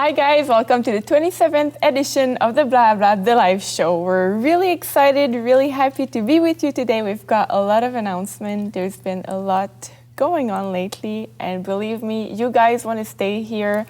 Hi guys, welcome to the 27th edition of the Bla Bla, the live show. We're really excited, really happy to be with you today. We've got a lot of announcements. There's been a lot going on lately, and believe me, you guys want to stay here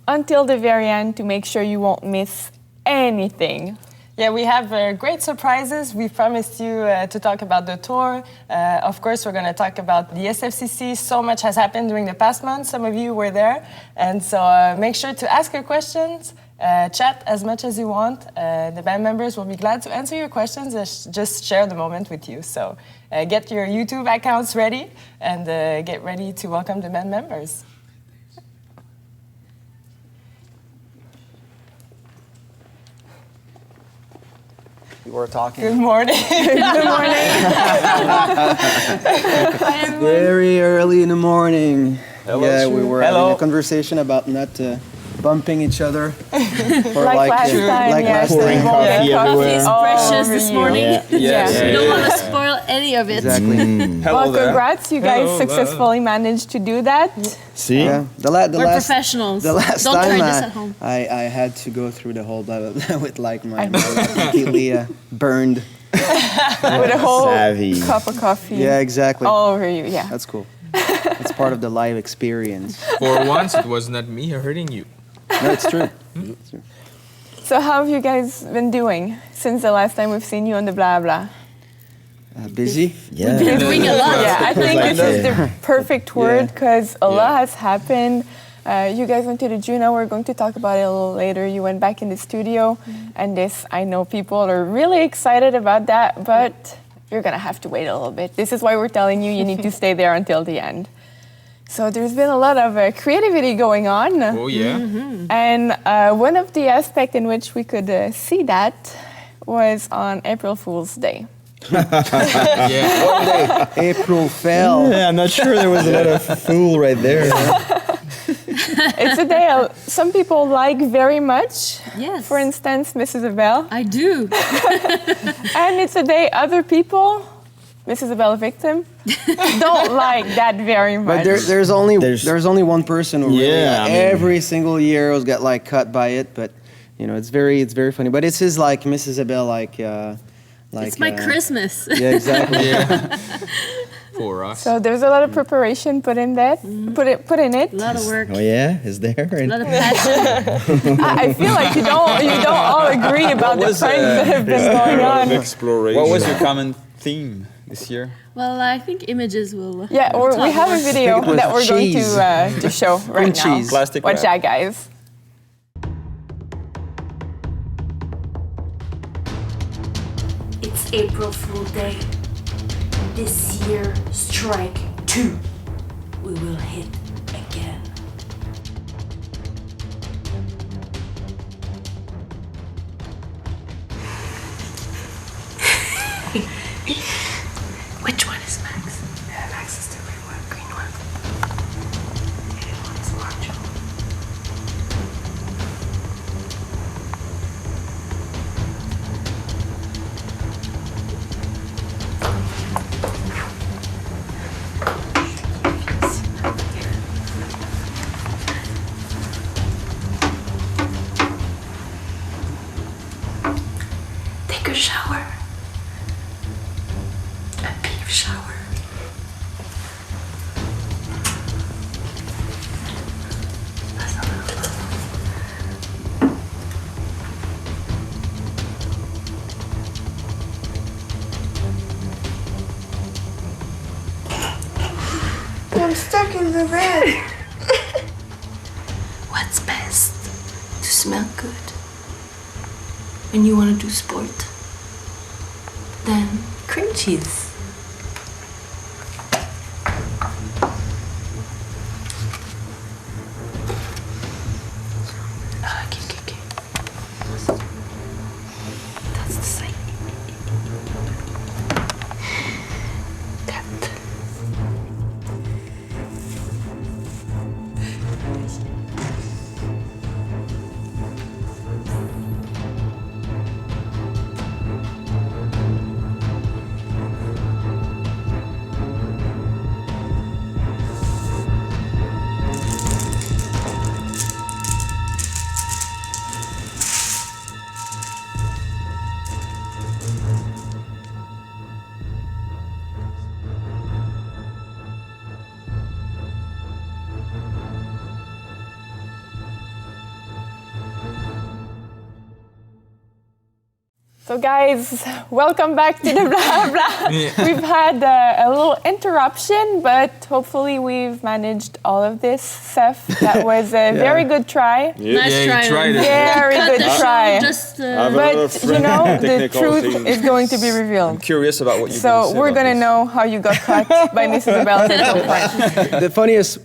until the very end to make sure you won't miss anything. Yeah, we have great surprises. We promised you to talk about the tour. Of course, we're going to talk about the SFCC. So much has happened during the past month. Some of you were there. And so make sure to ask your questions, chat as much as you want. The band members will be glad to answer your questions and just share the moment with you. So get your YouTube accounts ready and get ready to welcome the band members. You were talking. Good morning. Good morning. Very early in the morning. Hello. We were having a conversation about not bumping each other. For Like last time, yes. Pouring coffee everywhere. It's precious this morning. Yeah. We don't want to spoil any of it. Exactly. Well, congrats, you guys successfully managed to do that. See? Yeah. We're professionals. The last don't time try this at home. I had to go through the whole blah, blah, blah with like my completely burned. With a whole cup of coffee. Yeah, exactly. All over you, yeah. That's cool. It's part of the live experience. For once, it was not me hurting you. No, it's true. It's true. So how have you guys been doing since the last time we've seen you on the Bla Bla? Busy? Yeah. You're doing a lot. Yeah, I think this is the perfect word because a lot has happened. You guys went to the Juno. We're going to talk about it a little later. You went back in the studio, and this, I know people are really excited about that, but you're going to have to wait a little bit. This is why we're telling you you need to stay there until the end. So there's been a lot of creativity going on. Oh, yeah. And one of the aspects in which we could see that was on April Fool's Day. Yeah. One day, April fell. Yeah, I'm not sure there was another fool right there. It's a day some people like very much. Yes. For instance, Mrs. Abel. I do. And it's a day other people, Mrs. Abel victim, don't like that very much. But there's only one person who really every single year was got like cut by it. But you know, it's very funny. But it's his like Mrs. Abel like It's my Christmas. Yeah, exactly. Yeah. For us. So there's a lot of preparation put in that, put in it. A lot of work. Oh yeah, is there? A lot of passion. I feel like you don't all agree about the pranks that have been going on. Exploration. What was your common theme this year? Well, I think images will. Yeah, we have a video that we're going to show right now. Cheese. Plastic Watch wrap. that, guys. It's April Fool Day. This year, strike 2. We will hit again. Which one is Max? Yeah, Max is the green one. The other one is orange. Take a shower. A beef shower. That's a little low. I'm stuck in the bed. What's best? To smell good. When you want to do sport. Then cream cheese. Okay. That's the same. Cut. So guys, welcome back to the Bla Bla. We've had a little interruption, but hopefully we've managed all of this. Seth, that was a very good try. Nice try. Tried it. Very good try. Just, But you know, the truth is going to be I'm revealed. curious about what you. So we're gonna know how you got cut by Mrs. Abel at some point.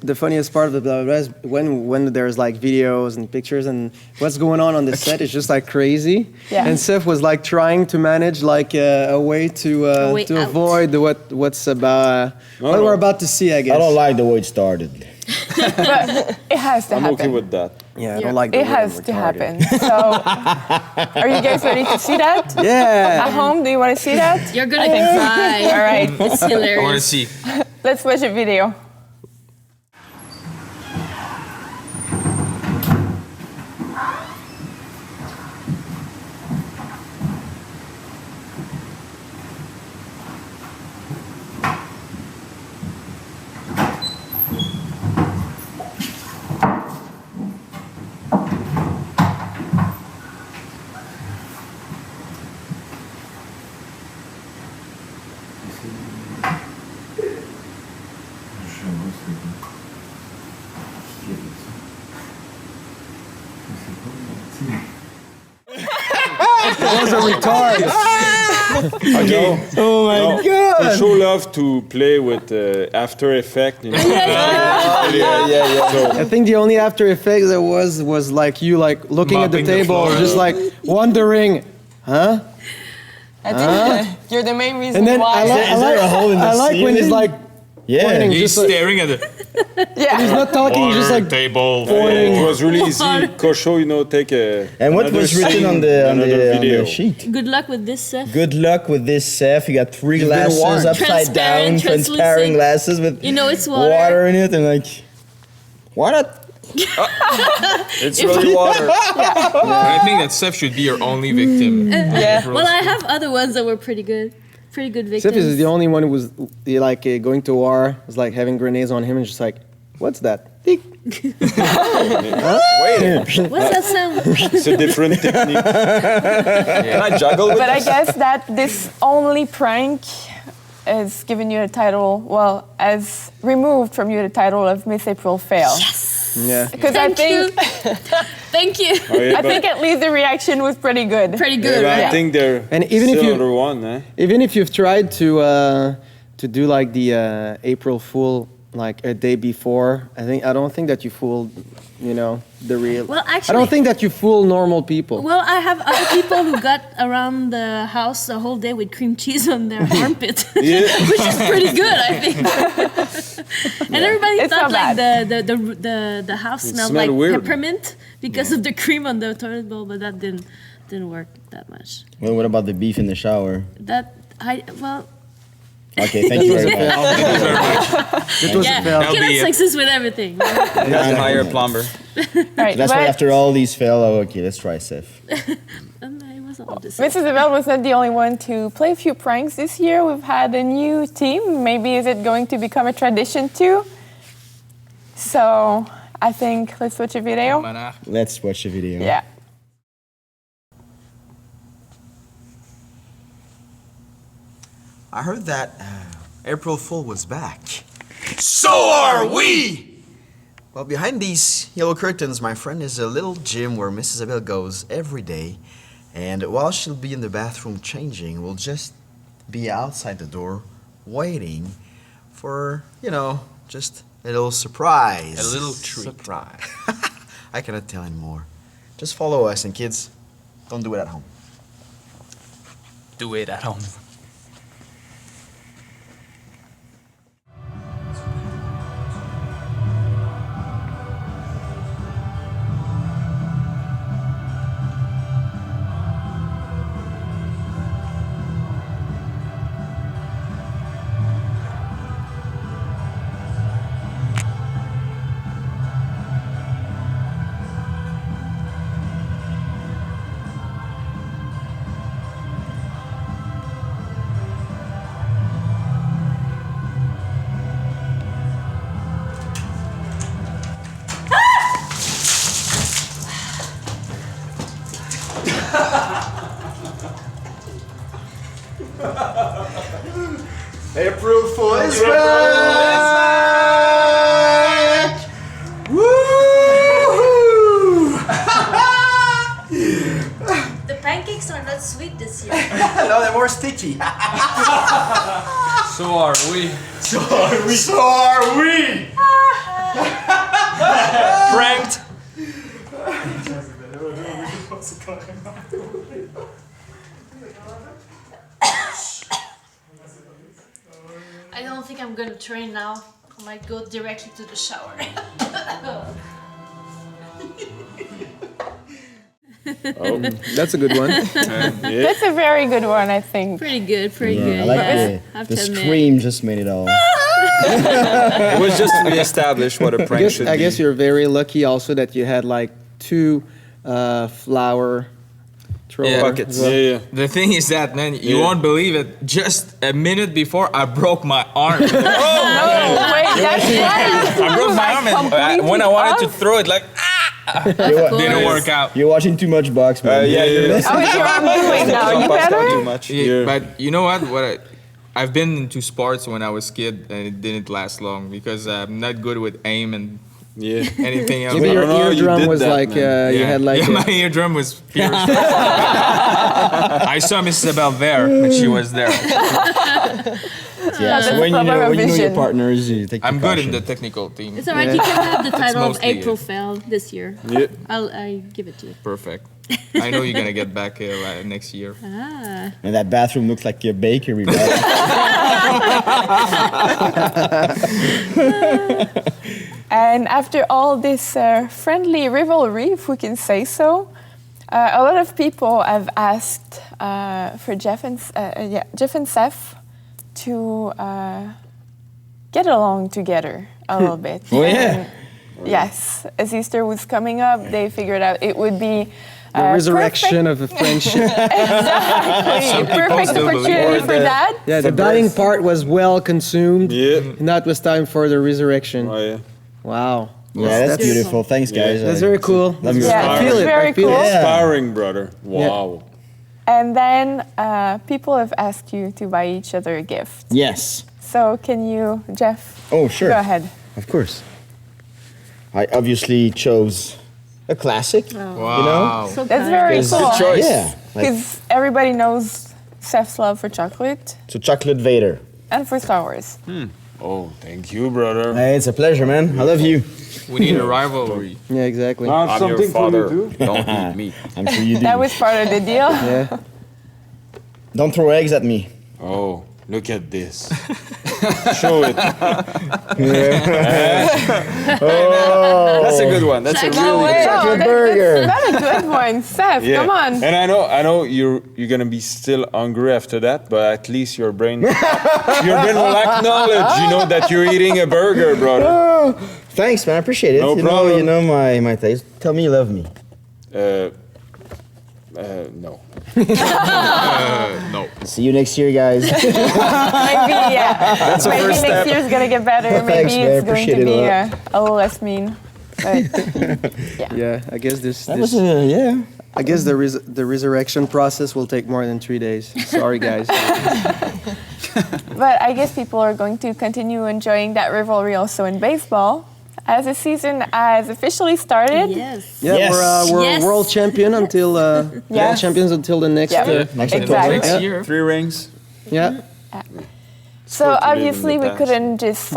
The funniest part of the Bla Bla Bla is when there's like videos and pictures and what's going on the set is just like crazy. Yeah. And Seth was like trying to manage like a way to way out. avoid what's about what we're about to see, I guess. I don't like the way it started. But it has to I'm happen. okay with that. Yeah, I don't like the It way I'm has to retarded. happen. So, are you guys ready to see that? Yeah. At home, do you want to see that? you're gonna cry. All right, It's I want to hilarious. see. let's watch a video. That was a retard. Okay. Oh my god. I sure love to play with After Effects. You know? So, I think the only After Effects there was like you like looking at the Mopping the table, floor. just like wondering, huh? I think you're the main reason And then why. Is there a hole in the I like when he's like pointing, He's just like, staring at the he's not talking, he's just like table. it was really easy. Kosho, you know, take a. And what another was written scene, on the another video. sheet? Good luck with this, Seth. Good luck with this, Seth. You got 3 You've been glasses warned. upside down, Transparent, transparent translucent. glasses with You know it's water. water in it, and like, why not? It's really water. I think that Seth should be your only victim. Well, I have other ones that were pretty good. Pretty good victims. Seth is the only one who was like going to war, was like having grenades on him and just like, what's that? Tick. Wait, What's that sound? it's a different technique. Can I juggle with But I this? guess that this only prank has given you the title, well, has removed from you the title of Miss April Fail. Yeah. Because I think Thank you. Oh, yeah, I think at least the reaction was pretty good. Pretty yeah, good, but right? I think they're And even if still you- under one, eh? Even if you've tried to do like the April Fool like a day before, I don't think that you fooled, you know, the real. Well, I actually- don't think that you fool normal people. Well, I have other people who got around the house the whole day with cream cheese on their armpit, which is pretty good, I think. And everybody It's thought not like the house smelled like smelled weird. peppermint because of the cream on the toilet bowl, but that didn't work that much. Well, what about the beef in the shower? Okay, thank you very much. It was Yeah, a fail. you can be have it. sexes with everything. You have to hire a plumber. Right. That's why but after all these fail, okay, let's try Seth. And it was all the same. Mrs. Abel was not the only one to play a few pranks this year. We've had a new team. Maybe is it going to become a tradition too? So I think let's watch a video. Let's watch the video. Yeah. I heard that April Fool was back. So are we! Well, behind these yellow curtains, my friend, is a little gym where Mrs. Isabel goes every day. And while she'll be in the bathroom changing, we'll just be outside the door waiting for, you know, just a little surprise. A little treat. Surprise. I cannot tell anymore. Just follow us, and kids, don't do it at home. Do it at home. April Fool is back! Woo! The pancakes are not sweet this year. No, they're more sticky. So are we. So are we. So are we. Pranked. I don't think I'm gonna train now. I might go directly to the shower. That's a good one. That's a very good one, I think. Pretty good, pretty good. I like Have the to admit. scream just made it all. It was just to reestablish what a prank should be. I guess you're very lucky also that you had like 2 flour thrower buckets. as well. Yeah. The thing is that, man, you Yeah. won't believe it. Just a minute before, I broke my arm. Wait, that's right. I broke my arm, and when I wanted to throw it, like, didn't work out. You're watching too much box, man. How is your arm doing now? You Too better? much. Yeah, but you know what? I've been into sports when I was a kid, and it didn't last long because I'm not good with aim and anything else. Maybe your you eardrum did was that, like you had like my eardrum was pierced. I saw Miss Isabel there, but she was there. Yeah, so when you know your partners, you take I'm good in precaution. the technical team. It's alright, you can have the title of mostly April it. Fail this year. Yeah. I give it to you. Perfect. I know you're gonna get back next year. Ah. And that bathroom looks like a bakery. Right? And after all this friendly rivalry, if we can say so, a lot of people have asked for Jeff and Seth to get along together a little bit. Oh, yeah. And yes, as Easter was coming up, they figured out it would be the resurrection of a friendship. Exactly. Perfect still believe opportunity for that. Yeah, the dying part was well consumed. Yeah. And that was time for the resurrection. Oh, yeah. Wow. Yeah, that's beautiful. Thanks, guys. That's very cool. Love your Yeah, I feel it's it. very I feel cool. it. Inspiring, brother. Wow. And then people have asked you to buy each other a gift. Yes. So can you, Jeff? Oh, sure. Go ahead. Of course. I obviously chose a classic. Wow. So That's kind. very It's a cool. good choice. Yeah. Like, Because everybody knows Seth's love for chocolate so Chocolate Vader. and for Star Wars. Oh, thank you, brother. Hey, it's a pleasure, man. I love you. We need a rivalry. Yeah, exactly. I'm your father. Don't eat me. I'm sure you do. That was part of the deal. Yeah. Don't throw eggs at me. Oh, look at this. Show it. That's a good one. That's a No really way. good Chocolate That's burger. not a good one. Seth, Yeah. come on. And I know you're gonna be still hungry after that, but at least your brain will acknowledge, that you're eating a burger, brother. Oh, thanks, man. I appreciate it. No problem. You know my taste. Tell me you love me. No. No. See you next year, guys. Maybe, yeah. That's the Maybe first next step. year's gonna get better. Maybe Thanks, man. it's going to Appreciate it be a a little less mean. But Yeah, I guess That was yeah. I guess the resurrection process will take more than 3 days. Sorry, guys. But I guess people are going to continue enjoying that rivalry also in baseball, as the season has officially started. Yes. Yeah, Yes. we're Yes. world champion until world Yes. champions until the next. Yeah. Next Exactly. Next Yeah. year. 3 rings. Yeah. So Sport to live in obviously the we past. couldn't just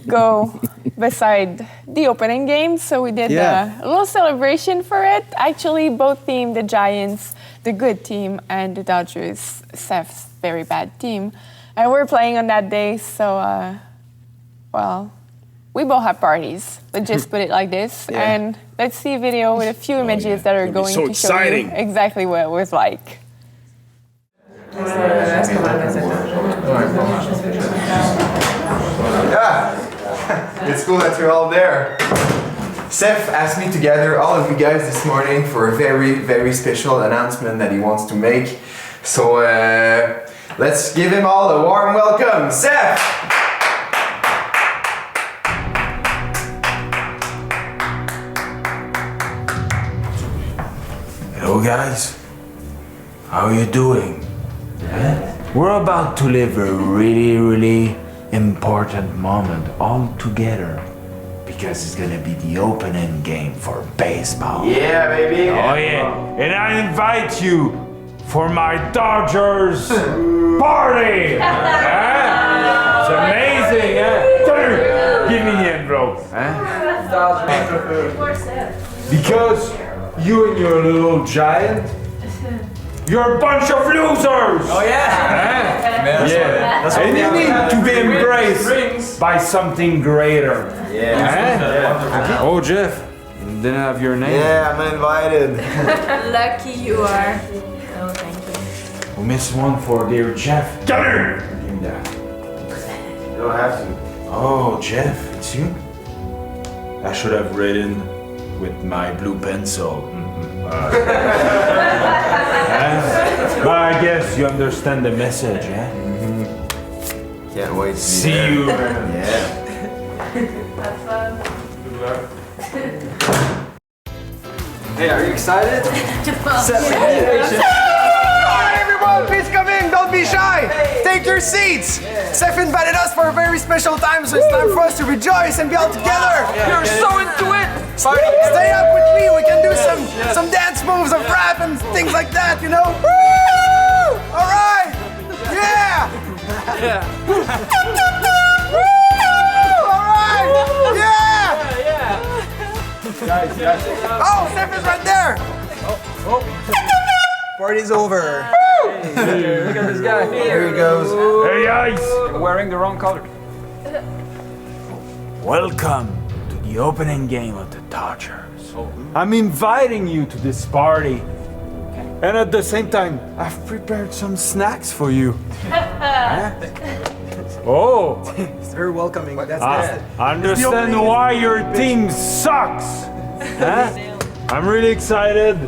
go beside the opening game, so we did Yeah. a little celebration for it. Actually, both teams, the Giants, the good team, and the Dodgers, Seth's very bad team, and we're playing on that day. So, we both have parties. Let's just put it like this, and let's see a video with a few images that are going so to show exciting. you exactly what it was like. Yeah, it's cool that you're all there. Seth asked me to gather all of you guys this morning for a very, very special announcement that he wants to make. So let's give him all a warm welcome. Seth! Hello guys, how are you doing? We're about to live a really, really important moment all together because it's gonna be the opening game for baseball. Yeah, baby. Oh yeah, and I invite you for my Dodgers party! It's amazing, Give me the envelope, Because you and your little giant, you're a bunch of losers! Oh yeah. Yeah. And you need to be embraced by something greater. Yeah. Oh, Jeff, didn't have your name. Yeah, I'm invited. Lucky you are. Oh, thank you. We miss one for dear Jeff. Come here! Give me that. You don't have to. Oh, Jeff, it's you? I should have written with my blue pencil. But I guess you understand the message, Can't wait to See you. Yeah. Have fun. Hey, are you excited? Everyone, please come in. Don't be shy. Take your seats. Seth invited us for a very special time, so it's time for us to rejoice and be all together. You're so into it. Stay up with me. We can do some dance moves of rap and things like that, you know? Woo! All right. Yeah. Woo! All right. Yeah. Oh, Seth is right there. Party's over. Look at this guy. Here he goes. Hey, guys! You're wearing the wrong color. Welcome to the opening game of the Dodgers. I'm inviting you to this party. And at the same time, I've prepared some snacks for you. Oh! It's very welcoming. That's I understand why your team sucks. I'm really excited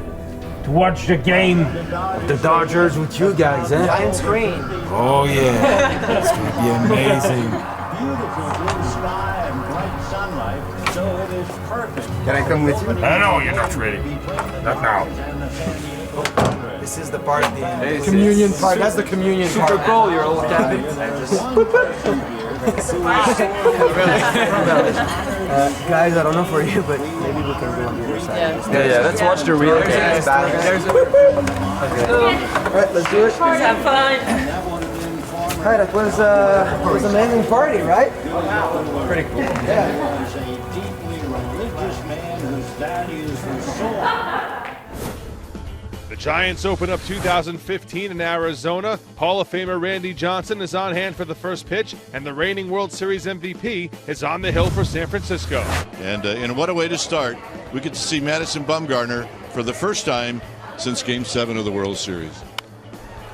to watch the game of the Dodgers with you guys. giant screen. Oh yeah, it's gonna be amazing. Beautiful blue sky and bright sunlight, so it is perfect. Can I come with you? No, you're not ready. Not now. This is the part, the communion part. That's the communion part. Super cool, your old cabin. Guys, I don't know for you, but maybe we can go on the other side. Yeah, let's watch the real game. Okay. All right, let's do it. Have fun. All right, it was an amazing party, right? Pretty cool. Yeah. Was a deeply religious man whose values were soul. The Giants open up 2015 in Arizona. Hall of Famer Randy Johnson is on hand for the first pitch, and the reigning World Series MVP is on the hill for San Francisco. And what a way to start. We get to see Madison Bumgarner for the first time since Game 7 of the World Series.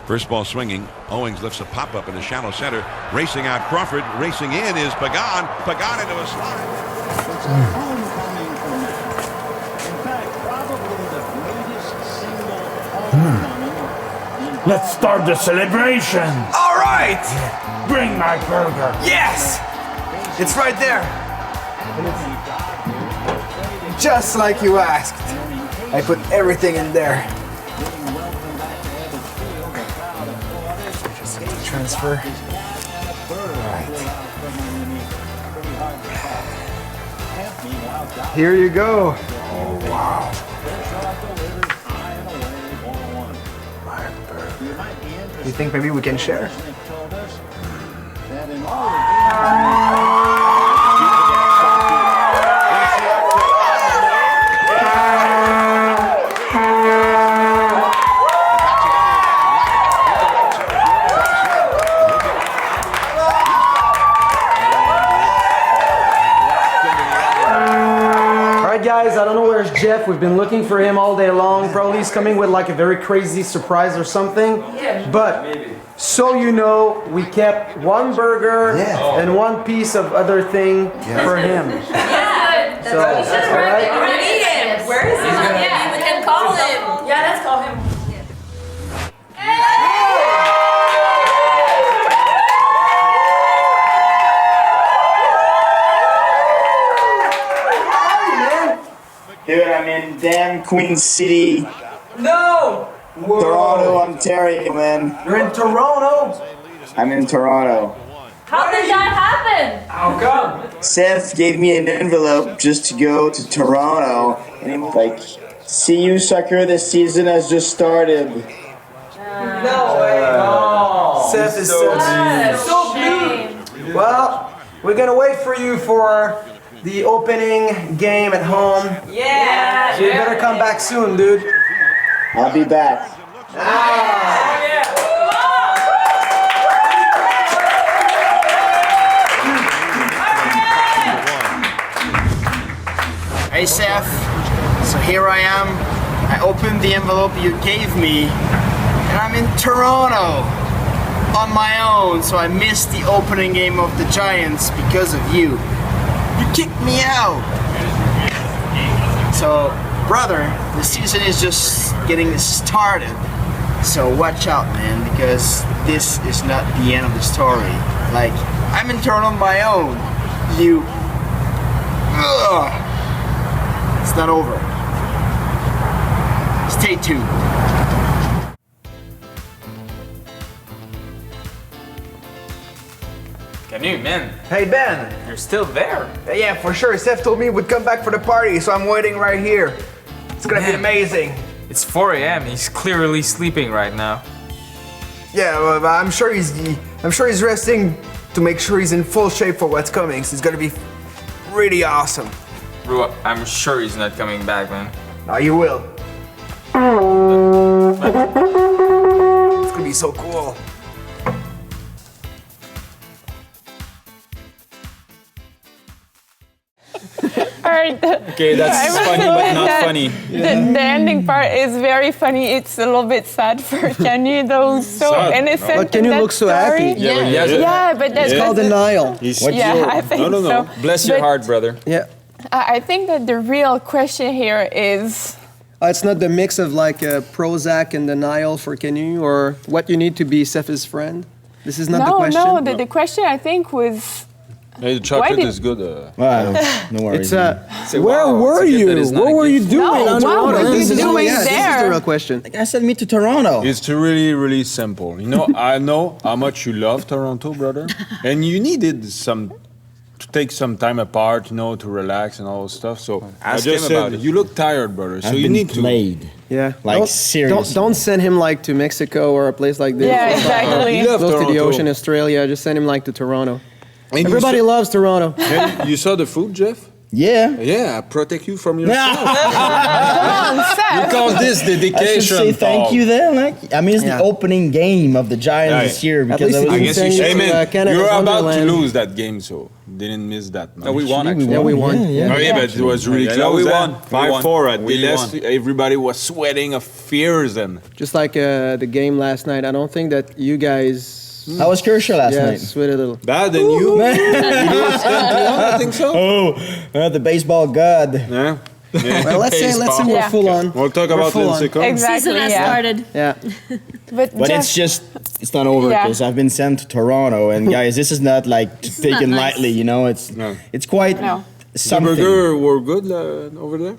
First ball swinging. Owings lifts a pop-up in the shallow center. Racing out Crawford. Racing in is Pagan. Pagan into a slide. It's a homecoming for Matt. In fact, probably the greatest single homecoming. Let's start the celebration. All right. Bring my burger. Yes. It's right there. And it's just like you asked. I put everything in there. Just transfer. Right. Here you go. Oh, wow. You think maybe we can share? Guys, I don't know where's Jeff. We've been looking for him all day long. Probably he's coming with like a very crazy surprise or something. But so you know, we kept one burger and one piece of other thing for him. Yeah, So, all right. We're gonna eat him. Where is he? Yeah, we can call him. Yeah, let's call him. Dude, I'm in damn Queen City. No! Toronto, Ontario, man. You're in Toronto? I'm in Toronto. How did that happen? How come? Seth gave me an envelope just to go to Toronto, and he was like, CU soccer this season has just started. No way. Oh, Seth is so blue. Well, we're gonna wait for you for the opening game at home. Yeah. So you better come back soon, dude. I'll be back. Hey Seth, so here I am. I opened the envelope you gave me, and I'm in Toronto on my own, so I missed the opening game of the Giants because of you. You kicked me out. So, brother, the season is just getting started. So watch out, man, because this is not the end of the story. Like, I'm in Toronto on my own. You... Ugh. It's not over. Stay tuned. Canu, man. Hey Ben. You're still there. Yeah, for sure. Seth told me we'd come back for the party, so I'm waiting right here. It's gonna be amazing. It's 4 a.m. He's clearly sleeping right now. Yeah, well, I'm sure he's resting to make sure he's in full shape for what's coming. So it's gonna be really awesome. Bro, I'm sure he's not coming back, man. No, you will. It's gonna be so cool. Alright. Okay, that's funny, but not funny. The ending part is very funny. It's a little bit sad for Kenny, though. So Sad. innocent. But Kenny in that looks so story. happy. Yeah, but he has it. Yeah, but that's It's called denial. I think no. so. Bless your But heart, brother. Yeah. I think that the real question here is. It's not the mix of like Prozac and denial for Kenny, or what you need to be Seth's friend. This is not the question. No, the question I think was. Hey, the chocolate did- is good. No worries. It's where were you? What were you doing No, in what Toronto? were you This is- doing This is there? the real question. The guy sent me to Toronto. It's really, really simple. You know, I know how much you love Toronto, brother, and you needed to take some time apart, you know, to relax and all those stuff. So I Ask just him about said, it. you look tired, brother. So I've you been need to. played. Yeah. Like, seriously. Don't send him like to Mexico or a place like this. Yeah, exactly. He loves Close to the Toronto. ocean, Australia. Just send him like to Toronto. And Everybody loves Toronto. And you saw the food, Jeff? Yeah. Yeah, I protect you from yourself. Come on, Seth. You call this I should dedication. say thank Paul. you then. Like, I mean, it's Yeah. the opening game of the Giants Right. this year At because least I he was. I didn't guess send you you should. to Canada's You're about to Wonderland. lose that game, so didn't miss that much. No, we won, actually. Yeah, we won. Yeah. Oh yeah, but it was really Yeah, close. we eh? won. We 5-4 won. at We the last. won. Everybody was sweating of fears and. Just like the game last night. I don't think that you guys. How was Kershaw last night? Sweat a little. Bad than you. I think so. Oh, the baseball god. Yeah. Well, let's say we're Yeah. full on. We'll talk We're about full Lindsay on. Combs. Exactly. Season has Yeah. started. Yeah. But Jeff- it's not over Yeah. because I've been sent to Toronto, and guys, this is not like taken not nice. lightly. You know, it's No. it's quite No. The something. burger were good over there.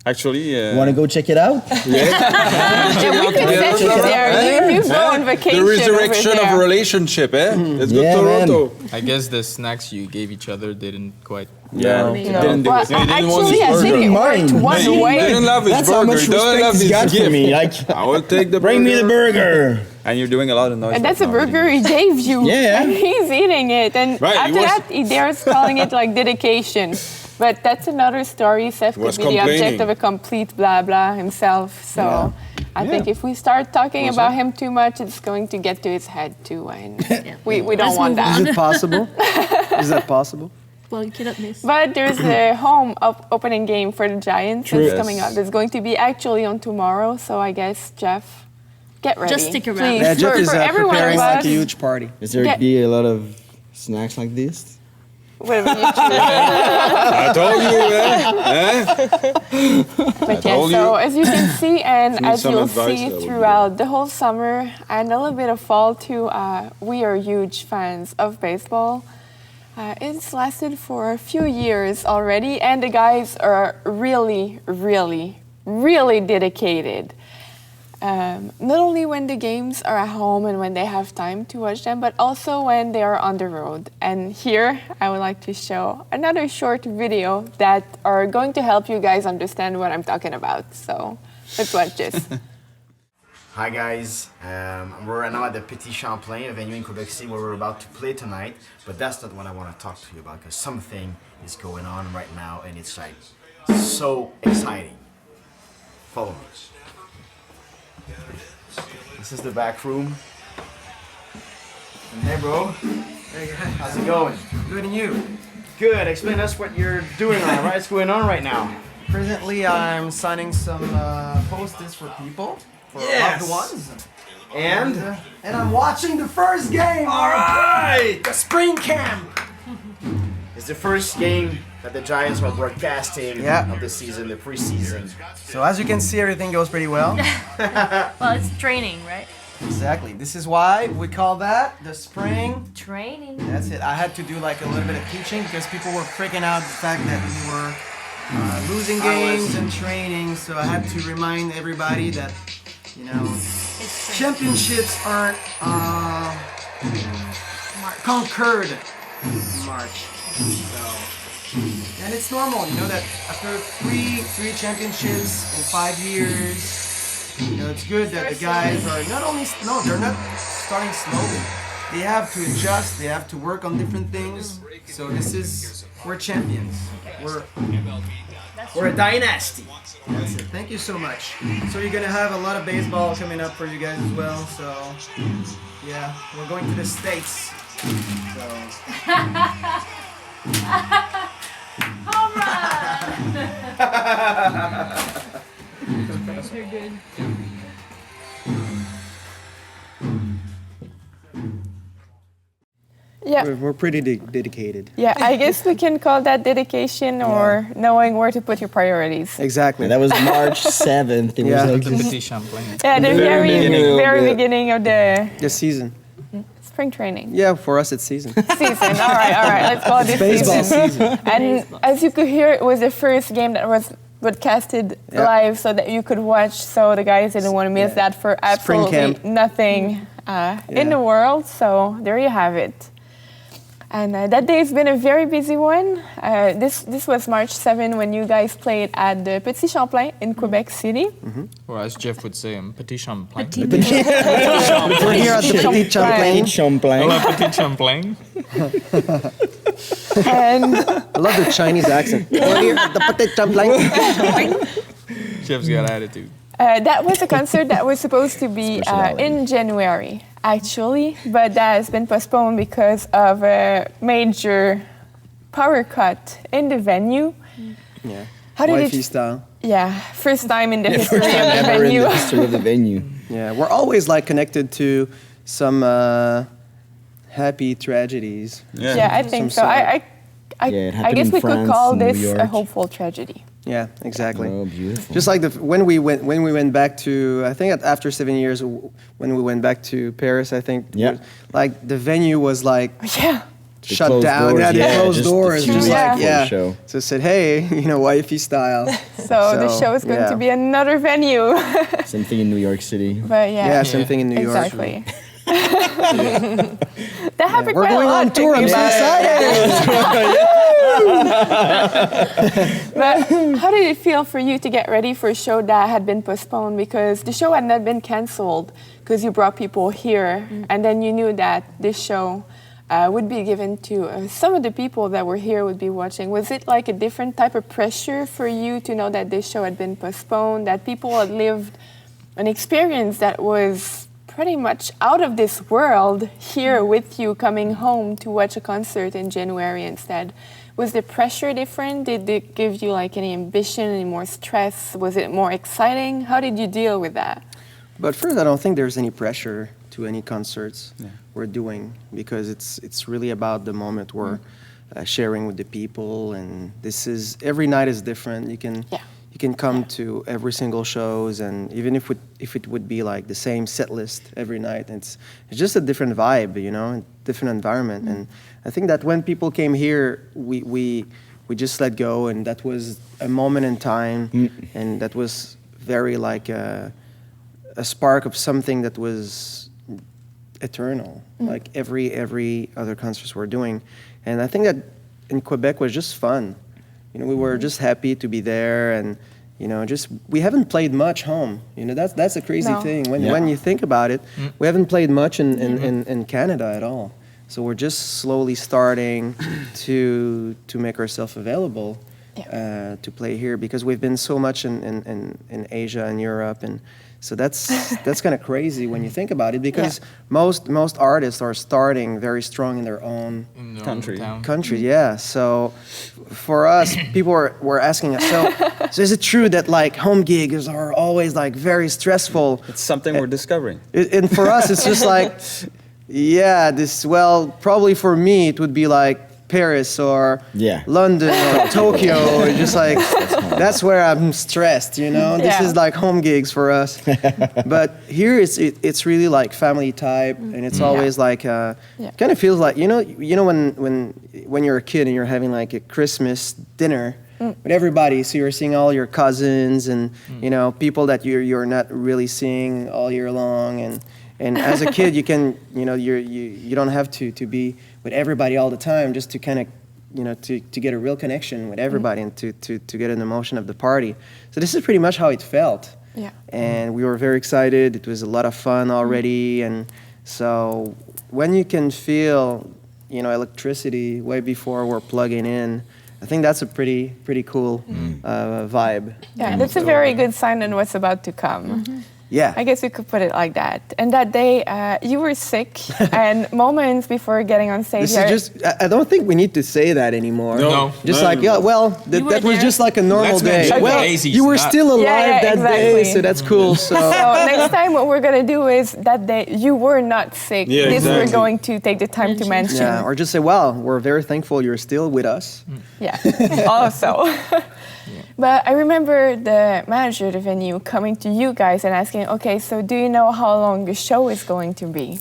Actually, Want to go check it out? Yeah, we could send you there. You go on vacation. The resurrection over of there. relationship, eh? Let's go Yeah, to Toronto. I guess the snacks you gave each other didn't quite. Yeah. Maybe. It didn't do Well, it. Yeah, he didn't want actually, his I think burger. it worked Mine. one He way. didn't love his That's how burger. much He doesn't respect love he's his got gift. for me. Like, I will take the bring me the burger. and you're doing a lot of noise. And that's right a now, burger he gave you. Yeah. And he's eating it. And Right, he after was- that, he dares calling it like dedication. But that's another story. Seth could Was be the object complaining. of a complete blah blah himself. So I think if we start talking about him too much, it's going to get to his head too. And we don't Let's want move that. Is it possible? Is that possible? Well, you cannot miss. But there's the home opening game for the Giants True. that's coming up. It's going to be actually on tomorrow. So I guess, Jeff, get ready. Just stick around. Please. Yeah, Jeff for, is for everyone preparing of like us. a huge party. Is there Yeah. be a lot of snacks like this? Whatever you choose. I told you, But yeah, told so you. as you can see, and Need as some you'll advice, see that would be throughout the whole summer and a little bit of fall too, we are huge fans of baseball. It's lasted for a few years already, and the guys are really, really, really dedicated. not only when the games are at home and when they have time to watch them, but also when they are on the road. And here, I would like to show another short video that are going to help you guys understand what I'm talking about. So let's watch this. Hi guys, we're now at the Petit Champlain, a venue in Quebec City where we're about to play tonight, but that's not what I want to talk to you about because something is going on right now and it's like so exciting. Follow me. This is the back room. And hey bro, how's it going? Good, and you? Good, explain us what you're doing what's going on right now. Presently, I'm signing some posters for people, for loved ones. And I'm watching the first game. All right! The spring camp. It's the first game that the Giants are broadcasting of the season, the preseason. So as you can see, everything goes pretty well. Well, it's training, right? Exactly. This is why we call that the spring training. That's it. I had to do like a little bit of teaching because people were freaking out the fact that we were losing games and training. So I had to remind everybody that, you know, championships aren't conquered in March. So, and it's normal, you know, that after three championships in 5 years, you know, it's good that the guys are they're not starting slowly. They have to adjust, they have to work on different things. So we're champions. We're a dynasty. That's it. Thank you so much. So you're gonna have a lot of baseball coming up for you guys as well. So yeah, we're going to the States. So. Home run! You're good. Yeah. We're pretty dedicated. Yeah, I guess we can call that dedication or knowing where to put your priorities. Exactly. That was March 7th. It was like the Petit Champlain. Yeah, the very beginning of the season. Spring training. Yeah, for us it's season. Season. All right. Let's call it baseball season. And as you could hear, it was the first game that was broadcasted live so that you could watch. So the guys didn't want to miss that for absolutely nothing in the world. So there you have it. And that day has been a very busy one. This was March 7 when you guys played at the Petit Champlain in Quebec City. Or as Jeff would say, Petit Champlain. We're here at the Petit Champlain. I love Petit Champlain. And I love the Chinese accent. We're here at the Petit Champlain. Jeff's got attitude. That was a concert that was supposed to be in January, actually, but that has been postponed because of a major power cut in the venue. Yeah. How did YFE style. Yeah, first time in the history First time of the ever venue. in the history of the venue. Yeah, we're always like connected to some happy tragedies. Yeah, I think so. I guess we could call this a hopeful tragedy. Yeah, exactly. Oh, beautiful. Just like when we went back to, I think after 7 years when we went back to Paris, I think like the venue was like shut down. Doors, they closed doors. Just like show. So said, hey, YFE style. So the show is going to be another venue. Same thing in New York City. But same thing in New York. Exactly. That happened We're quite going a lot. on tour. I'm so excited. But how did it feel for you to get ready for a show that had been postponed because the show had not been canceled because you brought people here and then you knew that this show would be given to some of the people that were here would be watching. Was it like a different type of pressure for you to know that this show had been postponed, that people had lived an experience that was pretty much out of this world here with you coming home to watch a concert in January instead? Was the pressure different? Did it give you like any ambition, any more stress? Was it more exciting? How did you deal with that? But first, I don't think there's any pressure to any concerts we're doing because it's really about the moment we're sharing with the people, and every night is different. You can come to every single shows, and even if it would be like the same set list every night, it's just a different vibe, you know, a different environment. And I think that when people came here, we just let go, and that was a moment in time, and that was very like a spark of something that was eternal, like every other concerts we're doing. And I think that in Quebec was just fun. You know, we were just happy to be there, and you know, just we haven't played much home. You know, that's a crazy thing when you think about it. We haven't played much in Canada at all. So we're just slowly starting to make ourselves available to play here, because we've been so much in Asia and Europe, and so that's kind of crazy when you think about it, because most artists are starting very strong in their own country. Yeah. So for us, people were asking us, so is it true that like home gigs are always like very stressful? It's something we're discovering. And for us, it's just like, probably for me, it would be like Paris or London or Tokyo, or just like, that's where I'm stressed, you know? This is like home gigs for us. But here it's really like family type, and it's always like, kind of feels like, you know when you're a kid and you're having like a Christmas dinner with everybody, so you're seeing all your cousins and, you know, people that you're not really seeing all year long, and as a kid, you can, you know, you don't have to be with everybody all the time, just to kind of, you know, to get a real connection with everybody and to get an emotion of the party. So this is pretty much how it felt. Yeah. And we were very excited. It was a lot of fun already. And so when you can feel, you know, electricity way before we're plugging in, I think that's a pretty cool vibe. Yeah, that's a very good sign on what's about to come. Yeah. I guess we could put it like that. And that day, you were sick, and moments before getting on stage. This is just, I don't think we need to say that anymore. No. Just like, that was just like a normal day. Well, you were not. still alive that day, so that's cool. So next time what we're going to do is that day you were not sick. Yeah, this we're going to take the time to mention. Yeah, or just say, well, we're very thankful you're still with us. Yeah, also. But I remember the manager of the venue coming to you guys and asking, okay, so do you know how long the show is going to be?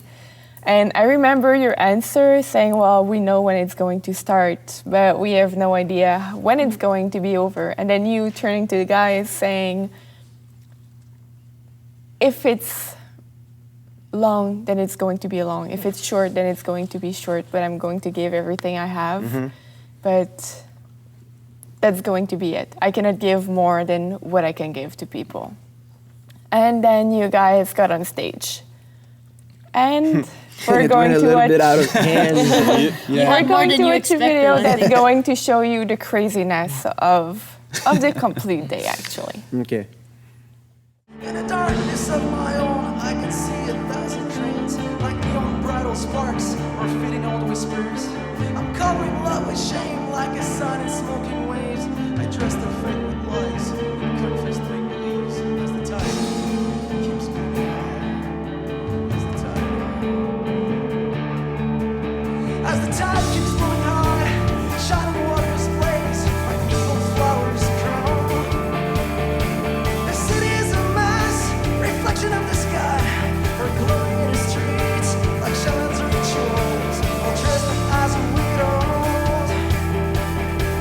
And I remember your answer saying, well, we know when it's going to start, but we have no idea when it's going to be over. And then you turning to the guys saying, if it's long, then it's going to be long. If it's short, then it's going to be short, but I'm going to give everything I have. But that's going to be it. I cannot give more than what I can give to people. And then you guys got on stage. And we're going to watch We're going to watch a video that's going to show you the craziness of the complete day, actually. Okay. In a darkness of my own, I can see 1,000 trains, like neon bridal sparks or fitting old whispers. I'm covering love with shame, like a sun in smoking waves. I dress the fate with lies, confess make believes. As the tide keeps moving higher, as the tide keeps moving high, shining waters blaze, like evil flowers grow. The city is a mess, reflection of the sky, her glowing in the streets, like shamans or rituals, all dressed up as a widow,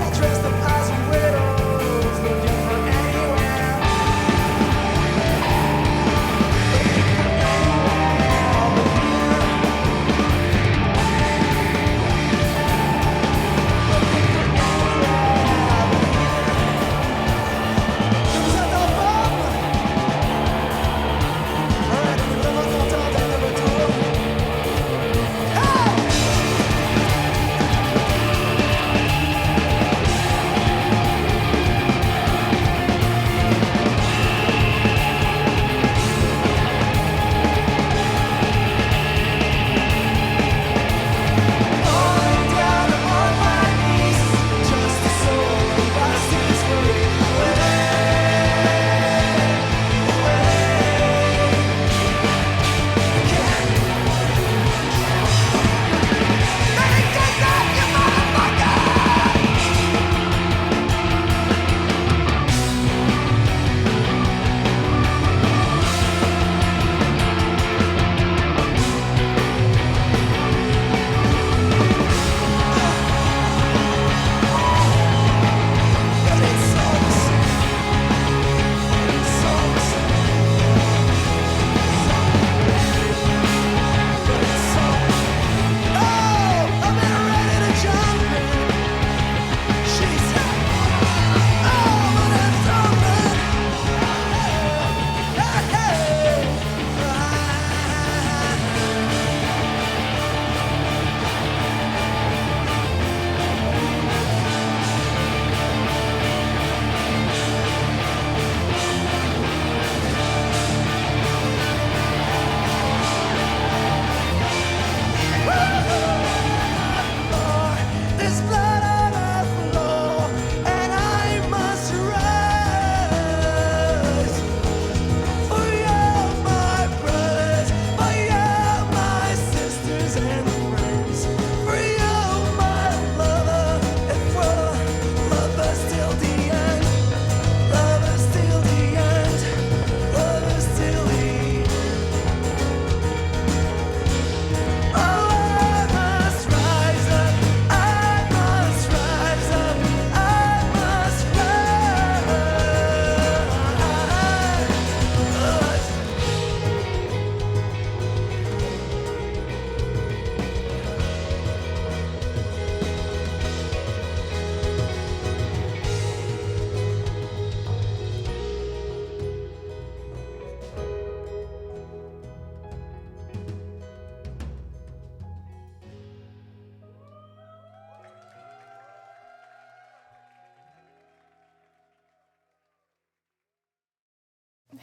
all dressed up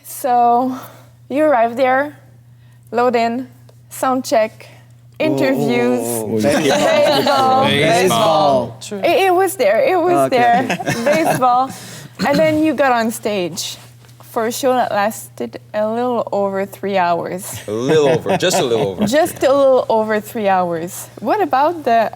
So you arrive there, load in, sound check, interviews, baseball. It was there. It was there. Baseball. And then you got on stage for a show that lasted a little over 3 hours. A little over, just a little over. Just a little over 3 hours. What about the...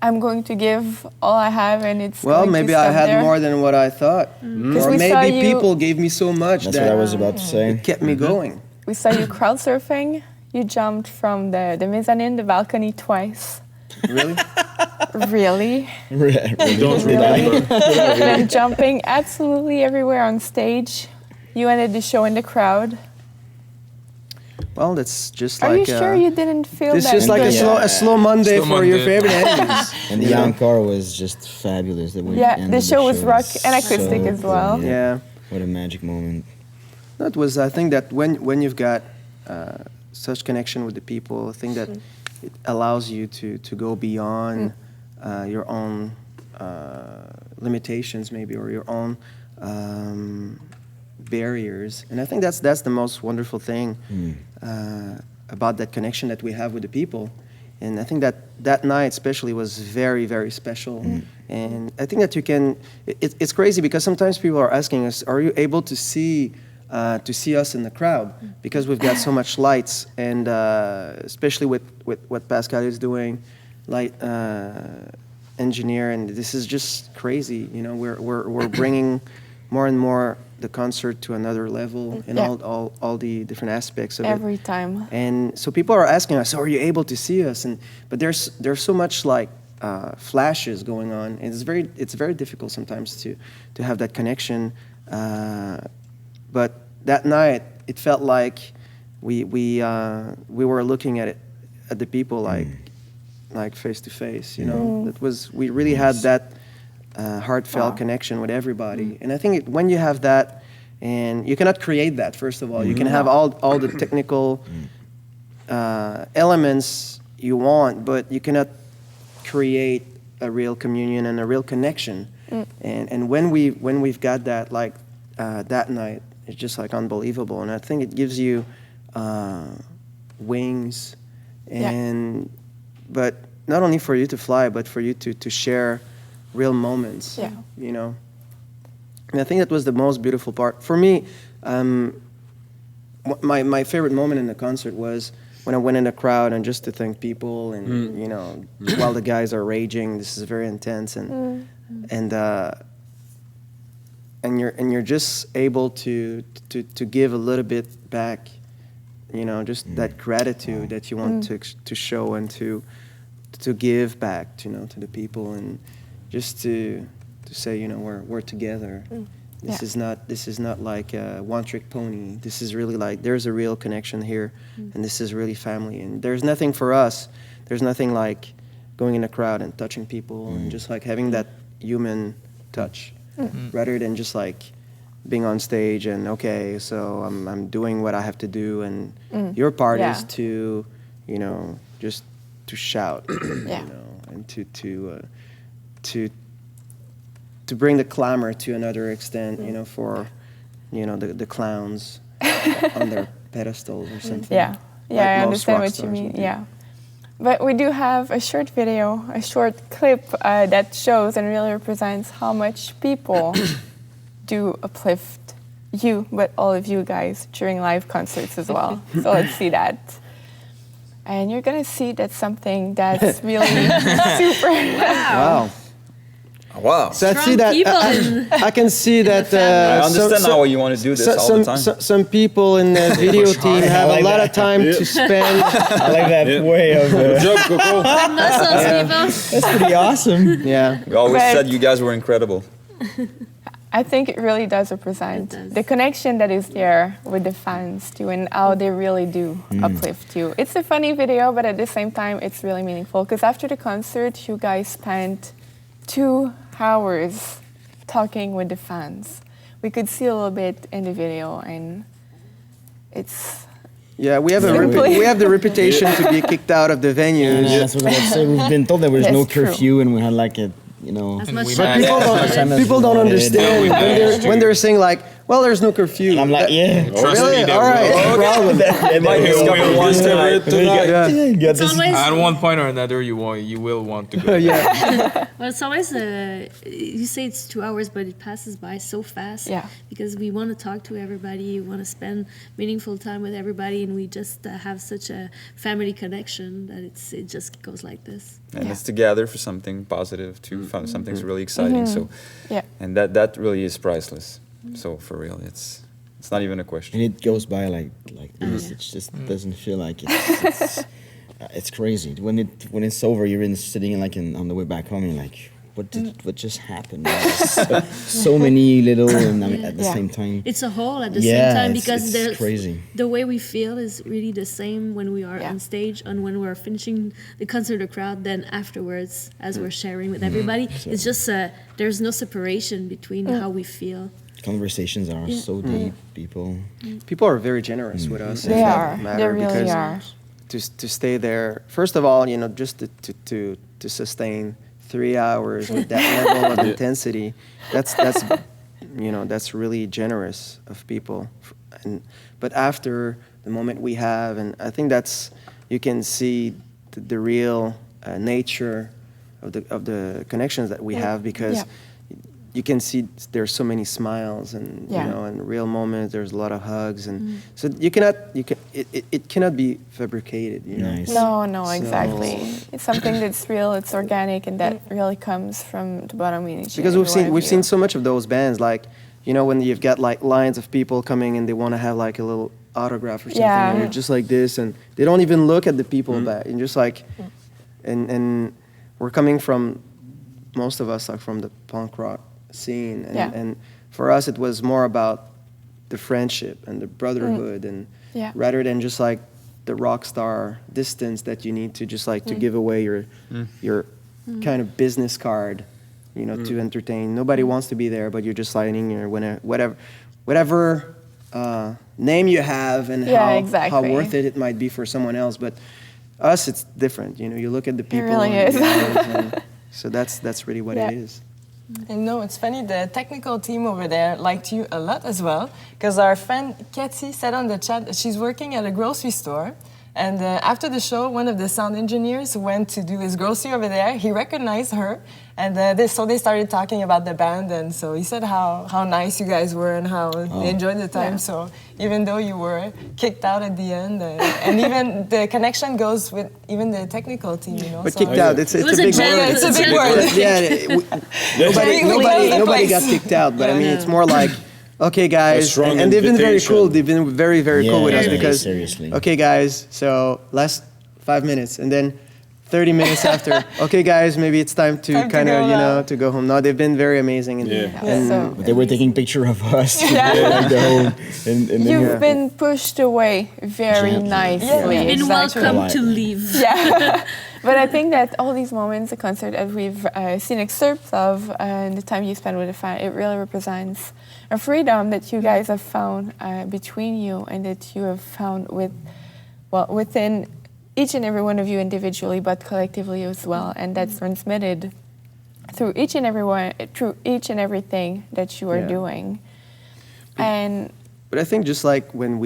I'm going to give all I have and it's Well, going maybe to I stop had there. more than what I thought. Or we saw maybe you- people gave me so much That's that what I was about to say. it kept me going. We saw you crowd surfing. You jumped from the mezzanine, the balcony twice. Really? Really? Don't Really? Then jumping absolutely everywhere on stage. You ended the show in the crowd. Well, that's just Are like... you sure you didn't feel It's that? just like a good? slow Monday Slow for your Monday. favorite enemies. And the encore was just fabulous. The way it Yeah, ended the show was rock and acoustic so as well. good, Yeah. What a magic moment. That was, I think that when you've got such connection with the people, I think that it allows you to go beyond your own limitations maybe, or your own barriers. And I think that's the most wonderful thing about that connection that we have with the people. And I think that night especially was very, very special. And I think that you can, it's crazy because sometimes people are asking us, are you able to see us in the crowd? Because we've got so much lights, and especially with what Pascal is doing, light engineer, and this is just crazy. You know, we're bringing more and more the concert to another level in all the different aspects of Every it. time. And so people are asking us, are you able to see us? But there's so much like flashes going on, and it's very difficult sometimes to have that connection. But that night, it felt like we were looking at the people like face to face. You know, we really had that heartfelt connection with everybody. And I think when you have that, and you cannot create that. First of all, you can have all the technical elements you want, but you cannot create a real communion and a real connection. And when we've got that, like that night, it's just like unbelievable. And I think it gives you wings, but not only for you to fly, but for you to share real moments. Yeah. You know. And I think that was the most beautiful part for me. My favorite moment in the concert was when I went in the crowd and just to thank people, and you know, while the guys are raging, this is very intense, and you're just able to give a little bit back, you know, just that gratitude that you want to show and to give back, you know, to the people, and just to say, you know, we're together. This is not like a one-trick pony. This is really like there's a real connection here, and this is really family. And there's nothing for us. There's nothing like going in a crowd and touching people and just like having that human touch, rather than just like being on stage and okay, so I'm doing what I have to do, and your part is to, you know, just to shout, you know, and to bring the clamor to another extent, you know, for, you know, the clowns on their pedestals or something. Yeah, Like I most understand rock what you stars mean. would do. Yeah, but we do have a short video, a short clip that shows and really represents how much people do uplift you, but all of you guys during live concerts as well. So let's see that. And you're gonna see that's something that's really super. Wow. Wow. So I see that I can see that. I understand now you want to do this all the time. Some people in the video team have a lot of time to spend. I like that way of. Good job, Coco. That's pretty awesome. Yeah. We always said you guys were incredible. I think it really does represent the connection that is there with the fans too, and how they really do uplift you. It's a funny video, but at the same time, it's really meaningful, because after the concert, you guys spent 2 hours talking with the fans. We could see a little bit in the video, and it's... Yeah, we have the reputation to be kicked out of the venues. Yeah, that's what I was about to say. We've been told there was no curfew, and we had like a, you know. But people don't understand when they're saying like, well, there's no curfew. And I'm like, yeah. Trust really? me, All right. No problem. It might discover one tonight. It's always, At one point or another, you will want to go. Yeah. well, it's always you say it's 2 hours, but it passes by so fast. Yeah. Because we want to talk to everybody, we want to spend meaningful time with everybody, and we just have such a family connection that it just goes like this. And it's to gather for something positive, to find something really exciting. So, and that really is priceless. So for real, it's not even a question. And it goes by like this. It just doesn't feel like it's crazy. When it's over, you're sitting on the way back home. You're like, what just happened? So many little, and at the same time. It's a whole at the same time because it's crazy. The way we feel is really the same when we are on stage and when we're finishing the concert, the crowd. Then afterwards, as we're sharing with everybody, it's just there's no separation between how we feel. Conversations are so deep. People are very generous with us. They are. They really are. To stay there, first of all, just to sustain 3 hours with that level of intensity, that's really generous of people. But after the moment we have, and I think you can see the real nature of the connections that we have, because you can see there's so many smiles and and real moments. There's a lot of hugs, and so it cannot be fabricated. Nice. No, exactly. It's something that's real. It's organic, and that really comes from the bottom of each. Because we've seen so much of those bands, like when you've got like lines of people coming and they want to have like a little autograph or something, and you're just like this, and they don't even look at the people back, and just like, and we're coming from, most of us are from the punk rock scene, and for us it was more about the friendship and the brotherhood, and rather than just like the rock star distance that you need to just like to give away your kind of business card, to entertain. Nobody wants to be there, but you're just signing your whatever name you have, and how worth it might be for someone else. But us, it's different. You look at the people. It really is. And so that's really what it is. And no, it's funny, the technical team over there liked you a lot as well, because our friend Katie said on the chat that she's working at a grocery store, and after the show, one of the sound engineers went to do his grocery over there. He recognized her, and so they started talking about the band, and so he said how nice you guys were and how they enjoyed the time. So even though you were kicked out at the end, and even the connection goes with even the technical team, But so kicked out, it's a big word. It's a big word. Nobody got kicked out, but I mean, it's more like, okay, guys, and they've been very cool. They've been very, very cool with us, because, seriously. Okay, guys, so last 5 minutes, and then 30 minutes after, okay, guys, maybe it's time to kind of, to go home. No, they've been very amazing. And they were taking picture of us. You've been pushed away very nicely. You've been welcome to leave. Yeah. But I think that all these moments, the concert that we've seen excerpts of, and the time you spend with a fan, it really represents a freedom that you guys have found between you, and that you have found within each and every one of you individually, but collectively as well, and that's transmitted through each and everything that you are doing. But I think just like when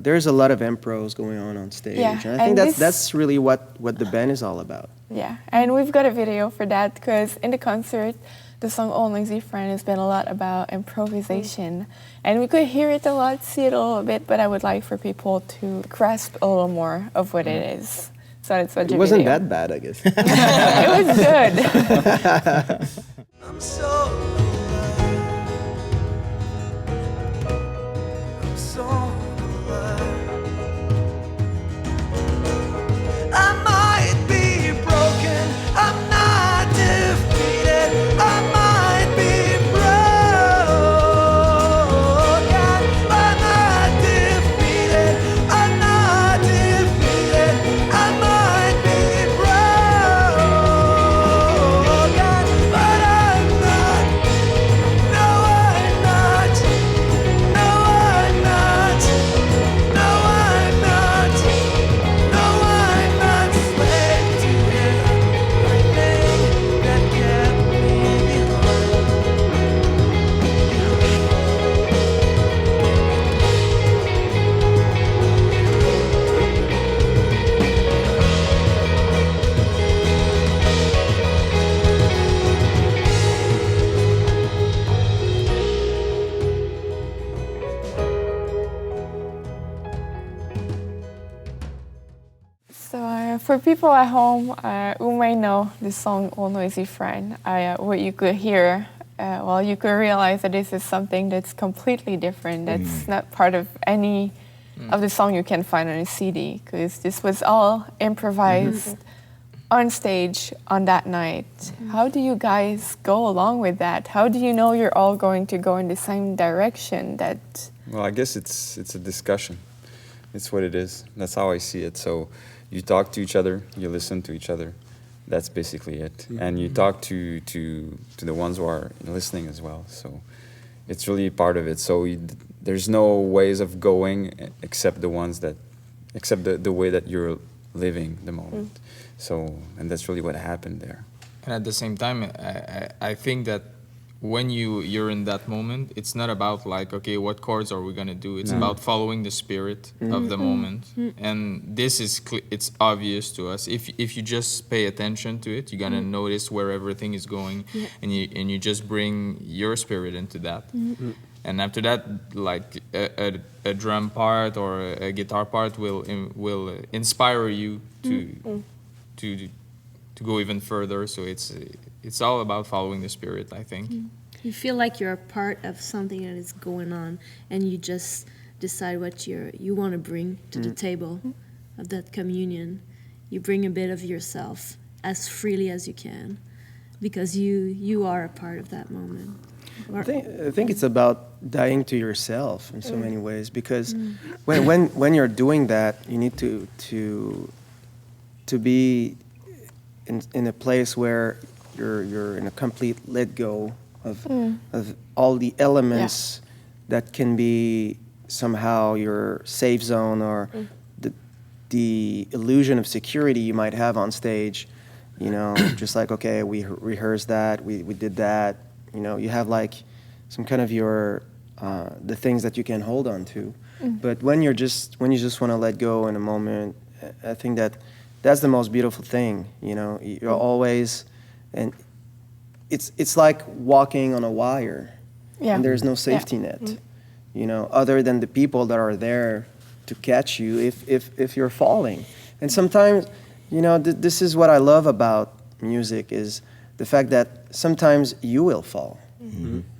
there's a lot of impros going on stage, and I think that's really what the band is all about. Yeah, and we've got a video for that, because in the concert, the song All Noisy Friend has been a lot about improvisation, and we could hear it a lot, see it a little bit, but I would like for people to grasp a little more of what it is. So that's what it wasn't that bad, I guess. It was good. I'm so I might be broken, I'm not defeated, I might be broken, I'm not defeated, I'm not defeated, I might be broken, but I'm not For people at home who may know the song "Oh Noisy Friend," what you could hear, you could realize that this is something that's completely different. That's not part of any of the song you can find on a CD, because this was all improvised on stage on that night. How do you guys go along with that? How do you know you're all going to go in the same direction? Well, I guess it's a discussion. It's what it is. That's how I see it. So you talk to each other, you listen to each other. That's basically it. And you talk to the ones who are listening as well. So it's really part of it. So there's no ways of going except the way that you're living the moment. So, and that's really what happened there. And at the same time, I think that when you're in that moment, it's not about like, okay, what chords are we gonna do? It's about following the spirit of the moment. And this is it's obvious to us. If you just pay attention to it, you're gonna notice where everything is going, and you just bring your spirit into that. And after that, like a drum part or a guitar part will inspire you to go even further. So it's all about following the spirit, I think. You feel like you're a part of something that is going on, and you just decide what you want to bring to the table of that communion. You bring a bit of yourself as freely as you can, because you are a part of that moment. I think it's about dying to yourself in so many ways, because when you're doing that, you need to be in a place where you're in a complete let go of all the elements that can be somehow your safe zone or the illusion of security you might have on stage. You know, just like, okay, we rehearsed that, we did that. You know, you have like some kind of your the things that you can hold on to. But when you just want to let go in a moment, I think that's the most beautiful thing. You know, you're always, and it's like walking on a wire, and there's no safety net. You know, other than the people that are there to catch you if you're falling. And sometimes, you know, this is what I love about music, is the fact that sometimes you will fall.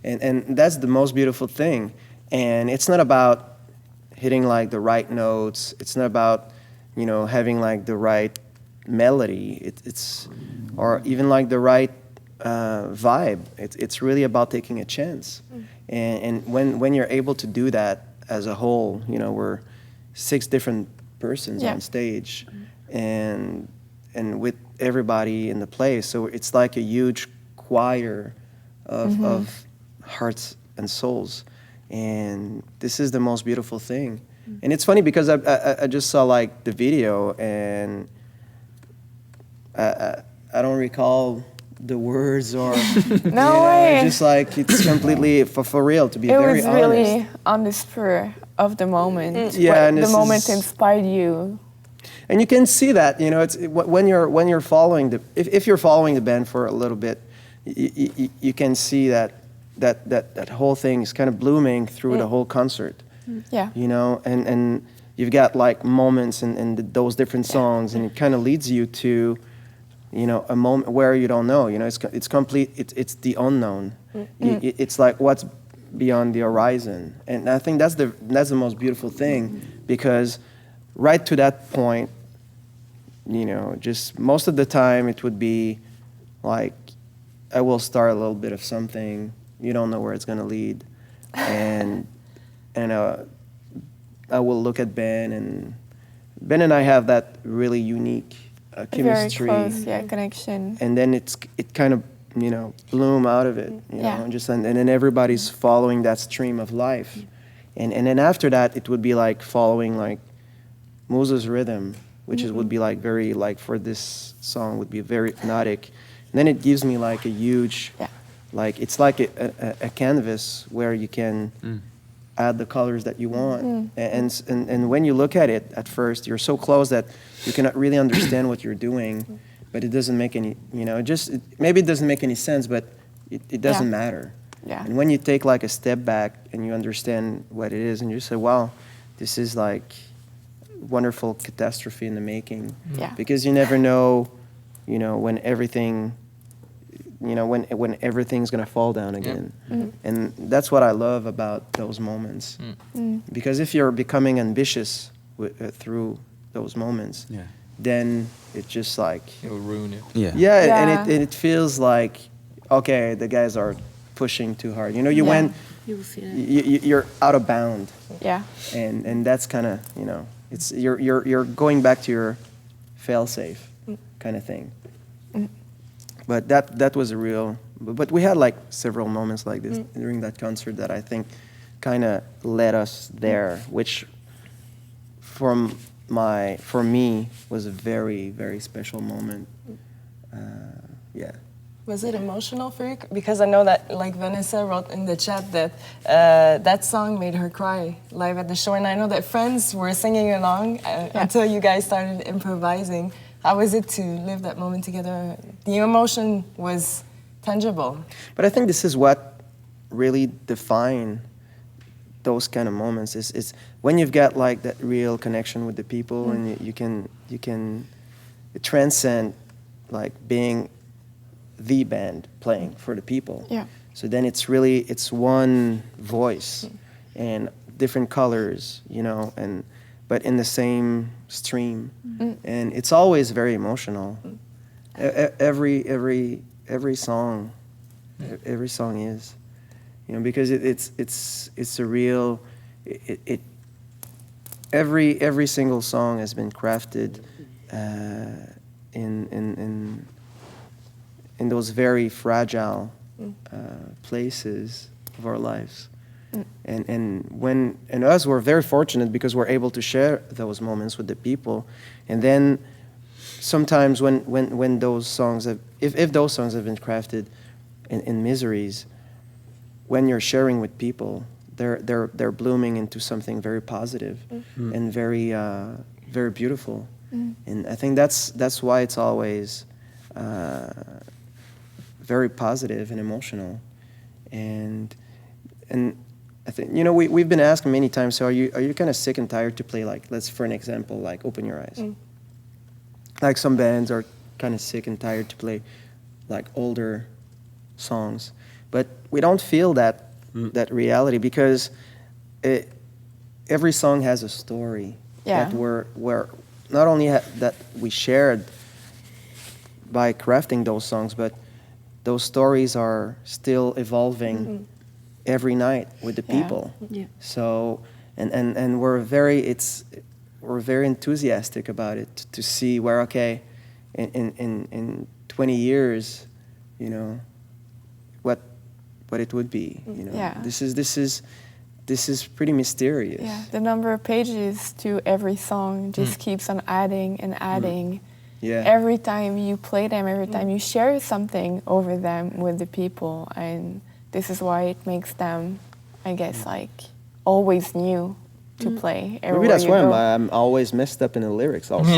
And that's the most beautiful thing. And it's not about hitting like the right notes. It's not about, you know, having like the right melody. It's or even like the right vibe. It's really about taking a chance. And when you're able to do that as a whole, you know, we're 6 different persons on stage, and with everybody in the place, so it's like a huge choir of hearts and souls, and this is the most beautiful thing. And it's funny because I just saw like the video, and I don't recall the words or no way. Just like it's completely for real, to be very honest. It was really on the spur of the moment. And the moment inspired you. And you can see that, you know, it's when you're following if you're following the band for a little bit, you can see that whole thing is kind of blooming through the whole concert. You know, and you've got like moments in those different songs, and it kind of leads you to, you know, a moment where you don't know. You know, it's complete. It's the unknown. It's like what's beyond the horizon, and I think that's the most beautiful thing, because right to that point, you know, just most of the time it would be like, I will start a little bit of something. You don't know where it's going to lead, and I will look at Ben and I have that really unique chemistry, very close, connection. And then it kind of, you know, bloom out of it, you know, just and then everybody's following that stream of life, and then after that it would be like following like Moses' rhythm, which would be like very like for this song would be very hypnotic, and then it gives me like a huge, like it's like a canvas where you can add the colors that you want, and when you look at it at first, you're so close that you cannot really understand what you're doing, but it doesn't make any, you know, maybe it doesn't make any sense, but it doesn't matter. And when you take like a step back and you understand what it is, and you say, wow, this is like wonderful catastrophe in the making. Yeah. Because you never know, when everything, when everything's gonna fall down again. And that's what I love about those moments. Because if you're becoming ambitious through those moments, then it's just like It'll ruin it. and it feels like, okay, the guys are pushing too hard. You went, You will feel it. you're out of bound. Yeah. And that's kind of, it's you're going back to your fail-safe kind of thing. But that was a real. But we had like several moments like this during that concert that I think kind of led us there, which for me was a very, very special moment. Yeah. Was it emotional for you? Because I know that, like Vanessa wrote in the chat, that that song made her cry live at the show, and I know that friends were singing along until you guys started improvising. How was it to live that moment together? The emotion was tangible. But I think this is what really define those kind of moments. Is when you've got like that real connection with the people, and you can transcend like being the band playing for the people. Yeah. So then it's one voice and different colors, but in the same stream. And it's always very emotional. Every song is, because it's a real, every single song has been crafted in those very fragile places of our lives. And us, we're very fortunate because we're able to share those moments with the people. And then sometimes when those songs if those songs have been crafted in miseries, when you're sharing with people, they're blooming into something very positive and very very beautiful. And I think that's why it's always very positive and emotional. And I think we've been asked many times, so are you kind of sick and tired to play, like, let's, for an example, like Open Your Eyes. Like some bands are kind of sick and tired to play like older songs, but we don't feel that reality, because every song has a story that we're not only that we shared by crafting those songs, but those stories are still evolving every night with the people. Yeah. So and we're very enthusiastic about it, to see where, okay, in 20 years, what it would be. Yeah. This is pretty mysterious. Yeah, the number of pages to every song just keeps on adding and adding. Yeah. Every time you play them, every time you share something over them with the people, and this is why it makes them, I guess, like always new to play. Maybe that's why I'm always messed up in the lyrics also.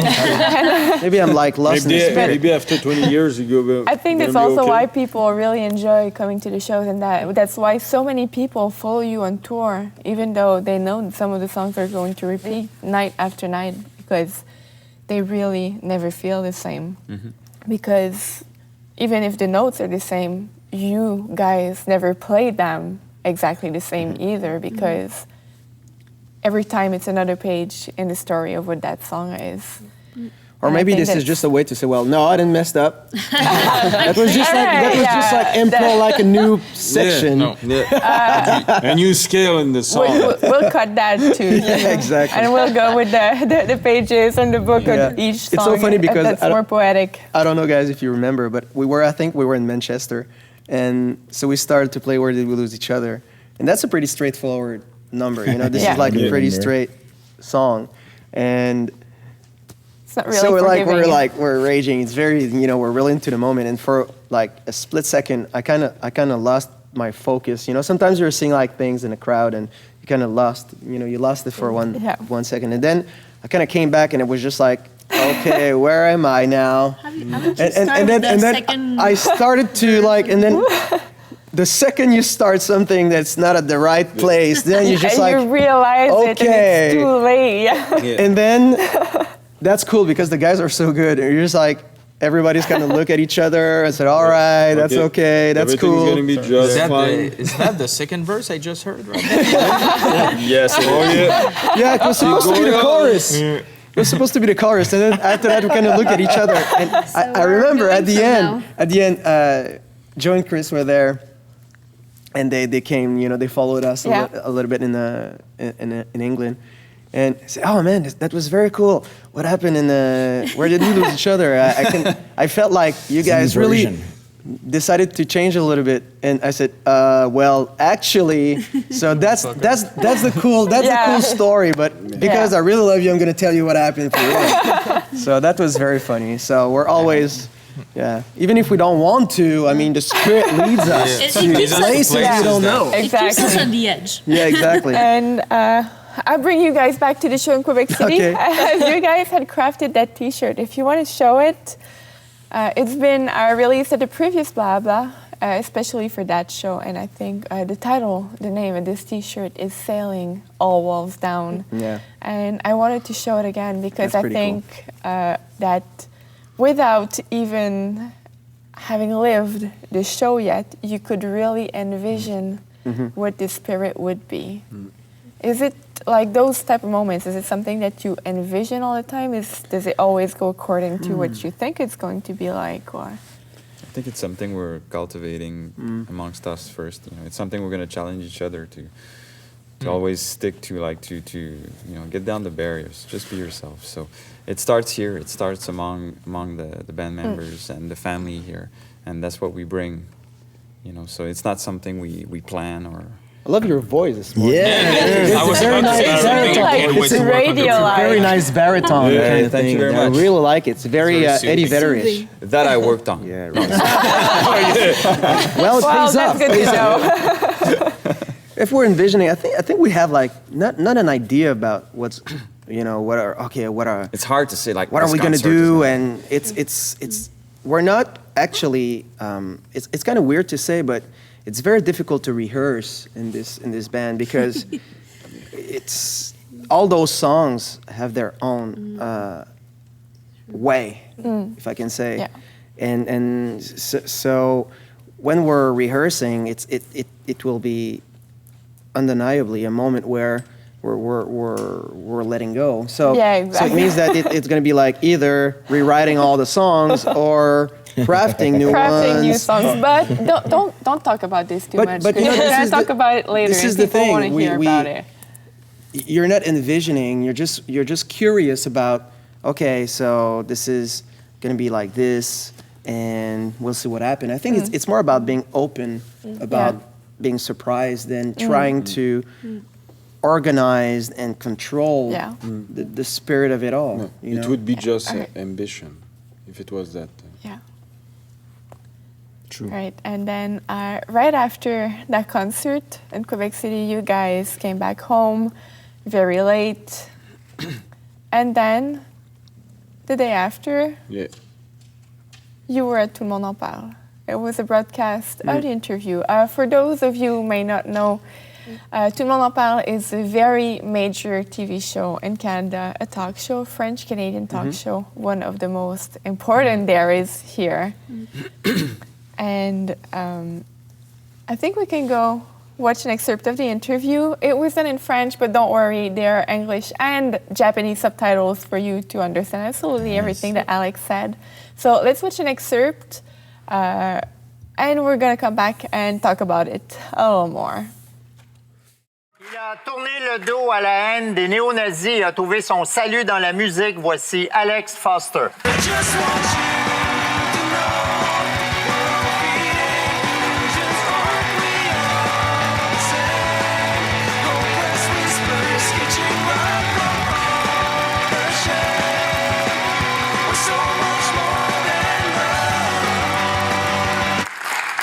Maybe I'm like lost in the spirit. Maybe after 20 years you go. I think that's also why people really enjoy coming to the shows, and that's why so many people follow you on tour, even though they know some of the songs are going to repeat night after night, because they really never feel the same. Because even if the notes are the same, you guys never play them exactly the same either, because every time it's another page in the story of what that song is. Or maybe this is just a way to say, well, no, I didn't mess up. That was just like improv, like a new section. A new scale in the song. We'll cut that too. Yeah, exactly. And we'll go with the pages and the book of each song. It's so funny because that's more poetic. I don't know, guys, if you remember, but I think we were in Manchester, and so we started to play Where Did We Lose Each Other, and that's a pretty straightforward number. This is like a pretty straight song, and it's not really so forgiving. we're raging. It's very, we're really into the moment, and for like a split second, I kind of lost my focus. Sometimes you're seeing like things in a crowd, and you kind of lost, you lost it for one second, and then I kind of came back, and it was just like, okay, where am I now? And then I started to like, and then the second you start something that's not at the right place, then you're just and like, you realize it and it's too late. Yeah. And then that's cool because the guys are so good. And you're just like, everybody's kind of look at each other and said, all right, that's okay, that's Everything's cool. gonna be just fine. Is that the second verse I just heard right Yes. Yeah, it was supposed to be the chorus. It was supposed to be the chorus, and then after that we kind of look at each other. And I remember at the end, Joe and Chris were there, and they came, they followed us a little bit in England, and said, "Oh man, that was very cool. What happened where did we lose each other?" I felt like you guys really decided to change a little bit, and I said, "Well, actually, so that's the cool story, but because I really love you, I'm gonna tell you what happened for real." So that was very funny. So we're always, even if we don't want to, I mean, the spirit leads us to places we don't know. Exactly. It keeps us on the edge. Yeah, exactly. And I'll bring you guys back to the show in Quebec City. You guys had crafted that T-shirt. If you want to show it. It's been released at the previous Bla Bla, especially for that show, and I think the name of this T-shirt is "Sailing All Walls Down." Yeah. And I wanted to show it again because That's I pretty think that without even having lived the show yet, you could really envision what the spirit would be. Is it like those type of moments? Is it something that you envision all the time? Does it always go according to what you think it's going to be like? Or? I think it's something we're cultivating amongst us first. It's something we're going to challenge each other to always stick to, get down the barriers. Just be yourself. So it starts here. It starts among the band members and the family here, and that's what we bring. So it's not something we plan or. I love your voice this morning. Yeah, it's a very nice baritone. It's radio-like. Very nice baritone. Yeah, thank you very much. I really like it. It's very Eddie Vedder-ish. That I worked on. Yeah, right. Well, it pays that's up. good to know. If we're envisioning, I think we have not an idea about what's, what are. It's hard to say what are we gonna do, and it's we're not actually. It's kind of weird to say, but. It's very difficult to rehearse in this band because it's all those songs have their own way, if I can say, and so when we're rehearsing, it will be undeniably a moment where we're letting go. So so it means that it's going to be like either rewriting all the songs or. Crafting new songs, but don't talk about this too much. We're gonna talk about it later. This is the thing. Want to hear about it. You're not envisioning. You're just curious about. Okay, so this is gonna be like this, and we'll see what happens. I think it's more about being open, about being surprised, than trying to organize and control the spirit of it all. No, it would be just ambition if it was that. Yeah. True. Right, and then right after that concert in Quebec City, you guys came back home very late, and then the day after, you were at Tout le Monde en Parle. It was a broadcast of the interview. For those of you who may not know, Tout le Monde en Parle is a very major TV show in Canada, a talk show, French-Canadian talk show, one of the most important there is here. And I think we can go watch an excerpt of the interview. It was done in French, but don't worry, there are English and Japanese subtitles for you to understand absolutely everything that Alex said. So let's watch an excerpt, and we're going to come back and talk about it a little more. Il a tourné le dos à la haine des néo-nazis et a trouvé son salut dans la musique. Voici Alex Foster.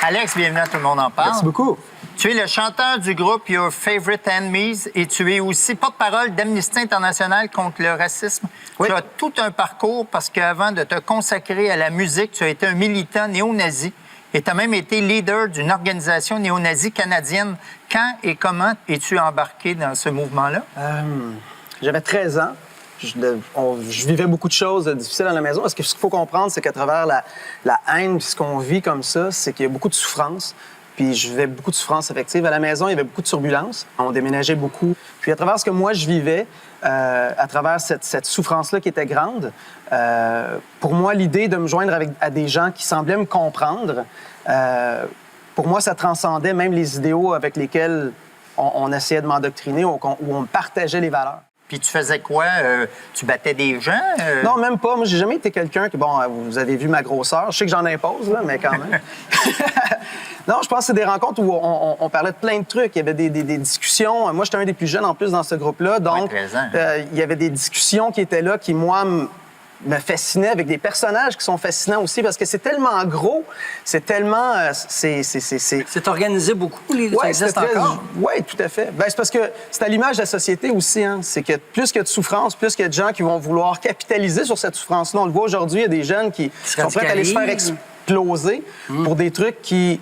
Alex, bienvenue à Tout le monde en parle. Merci beaucoup. Tu es le chanteur du groupe Your Favorite Enemies et tu es aussi porte-parole d'Amnesty International contre le racisme. Oui. Tu as tout un parcours parce qu'avant de te consacrer à la musique, tu as été un militant néo-nazi Et tu as même été leader d'une organisation néo-nazie canadienne. Quand et comment es-tu embarqué dans ce mouvement-là? J'avais 13 ans. Je vivais beaucoup de choses difficiles à la maison. Parce que ce qu'il faut comprendre, c'est qu'à travers la haine, ce qu'on vit comme ça, c'est qu'il y a beaucoup de souffrance. Puis je vivais beaucoup de souffrance affective. À la maison, il y avait beaucoup de turbulences. On déménageait beaucoup. Puis à travers ce que moi, je vivais, à travers cette souffrance-là qui était grande, pour moi, l'idée de me joindre à des gens qui semblaient me comprendre, pour moi, ça transcendait même les idéaux avec lesquels on essayait de m'endoctriner ou où on partageait les valeurs. Puis tu faisais quoi? Tu battais des gens? Non, même pas. Moi, j'ai jamais été quelqu'un qui... Bon, vous avez vu ma grosseur. Je sais que j'en impose, là, mais quand même. Non, je pense que c'est des rencontres où on parlait de plein de trucs. Il y avait des discussions. Moi, j'étais un des plus jeunes en plus dans ce groupe-là. Donc, il y avait des discussions qui étaient là qui, moi, me fascinaient, avec des personnages qui sont fascinants aussi, parce que c'est tellement gros, c'est tellement... C'est organisé beaucoup, ça existe encore? Oui, tout à fait. Ben, c'est parce que c'est à l'image de la société aussi. Hein. C'est que plus qu'il y a de souffrance, plus qu'il y a de gens qui vont vouloir capitaliser sur cette souffrance-là. On le voit aujourd'hui, il y a des jeunes qui sont prêts à aller se faire exploser pour des trucs qui...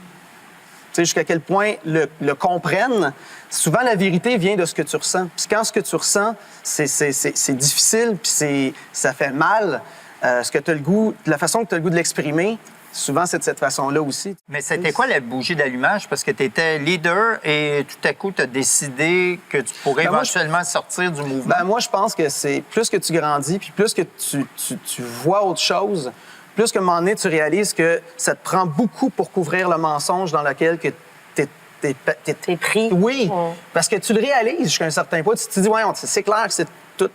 Tu sais, jusqu'à quel point le comprennent. Souvent, la vérité vient de ce que tu ressens. Puis quand ce que tu ressens, c'est difficile, puis ça fait mal, ce que tu as le goût, la façon que tu as le goût de l'exprimer, souvent, c'est de cette façon-là aussi. Mais c'était quoi la bougie d'allumage? Parce que tu étais leader et tout à coup, tu as décidé que tu pourrais éventuellement sortir du mouvement. Ben, moi, je pense que c'est plus que tu grandis, puis plus que tu vois autre chose, plus qu'à un moment donné, tu réalises que ça te prend beaucoup pour couvrir le mensonge dans lequel t'es pris. Oui, parce que tu le réalises jusqu'à un certain point. Tu te dis, ouais, c'est clair que c'est toute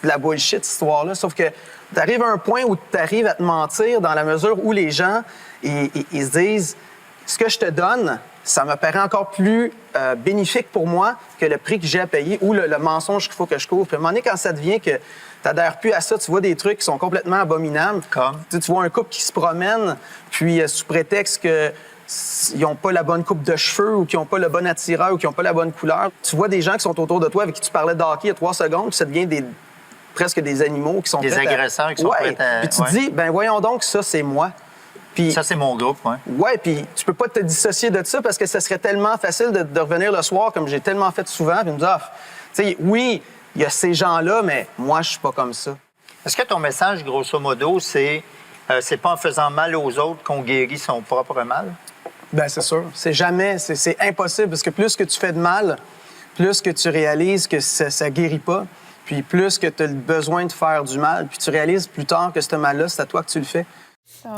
la bullshit, cette histoire-là. Sauf que tu arrives à un point où tu arrives à te mentir dans la mesure où les gens, ils se disent, ce que je te donne, ça me paraît encore plus bénéfique pour moi que le prix que j'ai à payer ou le mensonge qu'il faut que je couvre. Puis à un moment donné, quand ça devient que tu n'adhères plus à ça, tu vois des trucs qui sont complètement abominables. Comme? Tu vois un couple qui se promène, puis sous prétexte qu'ils n'ont pas la bonne coupe de cheveux ou qu'ils n'ont pas le bon attireur ou qu'ils n'ont pas la bonne couleur. Tu vois des gens qui sont autour de toi avec qui tu parlais de hockey il y a 3 secondes, puis ça devient presque des animaux qui sont des agresseurs qui sont prêts à... Puis tu te dis, ben voyons donc, ça, c'est moi. Puis, ça, c'est mon groupe, oui. Oui, puis tu peux pas te dissocier de ça parce que ça serait tellement facile de revenir le soir, comme j'ai tellement fait souvent, puis me dire, tu sais, oui, il y a ces gens-là, mais moi, je suis pas comme ça. Est-ce que ton message, grosso modo, c'est pas en faisant mal aux autres qu'on guérit son propre mal? Bien, c'est sûr. C'est jamais, c'est impossible, parce que plus que tu fais de mal, plus que tu réalises que ça guérit pas, puis plus que tu as le besoin de faire du mal, puis tu réalises plus tard que ce mal-là, c'est à toi que tu le fais. So,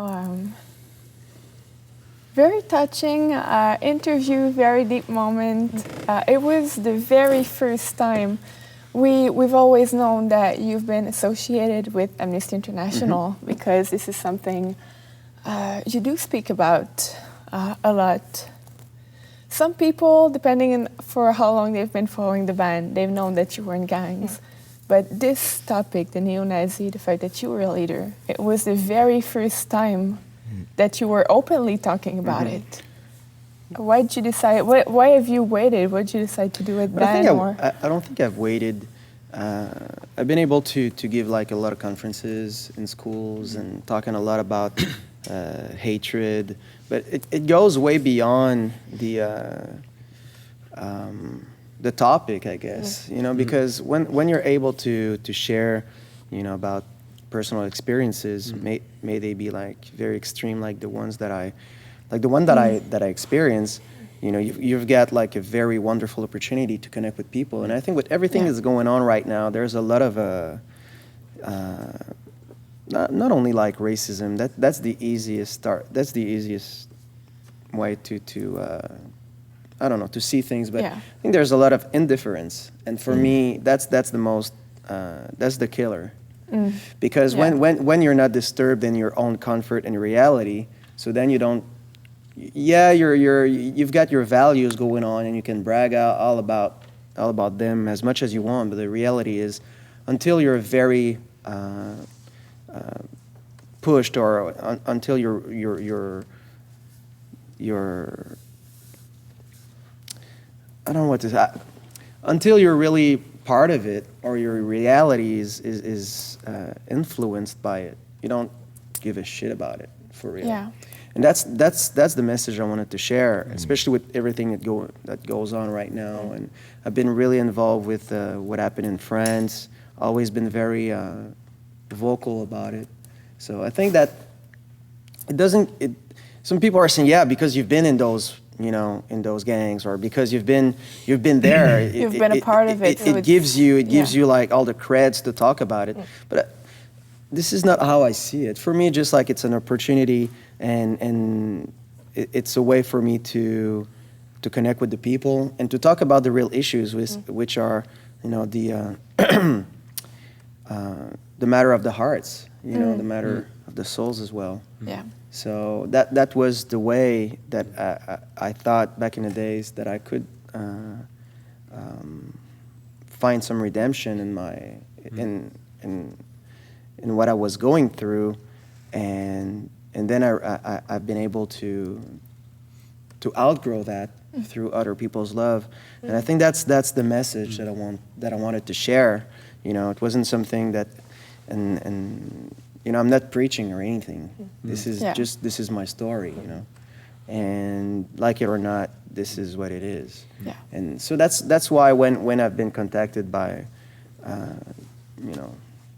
very touching interview, very deep moment. It was the very first time. We've always known that you've been associated with Amnesty International because this is something you do speak about a lot. Some people, depending on for how long they've been following the band, they've known that you were in gangs. But this topic, the neo-Nazi, the fact that you were a leader, it was the very first time that you were openly talking about it. Why did you decide? Why have you waited? Why did you decide to do it then? I don't think I've waited. I've been able to give like a lot of conferences in schools and talking a lot about hatred, but it goes way beyond the topic, I guess. You know, because when you're able to share, you know, about personal experiences, may they be like very extreme, like the ones that I experience, you know, you've got like a very wonderful opportunity to connect with people. And I think with everything that's going on right now, there's a lot of not only like racism. That's the easiest start. That's the easiest way to I don't know, to see things. But I think there's a lot of indifference, and for me, that's the most that's the killer. Because when you're not disturbed in your own comfort and reality, so then you don't. Yeah, you've got your values going on, and you can brag out all about them as much as you want. But the reality is, until you're very pushed, or until you're I don't know what to say. Until you're really part of it, or your reality is influenced by it, you don't give a shit about it, for real. Yeah. And that's the message I wanted to share, especially with everything that goes on right now. And I've been really involved with what happened in France. Always been very vocal about it. So I think that it doesn't. Some people are saying, yeah, because you've been in those, in those gangs, or because you've been there. You've been a part of it. It gives you like all the creds to talk about it. But this is not how I see it. For me, just like it's an opportunity, and it's a way for me to connect with the people and to talk about the real issues, which are, the matter of the hearts, the matter of the souls as well. Yeah. So that was the way that I thought back in the days that I could find some redemption in my in what I was going through, and then I've been able to outgrow that through other people's love, and I think that's the message that I wanted to share. It wasn't something that, and I'm not preaching or anything. This is this is my story, and like it or not, this is what it is. Yeah. And so that's why when I've been contacted by,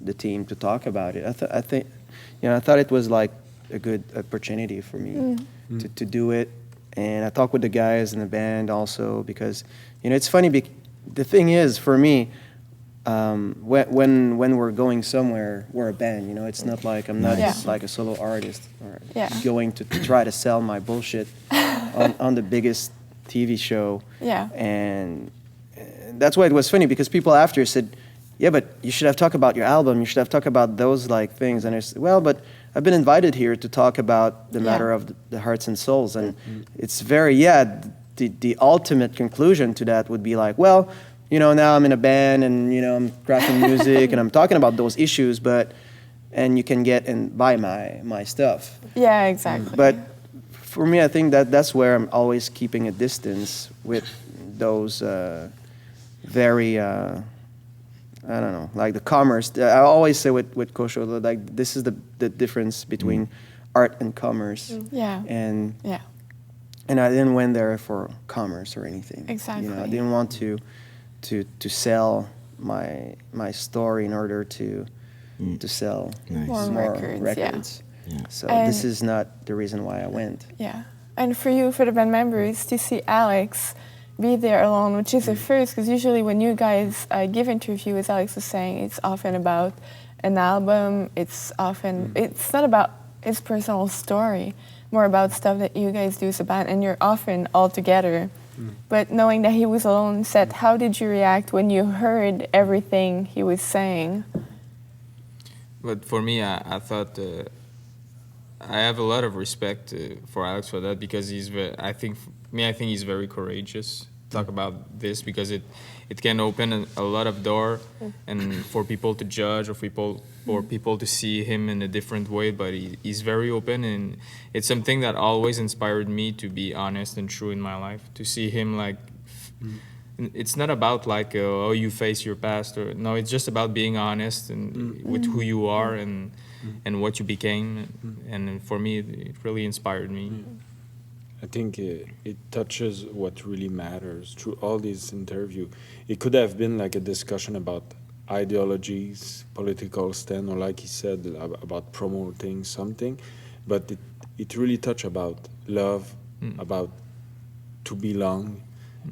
the team to talk about it, I thought it was like a good opportunity for me to do it. And I talked with the guys in the band also, because it's funny. The thing is, for me, when we're going somewhere, we're a band. It's not like I'm not like a solo artist or going to try to sell my bullshit on the biggest TV show. Yeah. And that's why it was funny, because people after said, yeah, but you should have talked about your album. You should have talked about those like things. And I said, well, but I've been invited here to talk about the matter of the hearts and souls. And it's very, the ultimate conclusion to that would be like, well, now I'm in a band and, I'm crafting music and I'm talking about those issues, and you can get and buy my stuff. Yeah, exactly. But for me, I think that's where I'm always keeping a distance with those very, I don't know, like the commerce. I always say with Kosho, like this is the difference between art and commerce. Yeah. And I didn't went there for commerce or anything. Exactly. I didn't want to sell my story in order to sell more records. Yeah. So this is not the reason why I went. Yeah. And for you, for the band members, to see Alex be there alone, which is a first, because usually when you guys give interviews, as Alex was saying, it's often about an album. It's not about his personal story, more about stuff that you guys do as a band, and you're often all together. But knowing that he was alone on set, how did you react when you heard everything he was saying? But for me, I thought I have a lot of respect for Alex for that, because I think he's very courageous. Talk about this, because it can open a lot of door, and for people to judge or people to see him in a different way. But he's very open, and it's something that always inspired me to be honest and true in my life. To see him like, it's not about like you face your past, or no. It's just about being honest and with who you are and what you became. And for me, it really inspired me. I think it touches what really matters through all these interviews. It could have been like a discussion about ideologies, political stand, or like he said, about promoting something, but it really touched about love, about to belong,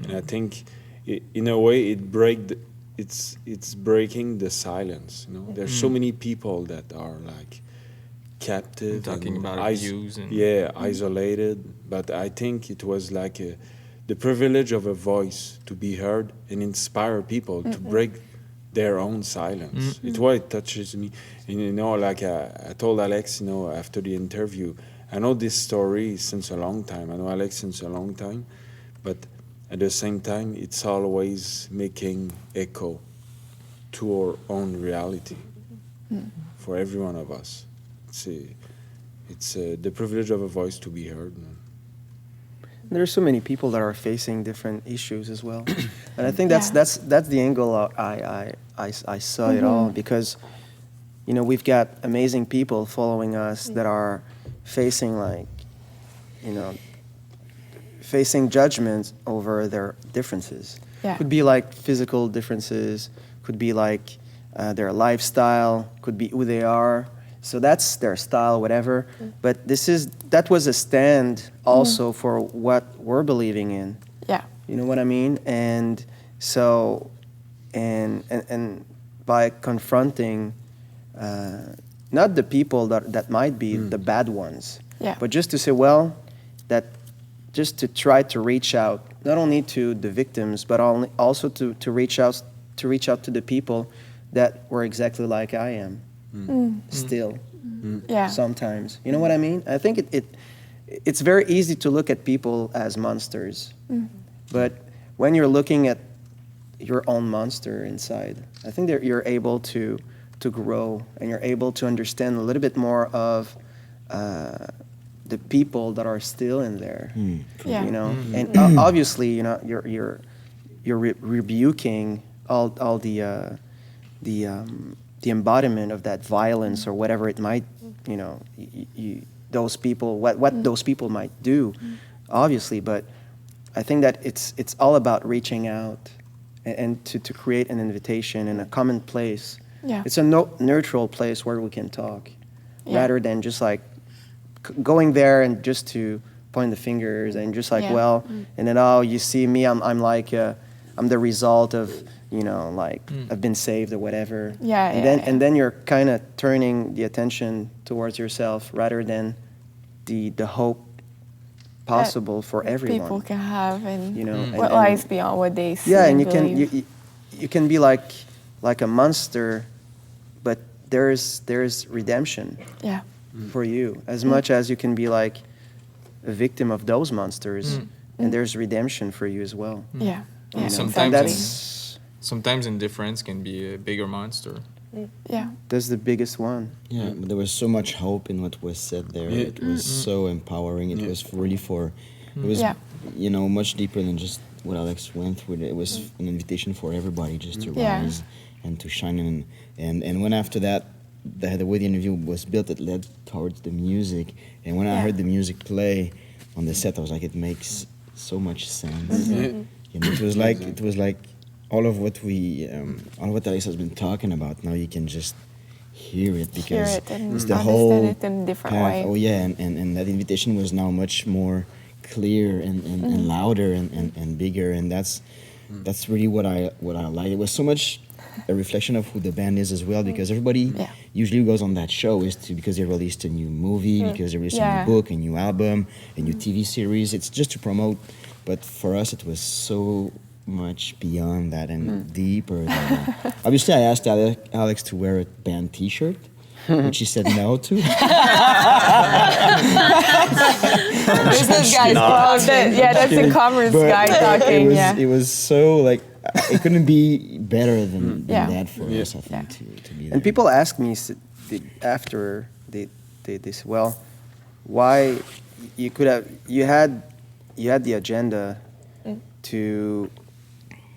and I think in a way it's breaking the silence. There's so many people that are like captive, talking about abuse and isolated, but I think it was like the privilege of a voice to be heard and inspire people to break their own silence. It's why it touches me. And like I told Alex, after the interview, I know this story since a long time. I know Alex since a long time, but at the same time, it's always making echo to our own reality for every one of us. It's the privilege of a voice to be heard. There are so many people that are facing different issues as well, and I think that's the angle I saw it all, because we've got amazing people following us that are facing like facing judgments over their differences. Yeah. Could be like physical differences, could be like their lifestyle, could be who they are. So that's their style, whatever. But that was a stand also for what we're believing in. Yeah. You know what I mean? And so, and by confronting not the people that might be the bad ones, but just to say, well, that just to try to reach out, not only to the victims, but also to reach out to the people that were exactly like I am, still, sometimes. You know what I mean? I think it's very easy to look at people as monsters, but when you're looking at your own monster inside, I think that you're able to grow, and you're able to understand a little bit more of the people that are still in there, you know. And obviously, you know, you're rebuking all the embodiment of that violence or whatever it might, you know, those people, what those people might do, obviously. But I think that it's all about reaching out and to create an invitation in a common place. Yeah. It's a neutral place where we can talk, rather than just like going there and just to point the fingers and just like, well, and then, oh, you see me, I'm like, I'm the result of, you know, like I've been saved or whatever. And then you're kind of turning the attention towards yourself rather than the hope possible for everyone. People can have, and you know, what lies beyond what they see. Yeah, and believe. you can be like a monster, but there's redemption. Yeah. For you, as much as you can be like a victim of those monsters, and there's redemption for you as well. Yeah. And sometimes indifference can be a bigger monster. Yeah. That's the biggest one. Yeah, but there was so much hope in what was said there. It was so empowering. It was really it was, you know, much deeper than just what Alex went through. It was an invitation for everybody just to rise and to shine. And when after that, the way the interview was built, it led towards the music. And when I heard the music play on the set, I was like, it makes so much sense. You know, it was like all of what Alex has been talking about. Now you can just hear it because it's the whole it in a different path. way. Oh yeah, and that invitation was now much more clear and louder and bigger, and that's really what I like. It was so much a reflection of who the band is as well, because everybody usually goes on that show because they released a new movie, because they released a new book, a new album, a new TV series. It's just to promote, but for us it was so much beyond that and deeper than that. Obviously, I asked Alex to wear a band T-shirt, which he said no to. Business guys, that's the commerce guy talking. It was so like it couldn't be better than that for us, I think, to be there. And people ask me after they say, well, why you had the agenda to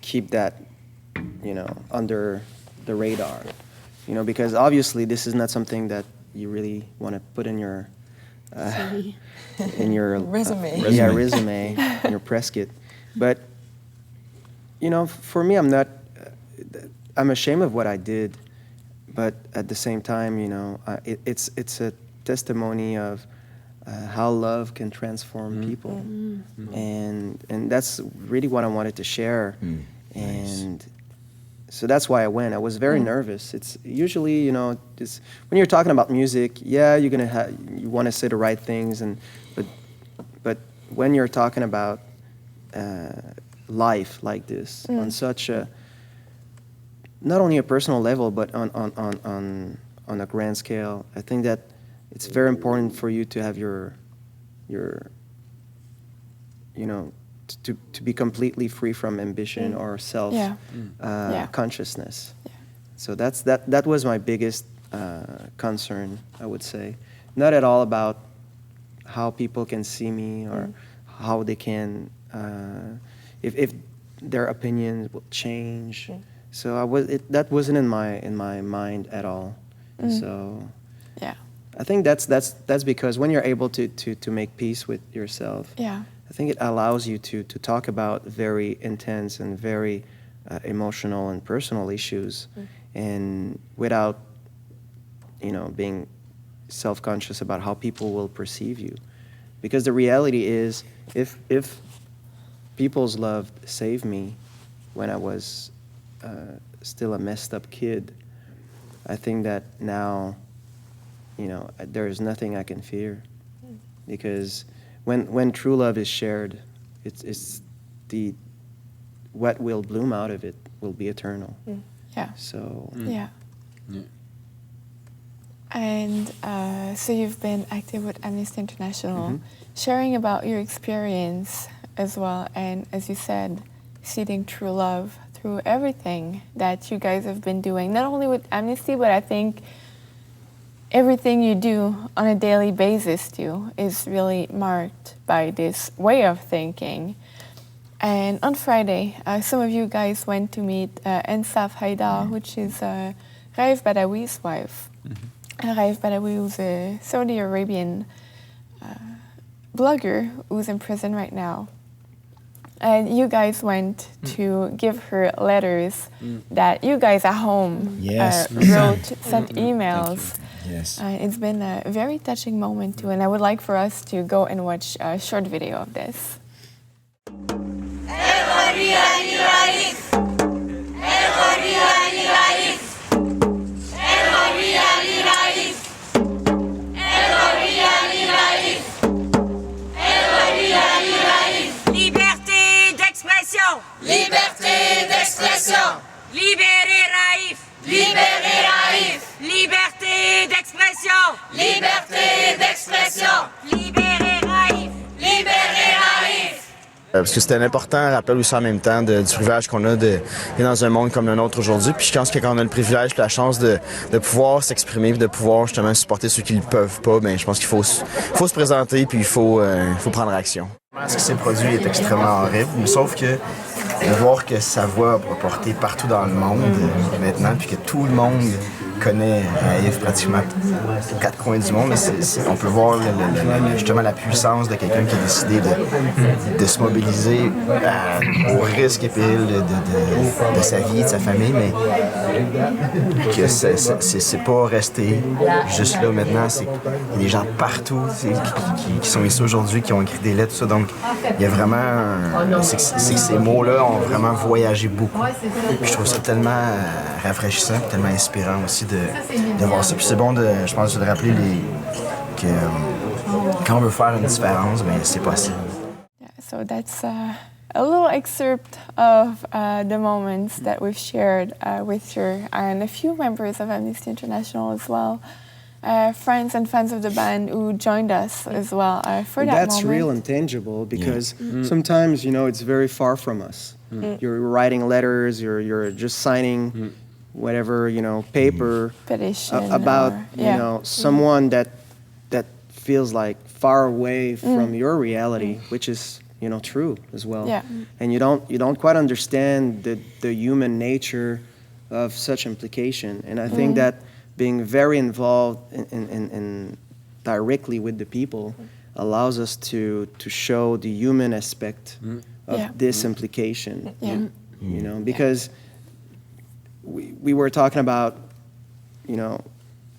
keep that, you know, under the radar, you know, because obviously this is not something that you really want to put in your resume. Resume, in your press kit. But you know, for me, I'm ashamed of what I did, but at the same time, you know, it's a testimony of how love can transform people, and that's really what I wanted to share, and so that's why I went. I was very nervous. It's usually, you know, just when you're talking about music, you want to say the right things, but when you're talking about life like this on such a not only a personal level but on a grand scale, I think that it's very important for you to have your you know, to be completely free from ambition or self consciousness. So that was my biggest concern, I would say. Not at all about how people can see me or how they can if their opinions will change. So that wasn't in my mind at all. So I think that's because when you're able to make peace with yourself, I think it allows you to talk about very intense and very emotional and personal issues, and without, being self-conscious about how people will perceive you. Because the reality is, if people's love saved me when I was still a messed up kid, I think that now, there is nothing I can fear. Because when true love is shared, it's what will bloom out of it will be eternal. Yeah. So. Yeah. And so you've been active with Amnesty International, sharing about your experience as well, and as you said, seeding true love through everything that you guys have been doing, not only with Amnesty, but I think everything you do on a daily basis too is really marked by this way of thinking. And on Friday, some of you guys went to meet Ensaf Haidar, which is Raif Badawi's wife. Raif Badawi was a Saudi Arabian blogger who's in prison right now. And you guys went to give her letters that you guys at home wrote, sent emails. Yes. It's been a very touching moment too, and I would like for us to go and watch a short video of this. Liberté d'expression. Libérez Raif. Libérez Raif. Liberté d'expression. Liberté d'expression. Libérez Raif. Libérez Raif. Parce que c'était un important rappel aussi en même temps du privilège qu'on a d'être dans un monde comme le nôtre aujourd'hui. Puis je pense que quand on a le privilège et la chance de pouvoir s'exprimer, de pouvoir justement supporter ceux qui ne le peuvent pas, ben je pense qu'il faut se présenter puis il faut prendre action. Ce qui s'est produit est extrêmement horrible, mais sauf que de voir que sa voix est portée partout dans le monde maintenant, puis que tout le monde connaît Raif pratiquement aux quatre coins du monde, on peut voir justement la puissance de quelqu'un qui a décidé de se mobiliser au risque et péril de sa vie, de sa famille, mais que c'est pas resté juste là maintenant. Il y a des gens partout qui sont ici aujourd'hui, qui ont écrit des lettres, tout ça. Donc, il y a vraiment... C'est que ces mots-là ont vraiment voyagé beaucoup. Puis je trouve ça tellement rafraîchissant, tellement inspirant aussi de voir ça. Puis c'est bon, je pense, de rappeler que quand on veut faire une différence, ben c'est possible. Yeah, so that's a little excerpt of the moments that we've shared with you and a few members of Amnesty International as well. Friends and fans of the band who joined us as well for that That's moment. real and tangible because sometimes, it's very far from us. You're writing letters, you're just signing whatever, paper petition about, or, someone that feels like far away from your reality, which is, true as well. Yeah. And you don't quite understand the human nature of such implication. And I think that being very involved in directly with the people allows us to show the human aspect of this implication. Because we were talking about,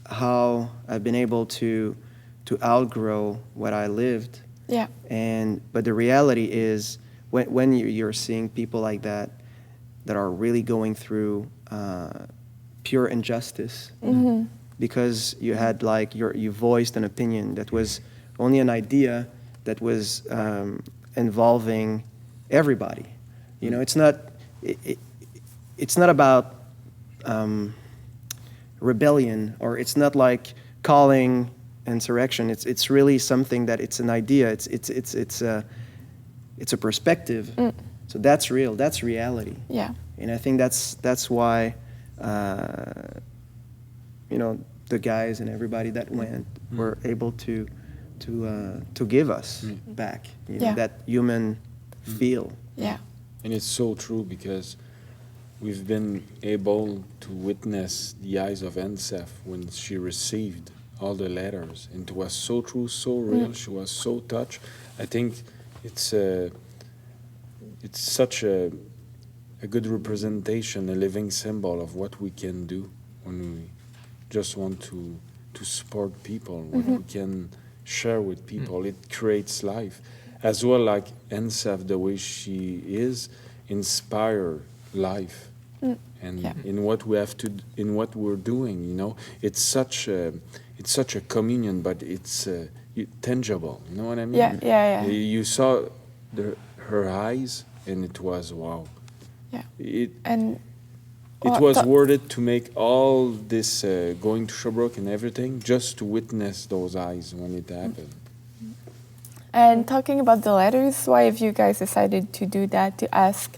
how I've been able to outgrow what I lived. Yeah. But the reality is when you're seeing people like that are really going through pure injustice, because you had you voiced an opinion that was only an idea that was involving everybody. It's not about rebellion, or it's not like calling insurrection. It's really something that it's an idea. It's a perspective. So that's real. That's reality. Yeah. And I think that's why the guys and everybody that went were able to give us back that human feel. Yeah. And it's so true because we've been able to witness the eyes of Ensaf when she received all the letters. And it was so true, so real. She was so touched. I think it's such a good representation, a living symbol of what we can do when we just want to support people, what we can share with people. It creates life. As well, like Ensaf, the way she is, inspire life. And in what we have to, in what we're doing, you know, it's such a communion, but it's tangible. You know what I mean? Yeah. You saw her eyes, and it was wow. Yeah. It was worth it to make all this going to Sherbrooke and everything just to witness those eyes when it happened. And talking about the letters, why have you guys decided to do that, to ask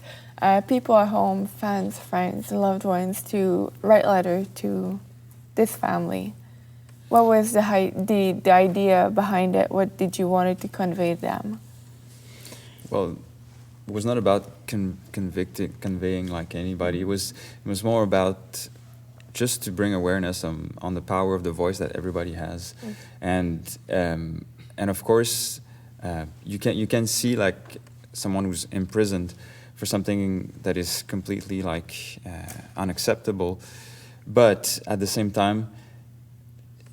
people at home, fans, friends, loved ones, to write letters to this family? What was the idea behind it? What did you want to convey to them? Well, it was not about conveying like anybody. It was more about just to bring awareness on the power of the voice that everybody has, and of course you can see like someone who's imprisoned for something that is completely like unacceptable, but at the same time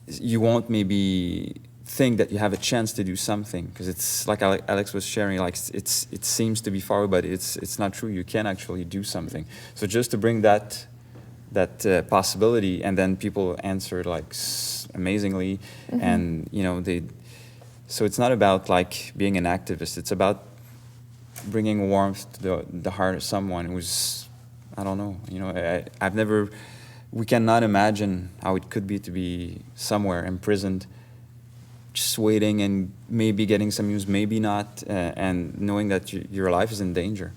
you won't maybe think that you have a chance to do something, because it's like Alex was sharing, like it seems to be far, but it's not true. You can actually do something. So just to bring that possibility, and then people answered like amazingly, and you know so it's not about like being an activist. It's about bringing warmth to the heart of someone who's, I don't know, you know, we cannot imagine how it could be to be somewhere imprisoned, just waiting and maybe getting some news, maybe not, and knowing that your life is in danger.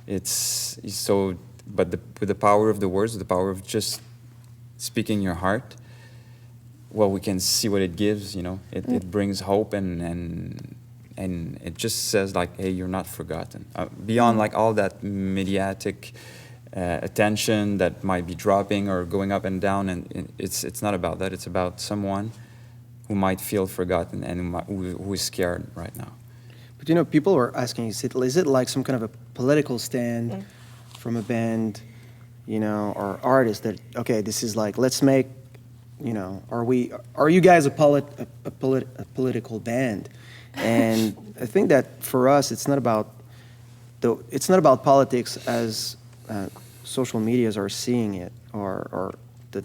It's so, but with the power of the words, the power of just speaking your heart, well, we can see what it gives, you know. It brings hope, and it just says like, hey, you're not forgotten. Beyond like all that mediatic attention that might be dropping or going up and down, and it's not about that. It's about someone who might feel forgotten and who is scared right now. But you know, people were asking, is it like some kind of a political stand from a band, you know, or artist that, okay, this is like, let's make, you know, are you guys a political band? And I think that for us, it's not about politics as social medias are seeing it, or the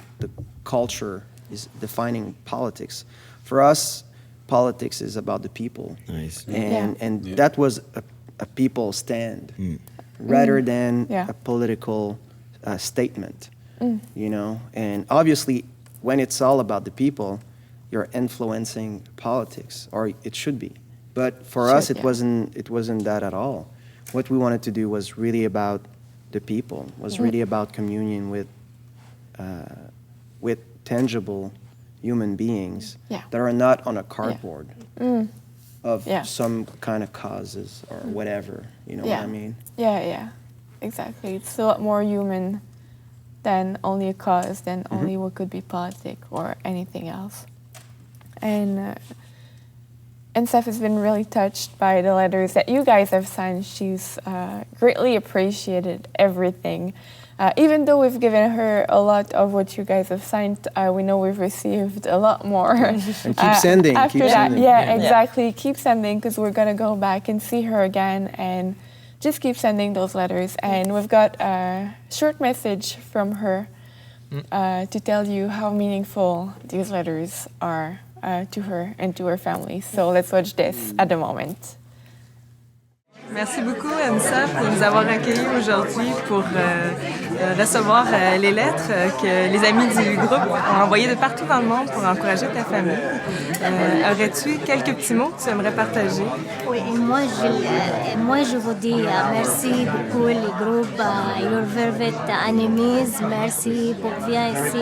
culture is defining politics. For us, politics is about the people. Nice. And that was a people stand rather than a political statement, you know. And obviously, when it's all about the people, you're influencing politics, or it should be. But for us, it wasn't that at all. What we wanted to do was really about the people, was really about communion with tangible human beings that are not on a cardboard of some kind of causes or whatever, you know what I mean? Yeah, exactly. It's a lot more human than only a cause, than only what could be politic or anything else. And Steph has been really touched by the letters that you guys have signed. She's greatly appreciated everything. Even though we've given her a lot of what you guys have signed, we know we've received a lot more. And keep sending. After keep that, sending. Exactly. Keep sending, because we're going to go back and see her again, and just keep sending those letters. And we've got a short message from her to tell you how meaningful these letters are to her and to her family. So let's watch this at the moment. Merci beaucoup, Ensaf, de nous avoir accueillis aujourd'hui pour recevoir les lettres que les amis du groupe ont envoyées de partout dans le monde pour encourager ta famille. Aurais-tu quelques petits mots que tu aimerais partager? Oui, moi je vous dis merci beaucoup les groupes Your Favorite Enemies, merci pour venir ici,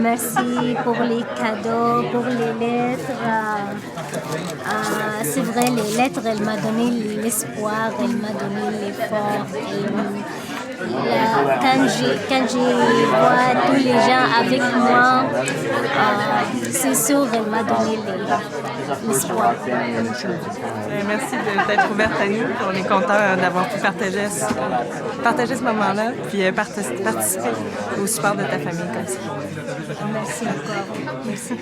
merci pour les cadeaux, pour les lettres. C'est vrai, les lettres, elle m'a donné l'espoir, elle m'a donné l'effort, quand je vois tous les gens avec moi, c'est sûr, elle m'a donné l'espoir. Merci d'être ouverte à nous. On est content d'avoir pu partager ce moment-là, puis participer au support de ta famille comme ça. Merci encore. Merci.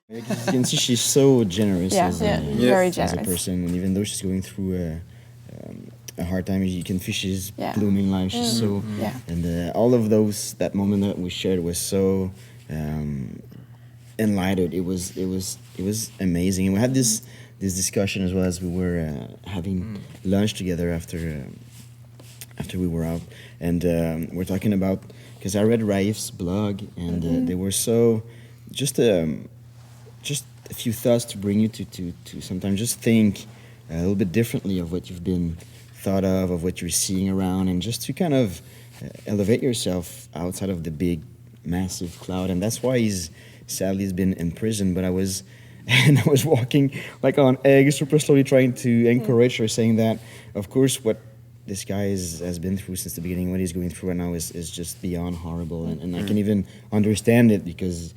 You can see she's so generous as very a generous. person, and even though she's going through a hard time, you can feel she's blooming life. She's so, and all of that moment that we shared was so enlightened. It was amazing, and we had this discussion as well as we were having lunch together after we were out, and we're talking about, because I read Raif's blog, and they were so just a few thoughts to bring you to sometimes just think a little bit differently of what you've been thought of what you're seeing around, and just to kind of elevate yourself outside of the big, massive cloud. And that's why he's been in prison. But I was walking like on eggs, super slowly, trying to encourage her, saying that, of course, what this guy has been through since the beginning, what he's going through right now is just beyond horrible. And I can even understand it because,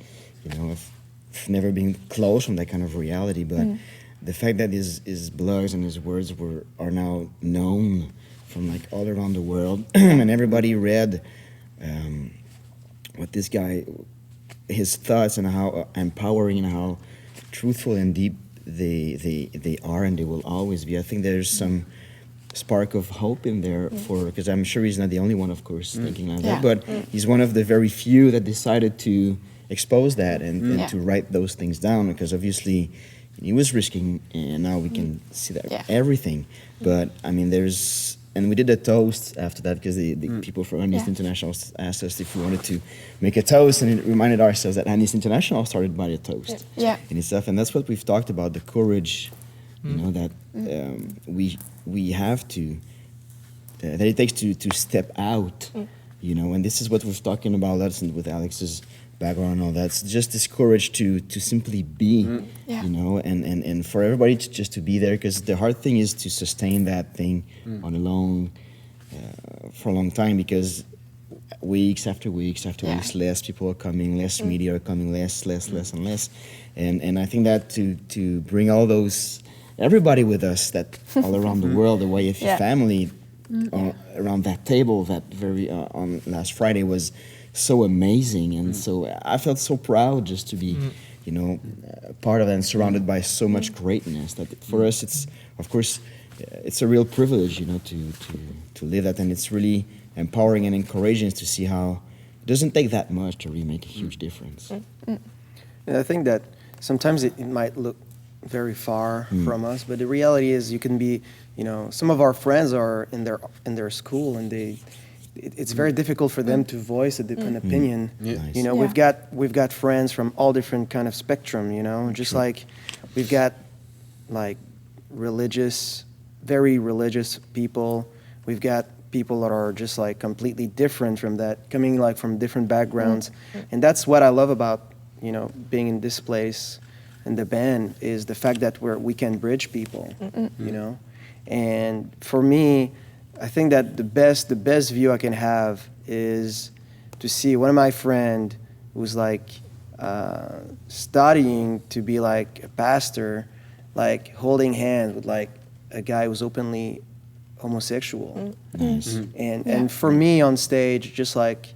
I've never been close from that kind of reality, but the fact that his blogs and his words are now known from like all around the world, and everybody read what this guy, his thoughts, and how empowering and how truthful and deep they are, and they will always be. I think there's some spark of hope in there because I'm sure he's not the only one, of course, thinking like that, but he's one of the very few that decided to expose that and to write those things down, because obviously he was risking, and now we can see that everything. But I mean, and we did a toast after that, because the people from Amnesty International asked us if we wanted to make a toast, and it reminded ourselves that Amnesty International started by a toast and stuff, and that's what we've talked about, the courage, that we have to, that it takes to step out, and this is what we're talking about with Alex's background and all that. It's just this courage to simply be, and for everybody to just to be there, because the hard thing is to sustain that thing for a long time, because weeks after weeks, less people are coming, less media are coming, less and less, and I think that to bring all those, everybody with us, that all around the world, the YFE family around that table, that very on last Friday was so amazing, and so I felt so proud just to be, part of that and surrounded by so much greatness. That for us, it's of course, it's a real privilege, to live that, and it's really empowering and encouraging to see how it doesn't take that much to really make a huge difference. And I think that sometimes it might look very far from us, but the reality is you can be, some of our friends are in their school, and it's very difficult for them to voice a different opinion. We've got friends from all different kind of spectrum, just like we've got like very religious people. We've got people that are just like completely different from that, coming like from different backgrounds. And that's what I love about, being in this place and the band, is the fact that we can bridge people, And for me, I think that the best view I can have is to see one of my friend who's like studying to be like a pastor, like holding hands with like a guy who's openly homosexual. And for me on stage, just like,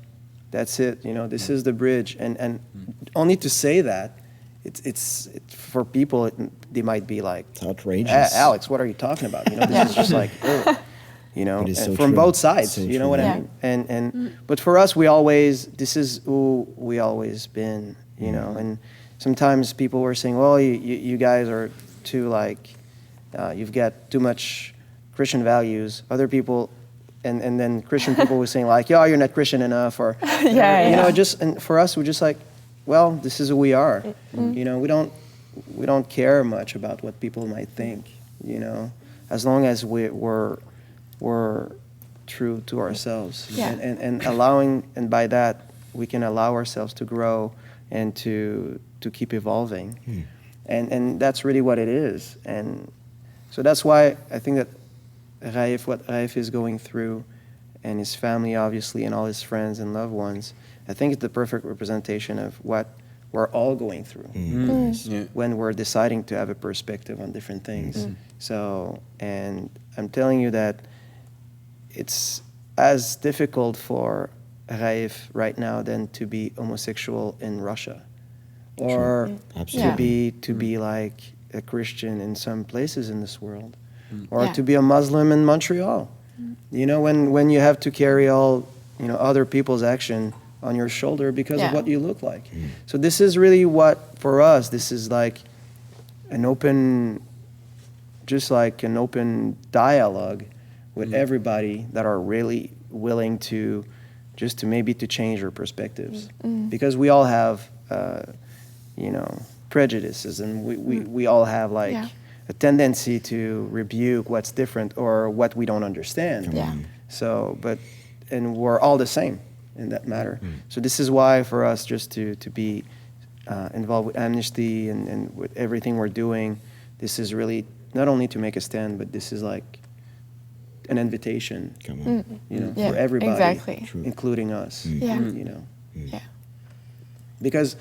that's it, this is the bridge. And only to say that, it's for people, they might be like, it's outrageous. Alex, what are you talking about? This is just like, and so from both sides, so what I mean? But for us, this is who we always been, and sometimes people were saying, well, you guys are too like, you've got too much Christian values. Other people, and then Christian people were saying like, you're not Christian enough, or, and for us, we're just like, well, this is who we are. We don't care much about what people might think, as long as we're true to ourselves, and allowing, and by that we can allow ourselves to grow and to keep evolving, and that's really what it is. And so that's why I think that Raif, what Raif is going through, and his family, obviously, and all his friends and loved ones, I think it's the perfect representation of what we're all going through when we're deciding to have a perspective on different things. So, and I'm telling you that it's as difficult for Raif right now than to be homosexual in Russia, or to be like a Christian in some places in this world, or to be a Muslim in Montreal. You know, when you have to carry all, you know, other people's action on your shoulder because of what you look like. So this is really what, for us, this is like an open, just like an open dialogue with everybody that are really willing to, just to maybe to change their perspectives. Because we all have, you know, prejudices, and we all have like a tendency to rebuke what's different or what we don't understand. So, and we're all the same in that matter. So this is why for us just to be involved with Amnesty and with everything we're doing, this is really not only to make a stand, but this is like an invitation, you know, for everybody, including us, you know. Because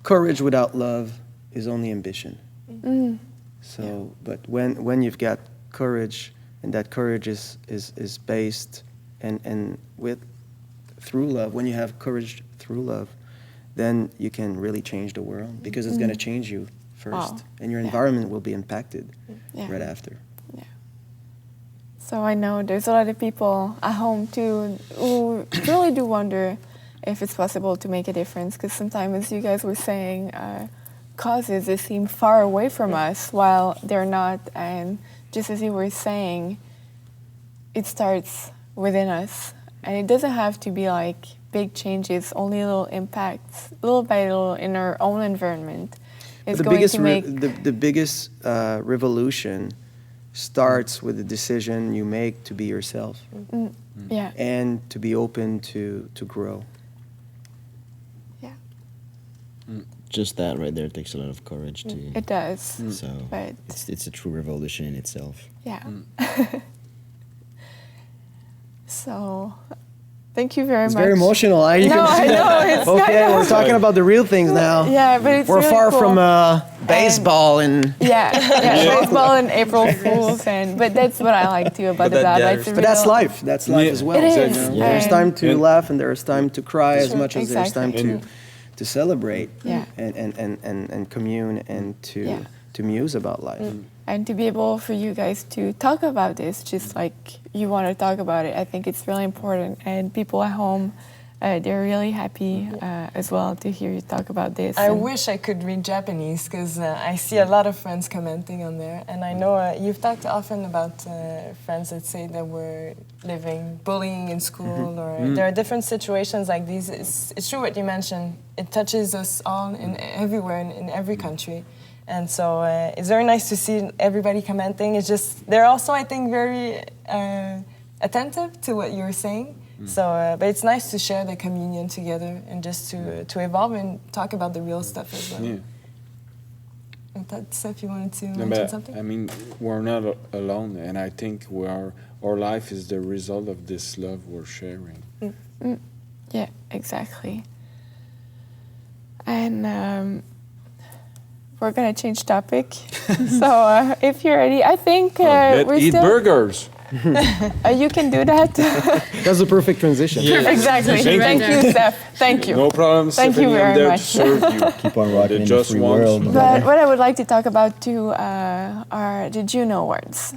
courage without love is only ambition. So, but when you've got courage, and that courage is based and with through love, when you have courage through love, then you can really change the world, because it's going to change you first, and your environment will be impacted right after. So I know there's a lot of people at home too who really do wonder if it's possible to make a difference, because sometimes, as you guys were saying, causes they seem far away from us while they're not, and just as you were saying, it starts within us. And it doesn't have to be like big changes, only little impacts, little by little in our own environment. It's going to make... The biggest revolution starts with the decision you make to be yourself. And to be open to grow. Just that right there takes a lot of courage to... It does. So but it's a true revolution in itself. So, thank you very much. It's very emotional. No, I know. It's okay, we're talking about the real things now. Yeah, but it's we're really far cool. from baseball and baseball and April Fools, but that's what I like too about the Bla Bla. But that's life. That's life as well. It is. So, you know, there's time to laugh and there's time to cry as much as there's time to celebrate and commune and to muse about life. And to be able for you guys to talk about this, just like you want to talk about it, I think it's really important. And people at home, they're really happy as well to hear you talk about this. I wish I could read Japanese, because I see a lot of friends commenting on there. And I know you've talked often about friends that say that we're living bullying in school, or there are different situations like these. It's true what you mentioned. It touches us all everywhere in every country. And so it's very nice to see everybody commenting. It's just, they're also, I think, very attentive to what you're saying. So, but it's nice to share the communion together and just to evolve and talk about the real stuff as well. I thought, Seth, you wanted to mention something? I mean, we're not alone, and I think our life is the result of this love we're sharing. Yeah, exactly. And we're gonna change topic. So if you're ready, I think let's we're eat still... burgers. You can do that. That's the perfect transition. Exactly. Thank you, Steph. Thank you. No problem. Thank you very much. Serve you. Keep on rocking in the free world. But what I would like to talk about too are the Juno Awards.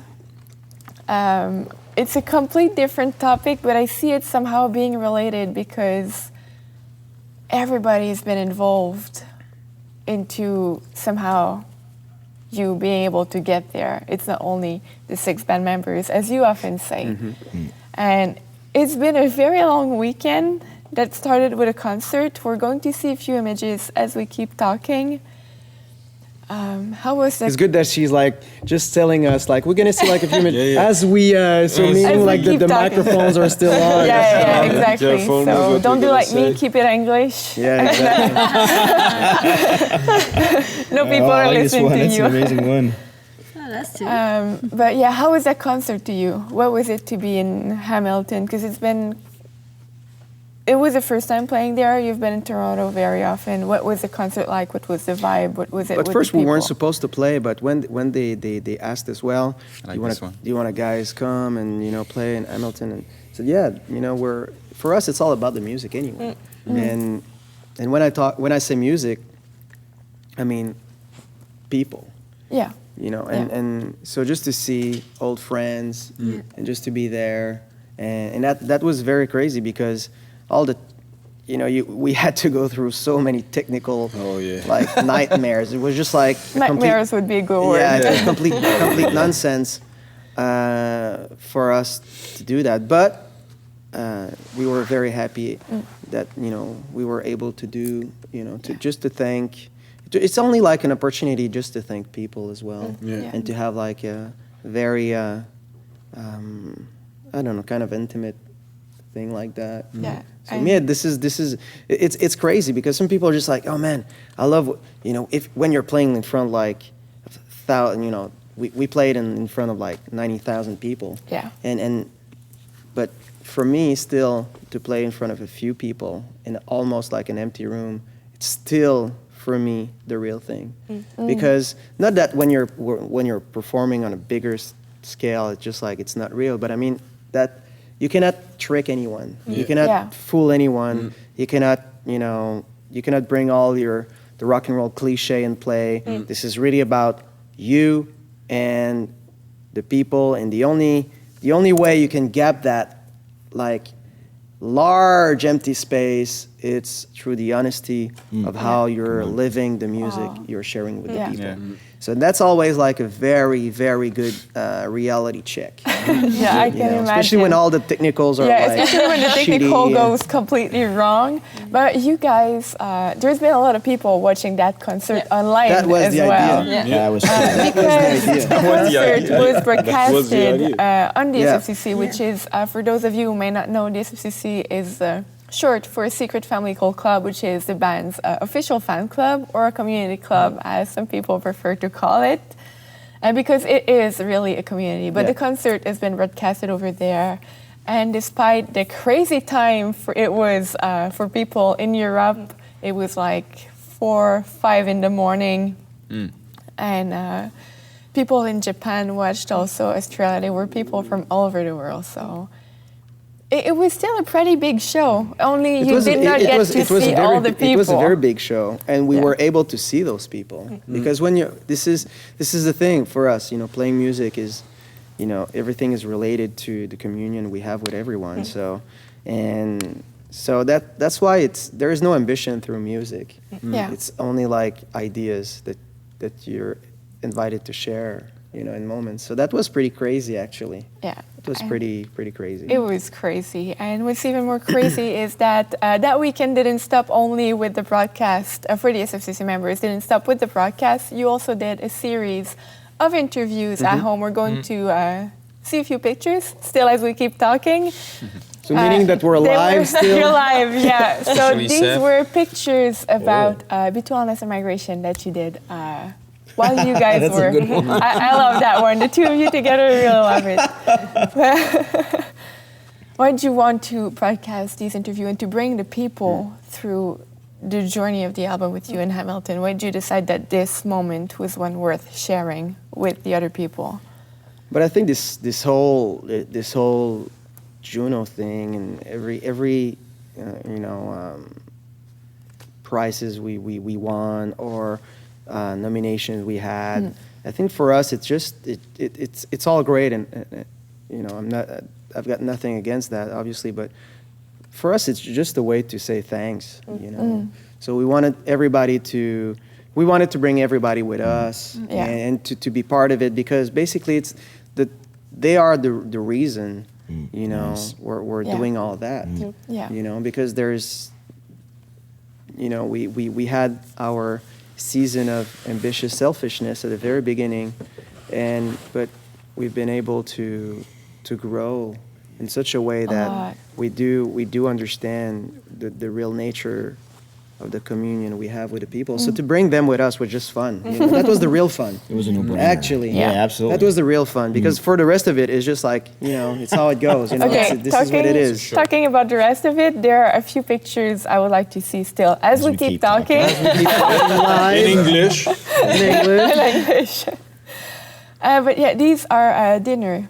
It's a complete different topic, but I see it somehow being related because everybody has been involved into somehow you being able to get there. It's not only the 6 band members, as you often say. And it's been a very long weekend that started with a concert. We're going to see a few images as we keep talking. How was that? It's good that she's like just telling us like we're gonna see like a few minutes as we meaning like the microphones are still on. Yeah, exactly. So don't do like me, keep it English. Yeah, exactly. No people are listening to you. That's an amazing one. Us too. But yeah, how was that concert to you? What was it to be in Hamilton? Because it was the first time playing there. You've been in Toronto very often. What was the concert like? What was the vibe? What was it? But with first the we weren't people? supposed to play, but when they asked us, well, do you want to guys come and play in Hamilton? And I said, yeah, for us it's all about the music anyway. And when I say music, I mean people. Yeah. And so just to see old friends and just to be there, and that was very crazy because all the, we had to go through so many technical nightmares. It was just like nightmares would be a good word. Yeah, it was complete nonsense for us to do that. But we were very happy that we were able to do just to thank. It's only like an opportunity just to thank people as well, and to have like a very I don't know, kind of intimate thing like that. Yeah. So it's crazy because some people are just like, oh man, I love when you're playing in front of like we played in front of like 90,000 people. Yeah. But for me still to play in front of a few people in almost like an empty room, it's still for me the real thing. Because not that when you're performing on a bigger scale, it's just like it's not real, but I mean that you cannot trick anyone. You cannot fool anyone. You cannot bring all the rock and roll cliche and play. This is really about you and the people, and the only way you can gap that like large empty space, it's through the honesty of how you're living the music you're sharing with the people. So that's always like a very, very good reality check. Yeah, I can imagine. Especially when all the technicals are especially when the technical shitty goes completely wrong. But you guys, there's been a lot of people watching that concert online That was as the well. idea. That was Because the concert was broadcasted on the Yeah. SFCC, which is, for those of you who may not know, the SFCC is short for a secret family called Club, which is the band's official fan club or a community club, as some people prefer to call it. And because it is really a community. But the concert has been broadcasted over there. And despite the crazy time it was for people in Europe, it was like 4, 5 in the morning. And people in Japan watched also, Australia. There were people from all over the world. So it was still a pretty big show. Only you did not get to see all the people. It was a very big show, and we were able to see those people because when this is the thing for us. Playing music is, everything is related to the communion we have with everyone. So that's why there is no ambition through music. It's only like ideas that you're invited to share. In moments. So that was pretty crazy, actually. Yeah. It was pretty crazy. It was crazy. And what's even more crazy is that that weekend didn't stop only with the broadcast, for the SFCC members, didn't stop with the broadcast. You also did a series of interviews at home. We're going to see a few pictures still as we keep talking. So meaning that we're live still? You're live, yeah. So Actually, these Seth. were pictures about Bitualness and Migration that you did while you guys That's were. a good one. I love that one. The two of you together, I really love it. Why did you want to broadcast these interviews and to bring the people through the journey of the album with you in Hamilton? Why did you decide that this moment was one worth sharing with the other people? But I think this whole Juno thing and every prizes we won or nominations we had. I think for us it's all great, and I've got nothing against that, obviously, but for us it's just a way to say thanks. So we wanted to bring everybody with us and to be part of it, because basically they are the reason we're doing all that. Because there's we had our season of ambitious selfishness at the very beginning, but we've been able to grow in such a way that we do understand the real nature of the communion we have with the people. So to bring them with us was just fun. You know? That was the real fun. It was a no-brainer. Actually, Yeah, absolutely. That was the real fun because for the rest of it, it's just like, you know, it's how it goes. You know, Okay, this is what it is. Talking about the rest of it, there are a few pictures I would like to see still. As we keep talking. In English. In English. In English. But yeah, these are dinner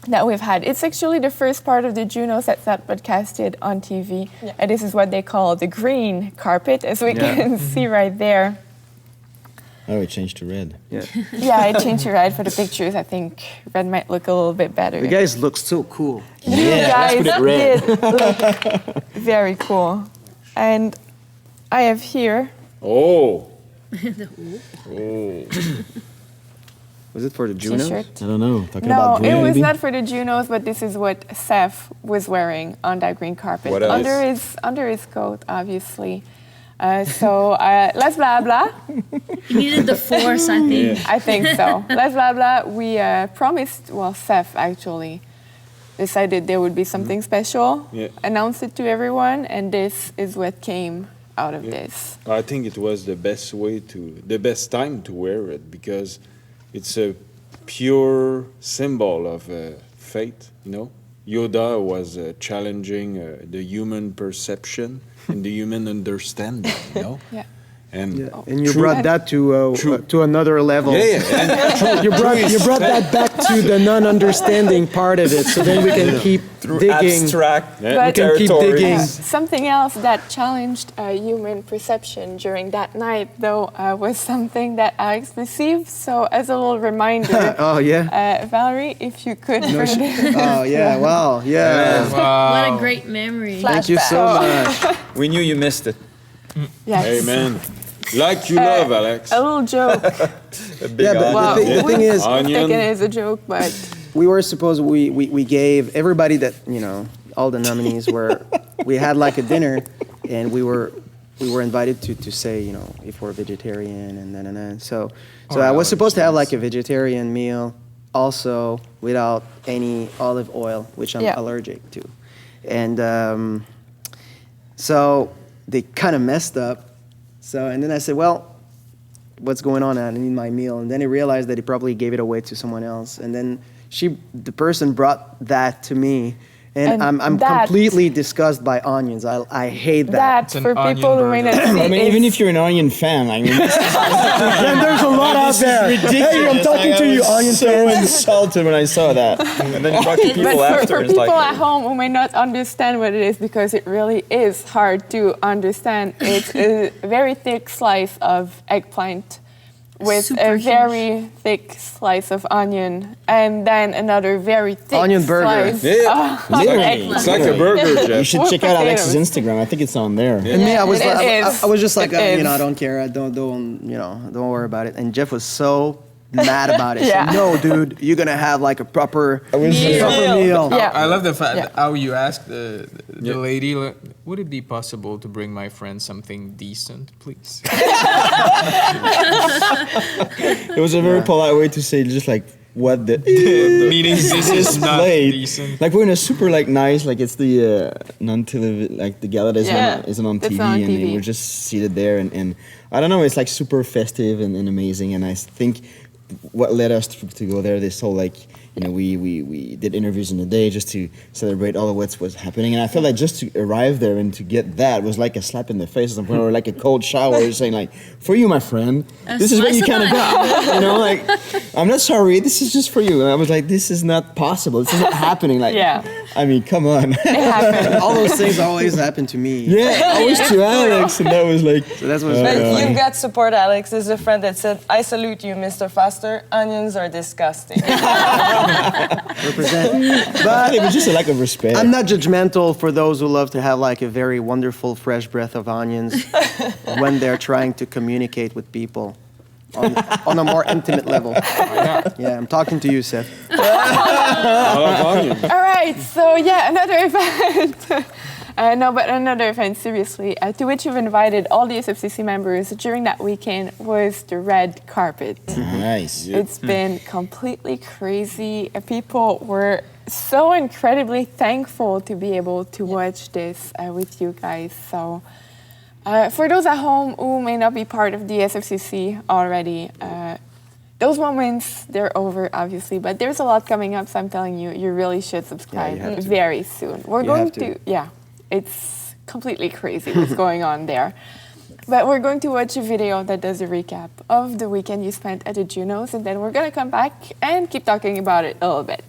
that we've had. It's actually the first part of the Junos that's not broadcasted on TV. Yeah. And this is what they call the green carpet, as we can see right there. Oh, it changed to red. Yeah. Yeah, I changed to red for the pictures. I think red might look a little bit better. The guys look so cool. You guys did look very cool. And I have here. Oh. Was it for the Junos? T-shirt. I don't know. Talking No, about green, it was maybe? not for the Junos, but this is what Seth was wearing on that green carpet. What else? Under his coat, obviously. Let's Bla Bla. You needed the force, I think. I think so. Let's Bla Bla. We promised, well, Seth actually decided there would be something special, announced it to everyone, and this is what came out of this. I think it was the best time to wear it because it's a pure symbol of faith, you know. Yoda was challenging the human perception and the human understanding, you know. Yeah. And you brought that to another level. Yeah. You brought that back to the non-understanding part of it, so then we can keep digging. Abstract We can keep digging. Something else that challenged human perception during that night, though, was something that Alex perceived. So, as a little reminder, Oh yeah. Valerie, if you could. No, bring it. oh yeah. Wow. Yeah. What a great memory. Thank you so much. We knew you missed it. Yes. Amen. Like you love, Alex. A little joke. Yeah, but Well, the thing is, Onion. taken as a joke, but we were supposed we gave everybody that, you know, all the nominees were, we had like a dinner, and we were invited to say, you know, if we're vegetarian and then. So I was supposed to have like a vegetarian meal, also without any olive oil, which I'm allergic to, and so they kind of messed up. So, and then I said, well, what's going on? I need my meal. And then he realized that he probably gave it away to someone else. And then the person brought that to me. And I'm completely disgusted by onions. I hate that. that for people who may not see, I mean, even if you're an onion fan, I mean, and there's a lot out there. Ridiculous. Hey, I'm talking to you, onion so fans. insulted when I saw that. And then you talk to people but after. for It's people like, at home who may not understand what it is, because it really is hard to understand, it's a very thick slice of eggplant with Super a very thick slice of onion, and then another very thick Onion burger. slice Yeah. of eggplant. It's like a burger, Jeff. You should With check out Alex's potatoes. Instagram. I think it's on there. And me, I was It like, is. I was just like, It you is. know, I don't care. I don't, you know, don't worry about it. And Jeff was so mad about it. Yeah. Said, no, dude, you're gonna have like a proper Meal. meal. Yeah. I love the fact that how you asked the lady, like, would it be possible to bring my friend something decent, please? It was a very polite way to say just like what the Meaning this is not plate. decent. Like we're in a super like nice like it's the non-television like the gala that isn't on it's TV on and TV. we're just seated there and I don't know, it's like super festive and amazing, and I think what led us to go there, this whole like, you know, we did interviews in the day just to celebrate all of what's happening, and I felt like just to arrive there and to get that was like a slap in the face or like a cold shower saying like, for you, my friend, this is what you kind of got, you know, like, I'm not sorry, this is just for you. And I was like, this is not possible, this is not happening, like, I mean, come on. It happened. All those things always happen to me. Yeah, always to Alex, and that was like. So that's what's But very funny. you've got support, Alex. There's a friend that said, I salute you, Mr. Foster. Onions are disgusting. Represent. But it was just a lack of respect. I'm not judgmental for those who love to have like a very wonderful fresh breath of onions when they're trying to communicate with people on a more intimate level. Yeah, I'm talking to you, Seth. All right, so yeah, another event. Another event, seriously, to which you've invited all the SFCC members during that weekend was the red carpet. Nice. It's been completely crazy. People were so incredibly thankful to be able to watch this with you guys. So For those at home who may not be part of the SFCC already, those moments, they're over, obviously, but there's a lot coming up, so I'm telling you, you really should subscribe very soon. We're going to, it's completely crazy what's going on there. But we're going to watch a video that does a recap of the weekend you spent at the Junos, and then we're going to come back and keep talking about it a little bit.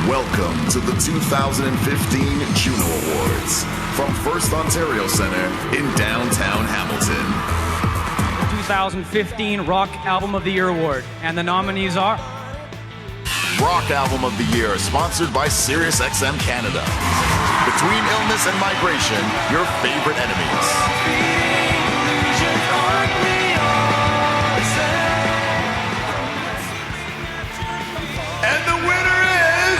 Welcome to the 2015 Juno Awards from First Ontario Centre in downtown Hamilton. 2015 Rock Album of the Year Award, and the nominees are Rock Album of the Year, sponsored by SiriusXM Canada. Between illness and migration, your favorite enemies. And the winner is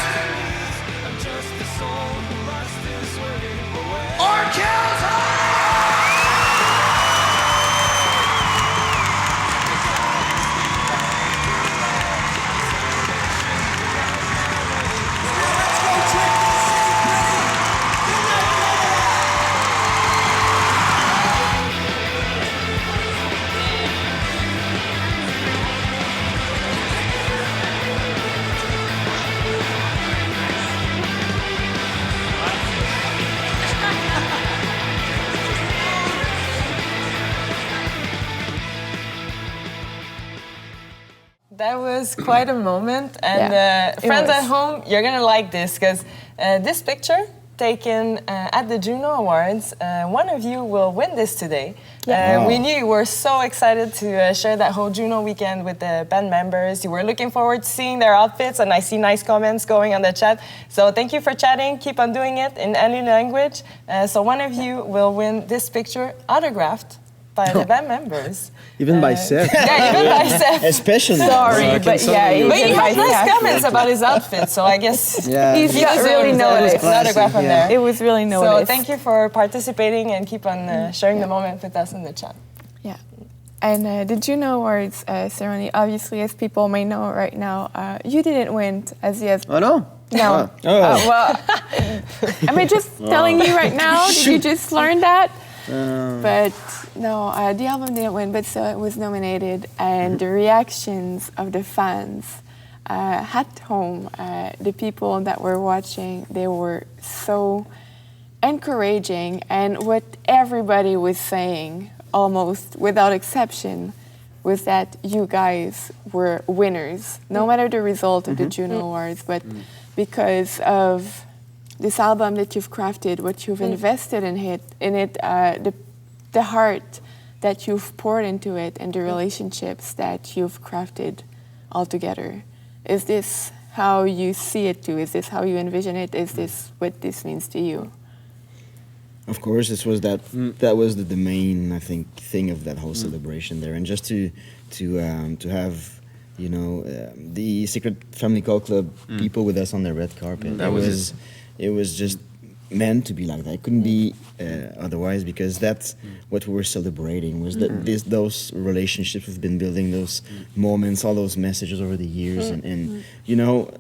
That was quite a moment, and friends at home, you're gonna like this, because this picture taken at the Juno Awards, one of you will win this today. We knew you were so excited to share that whole Juno weekend with the band members. You were looking forward to seeing their outfits, and I see nice comments going on the chat. So thank you for chatting. Keep on doing it in any language. So one of you will win this picture autographed by the band members. Even by Seth. Yeah, even by Seth. Especially. Sorry, but yeah. But he had nice comments about his outfit, so I guess he's got really noticed. An autograph on there. It was really noticed. So thank you for participating and keep on sharing the moment with us in the chat. Yeah. And the Juno Awards ceremony, obviously, as people may know right now, you didn't win as yes. Oh, no? No. Well, am I just telling you right now? Did you just learn that? But no, the album didn't win, but still it was nominated, and the reactions of the fans at home, the people that were watching, they were so encouraging, and what everybody was saying, almost without exception, was that you guys were winners, no matter the result of the Juno Awards, but because of this album that you've crafted, what you've invested in it, the heart that you've poured into it, and the relationships that you've crafted all together. Is this how you see it too? Is this how you envision it? Is this what this means to you? Of course, this was that was the main, I think, thing of that whole celebration there, and just to have, you know, the Secret Family Call Club people with us on the red carpet. It was just meant to be like that. It couldn't be otherwise, because that's what we were celebrating, was that those relationships we've been building, those moments, all those messages over the years, and you know,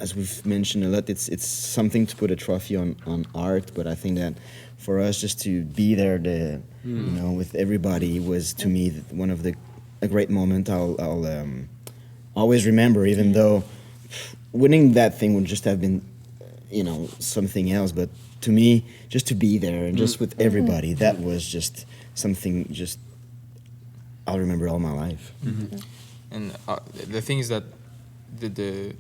as we've mentioned a lot, it's something to put a trophy on art, but I think that for us just to be there, you know, with everybody was, to me, one of a great moment I'll always remember, even though winning that thing would just have been, you know, something else, but to me, just to be there and just with everybody, that was just something just I'll remember all my life. And the thing is that the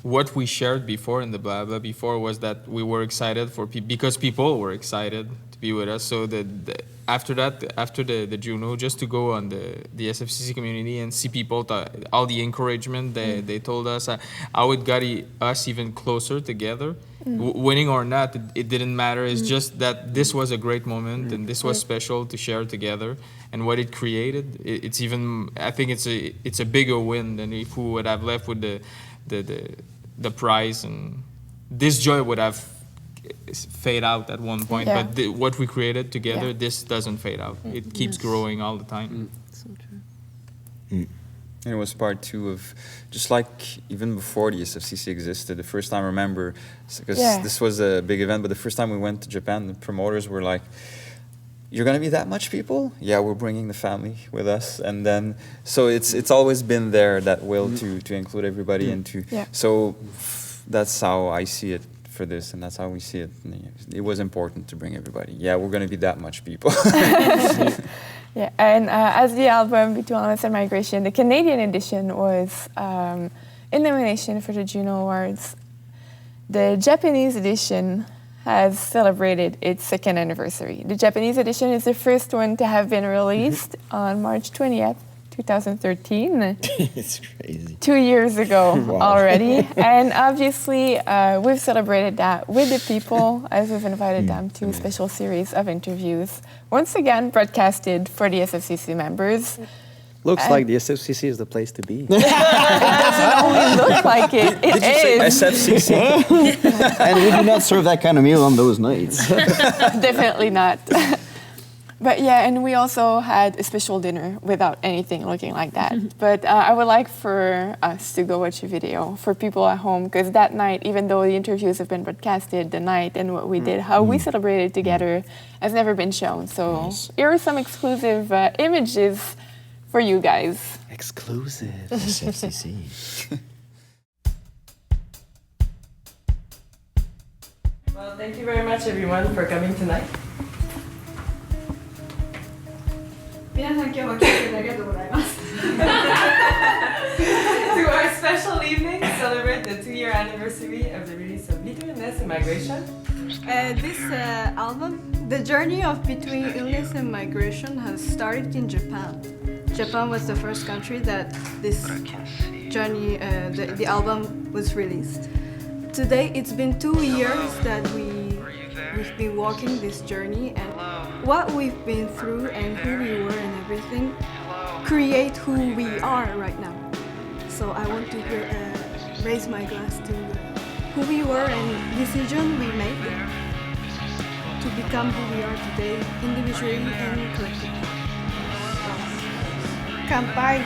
what we shared before in the Bla Bla before was that we were excited for because people were excited to be with us. So after the Juno, just to go on the SFCC community and see people, all the encouragement they told us, how it got us even closer together. Winning or not, it didn't matter. It's just that this was a great moment and this was special to share together. And what it created, it's even, I think it's a bigger win than if we would have left with the prize, and this joy would have fade out at one point. But what we created together, this doesn't fade out. It keeps growing all the time. So true. And it was part two of, just like even before the SFCC existed, the first time I remember, because this was a big event, but the first time we went to Japan, the promoters were like, "You're gonna be that much people?" "Yeah, we're bringing the family with us." And then, so it's always been there, that will to include everybody and to, so that's how I see it for this, and that's how we see it. It was important to bring everybody. Yeah, we're gonna be that much people. Yeah, and as the album Between Illness and Migration, the Canadian edition was in nomination for the Juno Awards. The Japanese edition has celebrated its second anniversary. The Japanese edition is the first one to have been released on March 20th, 2013. It's crazy. 2 years ago already. And obviously, we've celebrated that with the people as we've invited them to a special series of interviews, once again broadcasted for the SFCC members. Looks like the SFCC is the place to be. It doesn't only look like it. It is. SFCC? And we do not serve that kind of meal on those nights. Definitely not. But yeah, and we also had a special dinner without anything looking like that. But I would like for us to go watch a video for people at home, because that night, even though the interviews have been broadcasted, the night and what we did, how we celebrated together, has never been shown. So here are some exclusive images for you guys. Exclusive. SFCC. Well, thank you very much, everyone, for coming tonight. 皆さん今日は来てくれてありがとうございます。To our special evening to celebrate the 2-year anniversary of the release of Between Illness and Migration. This album, the journey of Between Illness and Migration, has started in Japan. Japan was the first country that this journey, the album was released. Today, it's been 2 years that we've been walking this journey, and what we've been through and who we were and everything create who we are right now. So I want to raise my glass to who we were and decision we made to become who we are today, individually and collectively. Kanpai!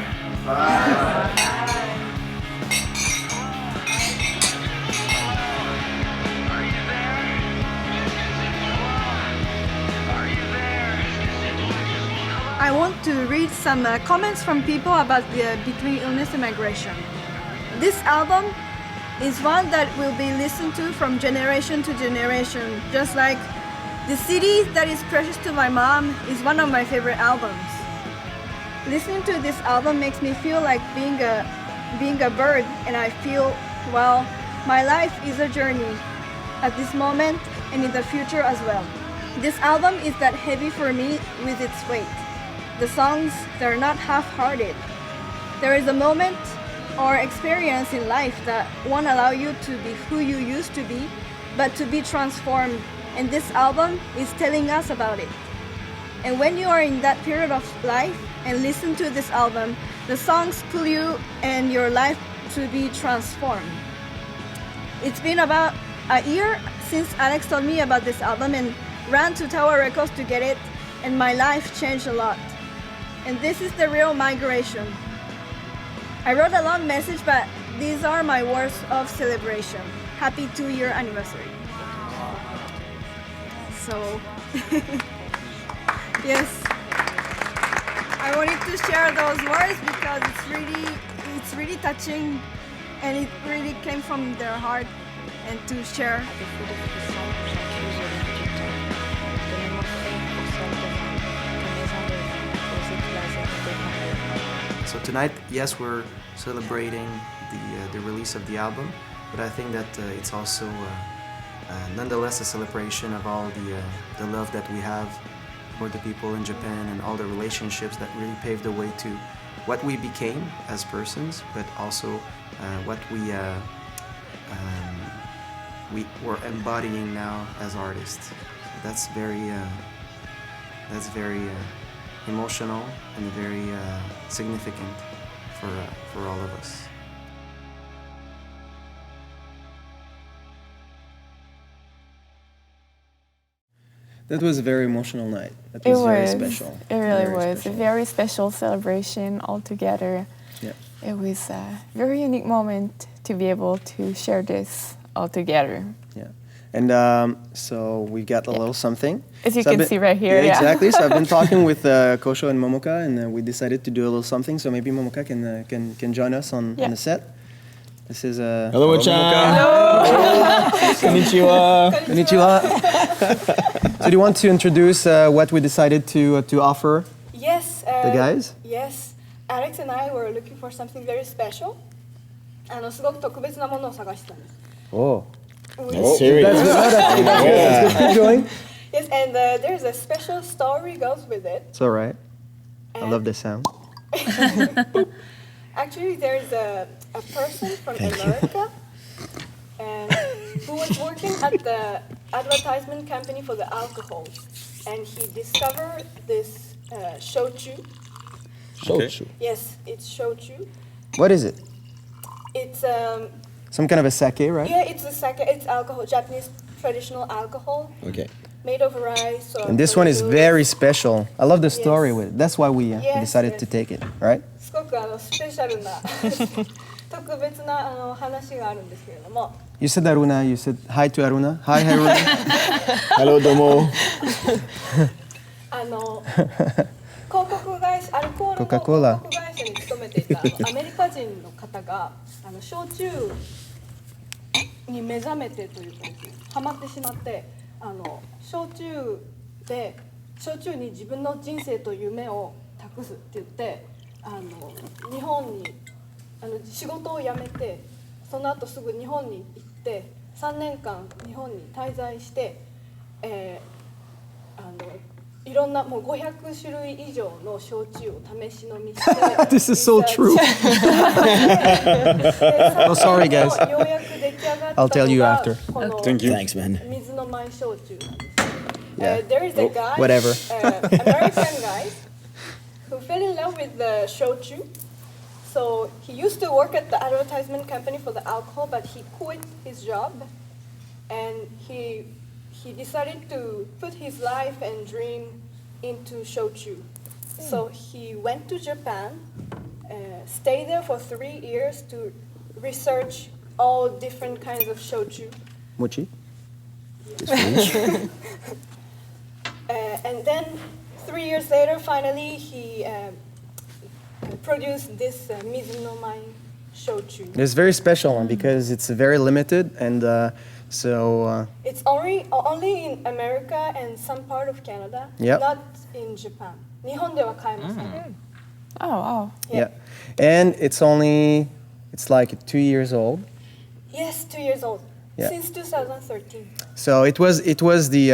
I want to read some comments from people about the Between Illness and Migration. This album is one that will be listened to from generation to generation, just like The City That Is Precious to My Mom is one of my favorite albums. Listening to this album makes me feel like being a bird, and I feel, well, my life is a journey at this moment and in the future as well. This album is that heavy for me with its weight. The songs, they're not half-hearted. There is a moment or experience in life that won't allow you to be who you used to be, but to be transformed and this album is telling us about it. And when you are in that period of life and listen to this album, the songs pull you and your life to be transformed. It's been about a year since Alex told me about this album and ran to Tower Records to get it, and my life changed a lot. And this is the real migration. I wrote a long message, but these are my words of celebration. Happy 2-year anniversary. So, yes, I wanted to share those words because it's really touching, and it really came from their heart, and to share. So tonight, yes, we're celebrating the release of the album, but I think that it's also nonetheless a celebration of all the love that we have for the people in Japan and all the relationships that really paved the way to what we became as persons, but also what we're embodying now as artists. That's very emotional and very significant for all of us. That was a very emotional night. That was very special. It really Very was. special. A very special celebration all together. Yeah. It was a very unique moment to be able to share this all together. Yeah. And so we got a little something. As you So I've can been- see right here, yeah. Exactly. So I've been talking with Kosho and Momoka, and we decided to do a little something. So maybe Momoka can join us on the set. This is Hello, Momoka. Hello. Konnichiwa. Konnichiwa. So do you want to introduce what we decided to offer Yes. the guys? Yes. Alex and I were looking for something very special. すごく特別なものを探してたんです。 Oh. That's serious. That's good. That's good. That's good. Keep going. Yes, and there's a special story goes with it. It's all right. I love the sound. Actually, there's a person from America and who was working at the advertisement company for the alcohol, and he discovered this shochu. Shochu. Yes, it's shochu. What is it? It's Some kind of a sake, right? yeah, it's a sake. It's alcohol, Japanese traditional alcohol Okay. made of rice. Or And this one is produce. very special. I love the story with it. That's why we Yes, decided yes. to take it, right? すごくスペシャルな特別な話があるんですけれども。 You said Aruna. You said hi to Aruna. Hi, Aruna. Hello, Domo. 広告会社アルコールの広 Coca-Cola. 告会社に勤めていたアメリカ人の方が焼酎に目覚めてというかハマってしまって焼酎に自分の人生と夢を託すって言って日本に仕事を辞めてその後すぐ日本に行って3年間日本に滞在して、いろんなもう500種類以上の焼酎を試し飲みして This is so true. Oh, sorry, guys. ようやく出来上がった I'll tell you のが after. この Thank you. Thanks, man. 水の舞焼酎なんです。 Yeah. There is a guy, Whatever. American guy, who fell in love with the shochu. So he used to work at the advertisement company for the alcohol, but he quit his job, and he decided to put his life and dream into shochu. So he went to Japan, stayed there for 3 years to research all different kinds of shochu. Mochi. And then 3 years later, finally, he produced this Mizunomai shochu. It's very special one because it's very limited, and so It's only in America and some part of Canada, Yep. not in Japan. 日本では買えません。 Oh, wow. yeah, and it's like 2 years old. Yes, 2 years old. Yeah. Since 2013. So it was the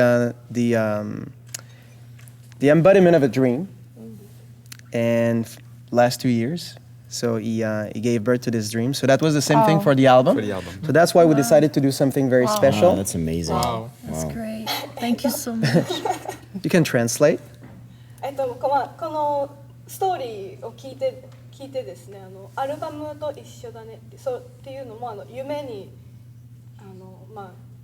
embodiment of a dream, and last 2 years So he gave birth to this dream. So that was the same thing for the album. So that's why we decided to do something very special. That's amazing. Wow. That's great. Thank you so much. You can translate. このストーリーを聞いてですね、アルバムと一緒だねっていうのも夢に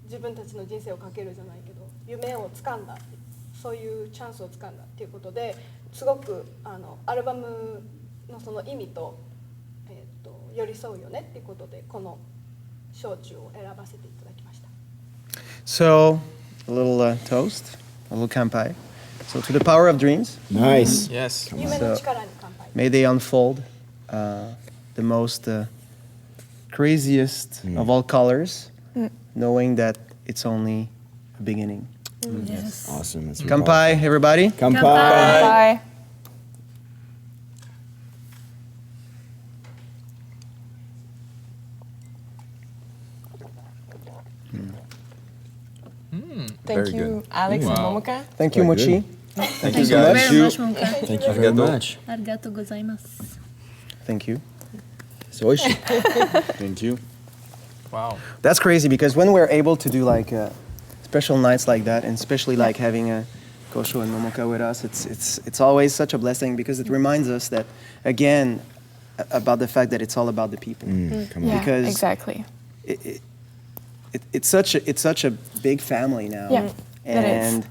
自分たちの人生をかけるじゃないけど夢をつかんだそういうチャンスをつかんだっていうことですごくアルバムのその意味と寄り添うよねっていうことでこの焼酎を選ばせていただきました。So a little toast, a little kanpai. So to the power of dreams. Nice. Yes. So, may they unfold the most craziest of all colors, knowing that it's only a beginning. Yes. Awesome. That's Kanpai, everybody. Kanpai. Bye. Thank you, Alex and Momoka. Thank you, Mochi. Thank you guys. very much, Momoka. Thank you very much. Arigatou gozaimasu. Thank you. Thank you. Wow. That's crazy because when we're able to do like special nights like that, and especially like having a Kosho and Momoka with us, it's always such a blessing because it reminds us that again about the fact that it's all about the people. Come on. Yeah, Because exactly. It's such a big family now, Yeah, and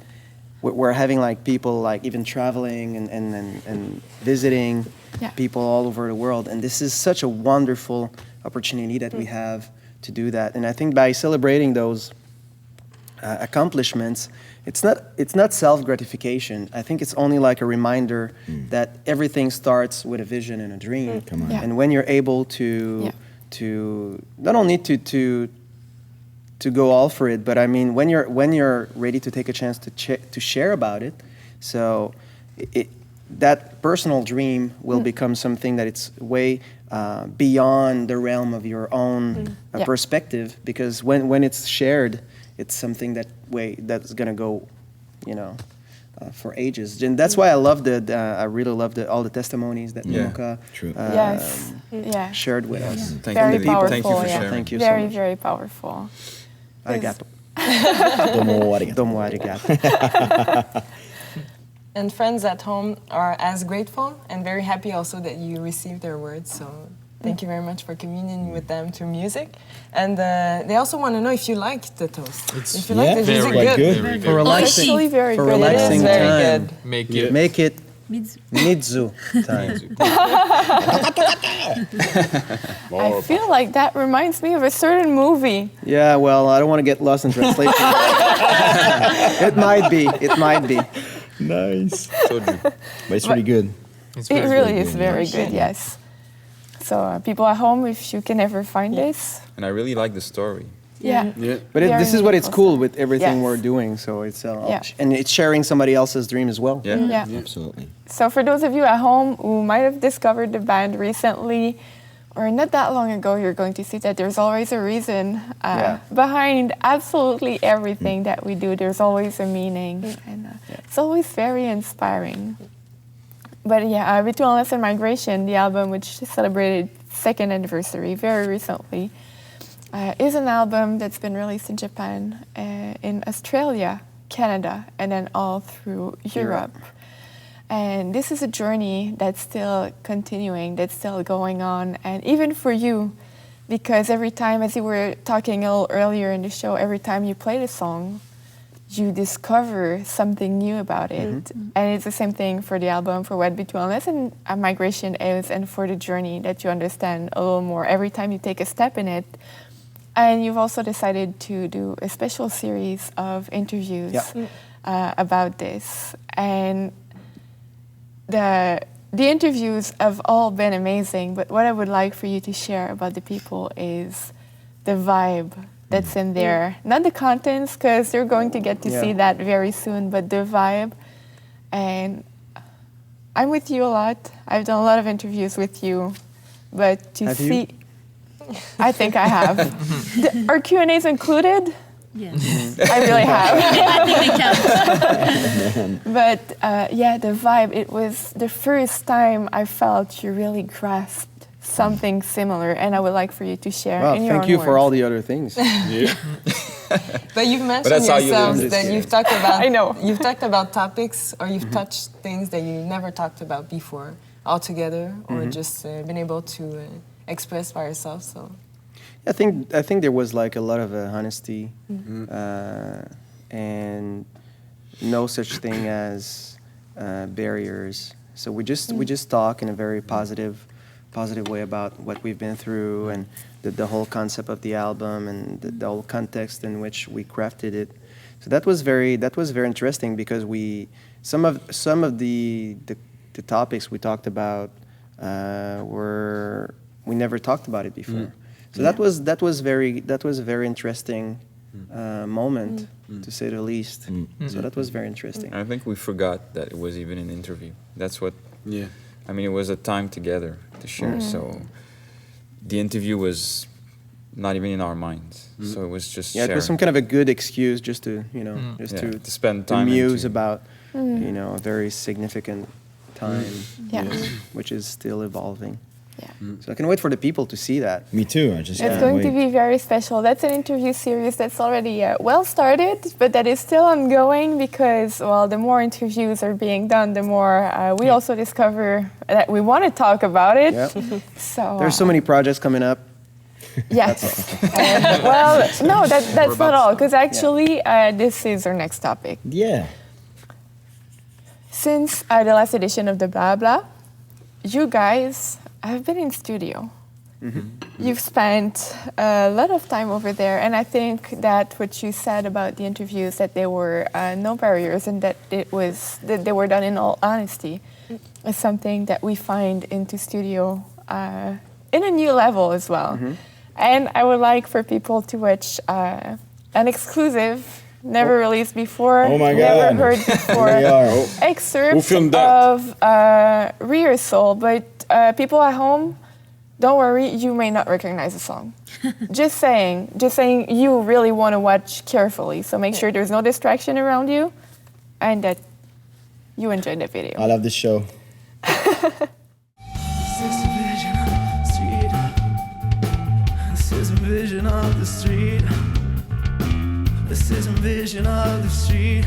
we're having like people like even traveling and visiting people all over the world, and this is such a wonderful opportunity that we have to do that. And I think by celebrating those accomplishments, it's not self-gratification. I think it's only like a reminder that everything starts with a vision and a dream. Come on. Yeah. And when you're able to not only to go all for it, but I mean when you're ready to take a chance to share about it, so that personal dream will become something that it's way beyond the realm of your own perspective, because when it's shared, it's something that's gonna go, for ages. And that's why I love I really love all the testimonies that Momoka shared with us. Thank Very you. powerful. Thank you for yeah. sharing. Thank you very, so much. very powerful. Arigato. Domo arigato. Domo arigato. And friends at home are as grateful and very happy also that you received their words. So thank you very much for communing with them through music. And they also want to know if you liked the toast. If you like the music, very good. Very For good. relaxing, Actually very for good. relaxing It is very time. good. Make it Midzu time. I feel like that reminds me of a certain movie. Yeah, well, I don't want to get lost in translation. It might be. Nice. Soju. But it's really good. It's It very really good. is very good, yes. So people at home, if you can ever find this. And I really like the story. Yeah. But this is what it's cool with everything Yes. we're doing. So it's Yeah. and it's sharing somebody else's dream as well. Yeah. Yeah. Absolutely. So for those of you at home who might have discovered the band recently or not that long ago, you're going to see that there's always a reason behind absolutely everything that we do. There's always a meaning, and it's always very inspiring. But yeah, Between Illness and Migration, the album which celebrated second anniversary very recently, is an album that's been released in Japan, in Australia, Canada, and then all through Europe. And this is a journey that's still continuing, that's still going on. And even for you, because every time, as you were talking a little earlier in the show, every time you play the song, you discover something new about it. And it's the same thing for the album, for what Between Illness and Migration is, and for the journey that you understand a little more every time you take a step in it. And you've also decided to do a special series of interviews about this. And the interviews have all been amazing, but what I would like for you to share about the people is the vibe that's in there. Not the contents, because you're going to get to see that very soon, but the vibe. And I'm with you a lot. I've done a lot of interviews with you, but to see... I think I have. Are Q&As included? Yes. I really have. I think they count. But the vibe, it was the first time I felt you really grasped something similar, and I would like for you to share Well, in your thank own you for words. all the other things. Yeah. But you've mentioned that's how you yourselves live. that you've talked about. I know. You've talked about topics, or you've touched things that you never talked about before, altogether, or just been able to express by yourself. So. I think there was like a lot of honesty, and no such thing as barriers. So we just talk in a very positive way about what we've been through and the whole concept of the album and the whole context in which we crafted it. So that was very interesting because some of the topics we talked about we never talked about it before. So that was a very interesting moment, to say the least. So that was very interesting. I think we forgot that it was even an interview. That's what. Yeah. I mean, it was a time together to share. So the interview was not even in our minds. So it was just it sharing. was some kind of a good excuse just to to spend time to muse into- about a very significant time, Yeah. which is still evolving. So I can wait for the people to see that. Me too. I just It's can't going wait. to be very special. That's an interview series that's already well started, but that is still ongoing because, well, the more interviews are being done, the more we also discover that we want to talk about it. Yep. So There's so many projects coming up. yes. Well, no, that's not all, because actually this is our next topic. Yeah. Since the last edition of the Bla Bla, you guys have been in studio. You've spent a lot of time over there, and I think that what you said about the interviews, that there were no barriers and that they were done in all honesty, is something that we find into studio in a new level as well. And I would like for people to watch an exclusive, never released before, Oh my never God. heard before, Here we are. Who excerpt filmed that? of rehearsal. But people at home, don't worry, you may not recognize the song. just saying, you really want to watch carefully. So make sure there's no distraction around you, and that you enjoy the video. I love this show. This is a vision of the street. This is a vision of the street.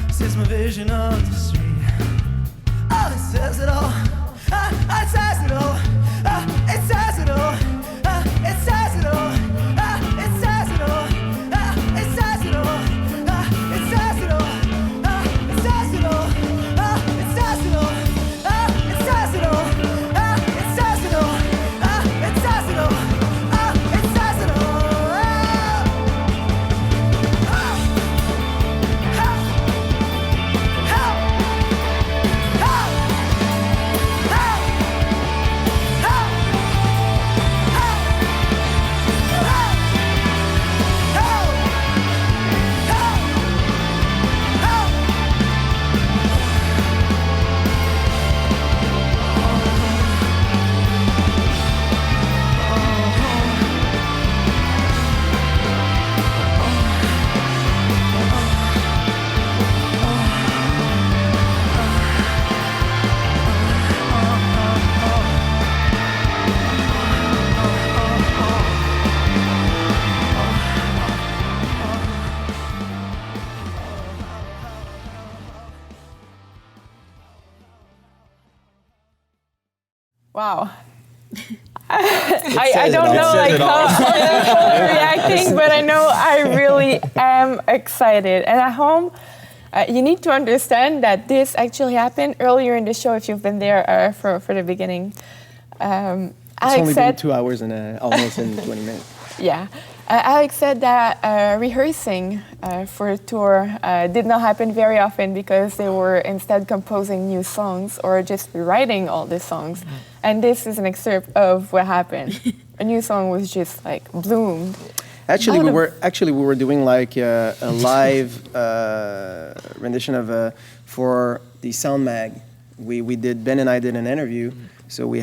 This is my vision of the street. Oh, it says it all. It says it all. It says it all. It says it all. It says it all. It says it all. It says it all. It says it all. It says it all. It says it all. It says it all. It says it all. It says it all. Wow. I don't know like how I'm reacting, but I know I really am excited. And at home, you need to understand that this actually happened earlier in the show if you've been there for the beginning. It's Alex only said, been 2 hours and almost in 20 minutes. yeah. Alex said that rehearsing for a tour did not happen very often because they were instead composing new songs or just rewriting all the songs. And this is an excerpt of what happened. A new song was just like bloomed. Actually, we were doing like a live rendition of for the Sound Mag. Ben and I did an interview, so we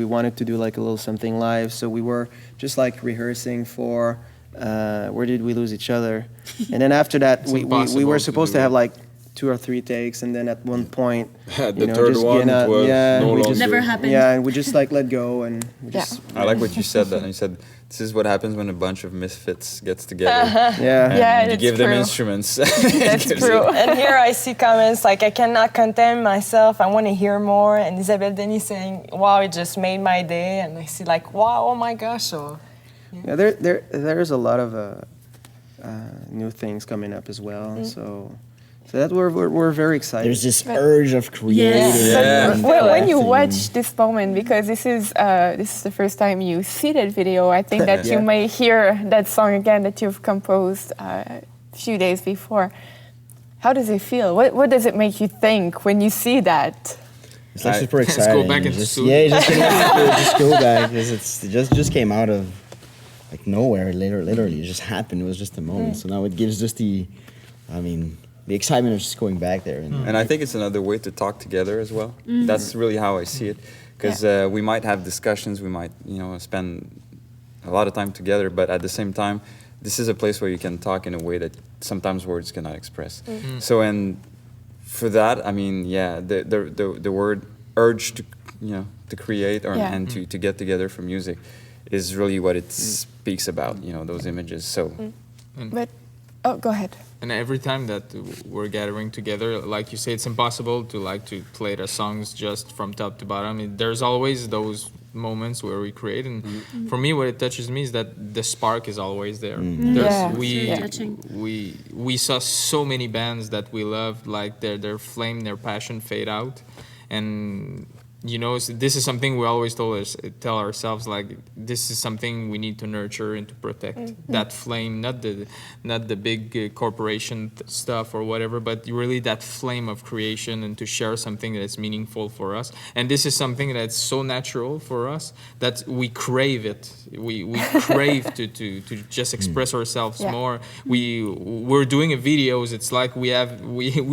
wanted to do like a little something live. So we were just like rehearsing for Where Did We Lose Each Other, and then after that we were supposed to have like 2 or 3 takes, and then at one point, the third one was no longer. Never happened. Yeah, and we just like let go and we just. I like what you said. That you said this is what happens when a bunch of misfits gets together. Yeah, and you give them instruments. That's true. And here I see comments like, I cannot contain myself. I want to hear more. And Isabelle Denis saying, wow, it just made my day. And I see like, wow, oh my gosh. So, yeah, there's a lot of new things coming up as well. So that we're very excited. There's this urge of creating. Yes. When you watch this moment, because this is the first time you see that video, I think that you may hear that song again that you've composed a few days before. How does it feel? What does it make you think when you see that? It's like super exciting. Let's go back into studio. Yeah, just go back because it just came out of like nowhere. Literally, it just happened. It was just a moment. So now it gives just the excitement of just going back there. And I think it's another way to talk together as well. That's really how I see it. Because we might have discussions, we might, spend a lot of time together, but at the same time, this is a place where you can talk in a way that sometimes words cannot express. So, and for that, I mean, the word urge to create and to get together for music is really what it speaks about, those images. So. But, go ahead. And every time that we're gathering together, like you say, it's impossible to play the songs just from top to bottom. There's always those moments where we create, and for me, what it touches me is that the spark is always there. We saw so many bands that we loved, like their flame, their passion fade out, and this is something we always tell ourselves, like this is something we need to nurture and to protect. That flame, not the big corporation stuff or whatever, but really that flame of creation and to share something that's meaningful for us. And this is something that's so natural for us that we crave it. We crave to just express ourselves more. We're doing videos. It's like we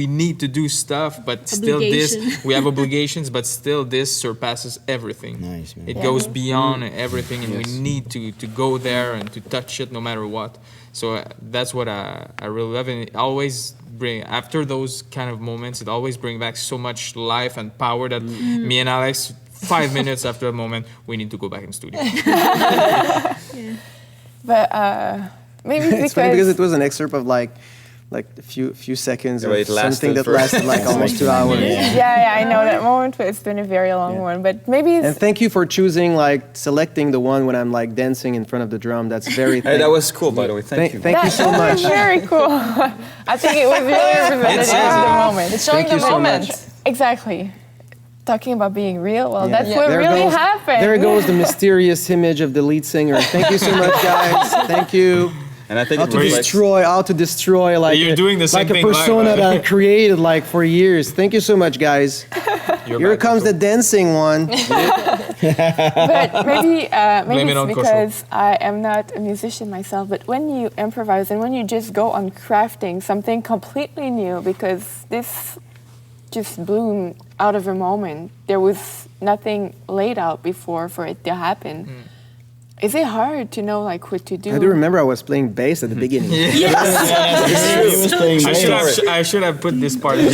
need to do stuff, but still we have obligations, but still this surpasses everything. Nice, man. It goes beyond everything, and we need to go there and to touch it no matter what. So that's what I really love, and it always after those kind of moments, it always brings back so much life and power that me and Alex, 5 minutes after a moment, we need to go back in studio. But maybe it's funny because it was an excerpt of like a few seconds of something that lasted like almost 2 hours. Yeah, I know that moment. It's been a very long one, but maybe. And thank you for selecting the one when I'm like dancing in front of the drum. That's very. Hey, that was cool, by the way. Thank you. Thank you so much. That was very cool. I think it was really representative of the moment. It's showing the moment. Exactly. Talking about being real. Well, that's what really happened. There goes the mysterious image of the lead singer. Thank you so much, guys. Thank you. And I think how to destroy like you're doing the same like a thing persona that I created like for years. Thank you so much, guys. Here comes the dancing one. But maybe it's because I am not a musician myself. But when you improvise and when you just go on crafting something completely new, because this just bloomed out of a moment. There was nothing laid out before for it to happen. Is it hard to know like what to do? I do remember I was playing bass at the beginning. I should have put this part. But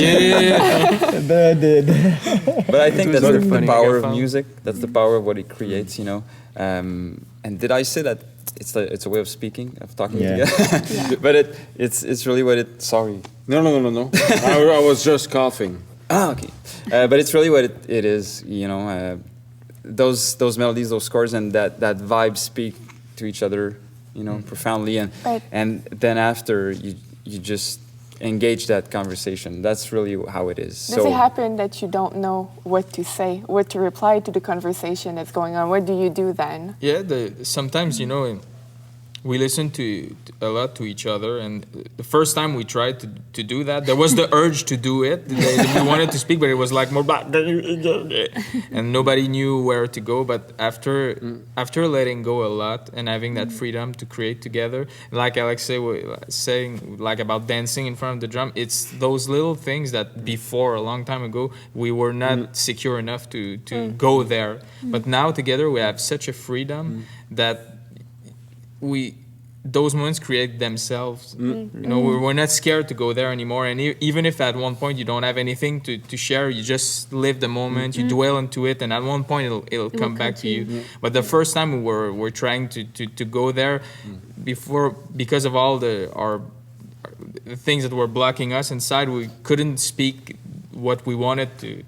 I think that's the power of music. That's the power of what it creates, And did I say that it's a way of speaking, of talking together? But it's really what it. Sorry. No. I was just coughing. Okay. But it's really what it is, Those melodies, those chords, and that vibe speak to each other, profoundly, and then after you just engage that conversation. That's really how it is. Does it happen that you don't know what to say, what to reply to the conversation that's going on? What do you do then? Yeah, sometimes we listen to a lot to each other, and the first time we tried to do that, there was the urge to do it. We wanted to speak, but it was like more and nobody knew where to go. But after letting go a lot and having that freedom to create together, like Alex saying like about dancing in front of the drum, it's those little things that before a long time ago we were not secure enough to go there. But now together we have such a freedom that those moments create themselves. You know, we're not scared to go there anymore. And even if at one point you don't have anything to share, you just live the moment, you dwell into it, and at one point it'll come back to you. But the first time we're trying to go there because of all the things that were blocking us inside, we couldn't speak what we wanted.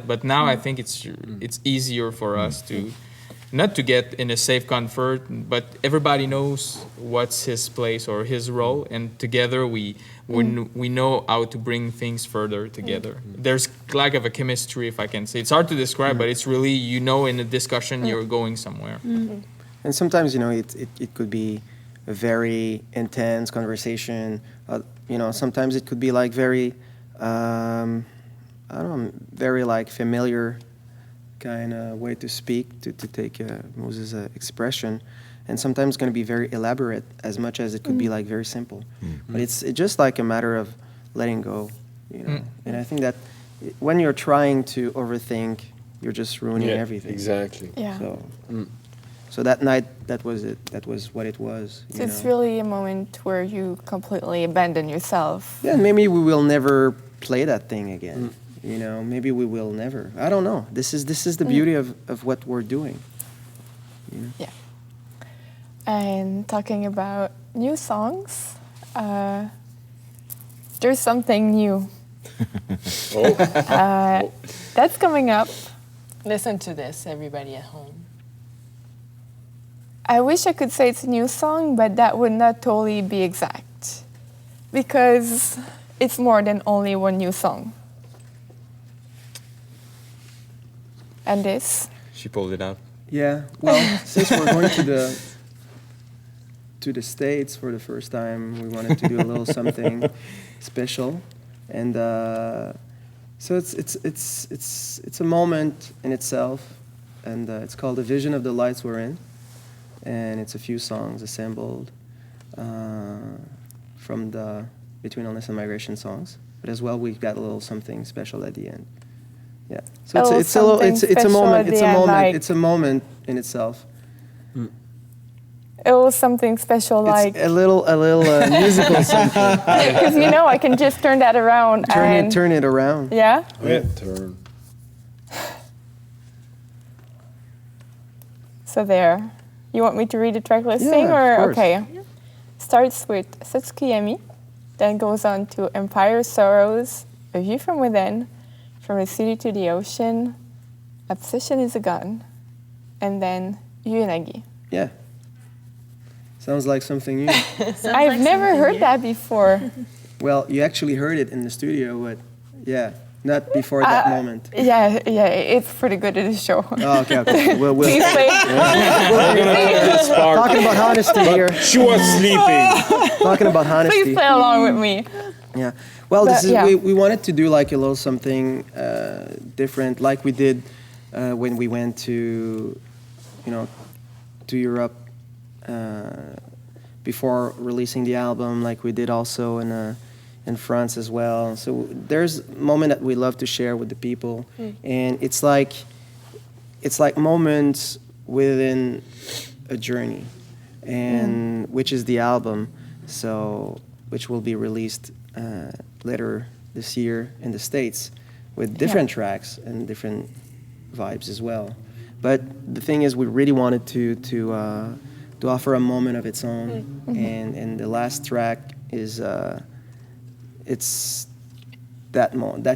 But now I think it's easier for us to not to get in a safe comfort, but everybody knows what's his place or his role, and together we know how to bring things further together. There's lack of a chemistry, if I can say. It's hard to describe, but it's really, you know, in a discussion you're going somewhere. And sometimes, you know, it could be a very intense conversation. You know, sometimes it could be like very, I don't know, very like familiar kind of way to speak, to take Moses' expression, and sometimes it's going to be very elaborate as much as it could be like very simple. But it's just like a matter of letting go, you know. And I think that when you're trying to overthink, you're just ruining everything. Exactly. Yeah. So that night, that was it. That was what it was. So it's really a moment where you completely abandon yourself. Yeah, maybe we will never play that thing again. You know, maybe we will never. I don't know. This is the beauty of what we're doing. You know? Yeah. And talking about new songs, there's something new. That's coming up. Listen to this, everybody at home. I wish I could say it's a new song, but that would not totally be exact, because it's more than only one new song. And this? She pulled it out. Yeah. Well, since we're going to the States for the first time, we wanted to do a little something special, and so it's a moment in itself, and it's called "The Vision of the Lights We're In," and it's a few songs assembled from the Between Illness and Migration songs, but as well we've got a little something special at the end. Yeah, so it's a moment. It's a moment in itself. It was something special, like a little musical something. Because you know, I can just turn that around. Turn it around. Yeah. Yeah, turn. So there. You want me to read the track listing, or okay? Starts with Satsukiyami, then goes on to Empire Sorrows, A View from Within, From the City to the Ocean, Obsession is a Gun, and then Yuenagi. Yeah. Sounds like something new. I've never heard that before. Well, you actually heard it in the studio, but yeah, not before that moment. Yeah, it's pretty good at the show. Oh, okay. We'll Please play. Talking about honesty here. She was sleeping. Talking about honesty. Please play along with me. Yeah. Well, we wanted to do like a little something different, like we did when we went to Europe before releasing the album, like we did also in France as well. So there's a moment that we love to share with the people, and it's like moments within a journey, and which is the album, so which will be released later this year in the States with different tracks and different vibes as well. But the thing is, we really wanted to offer a moment of its own, and the last track is it's that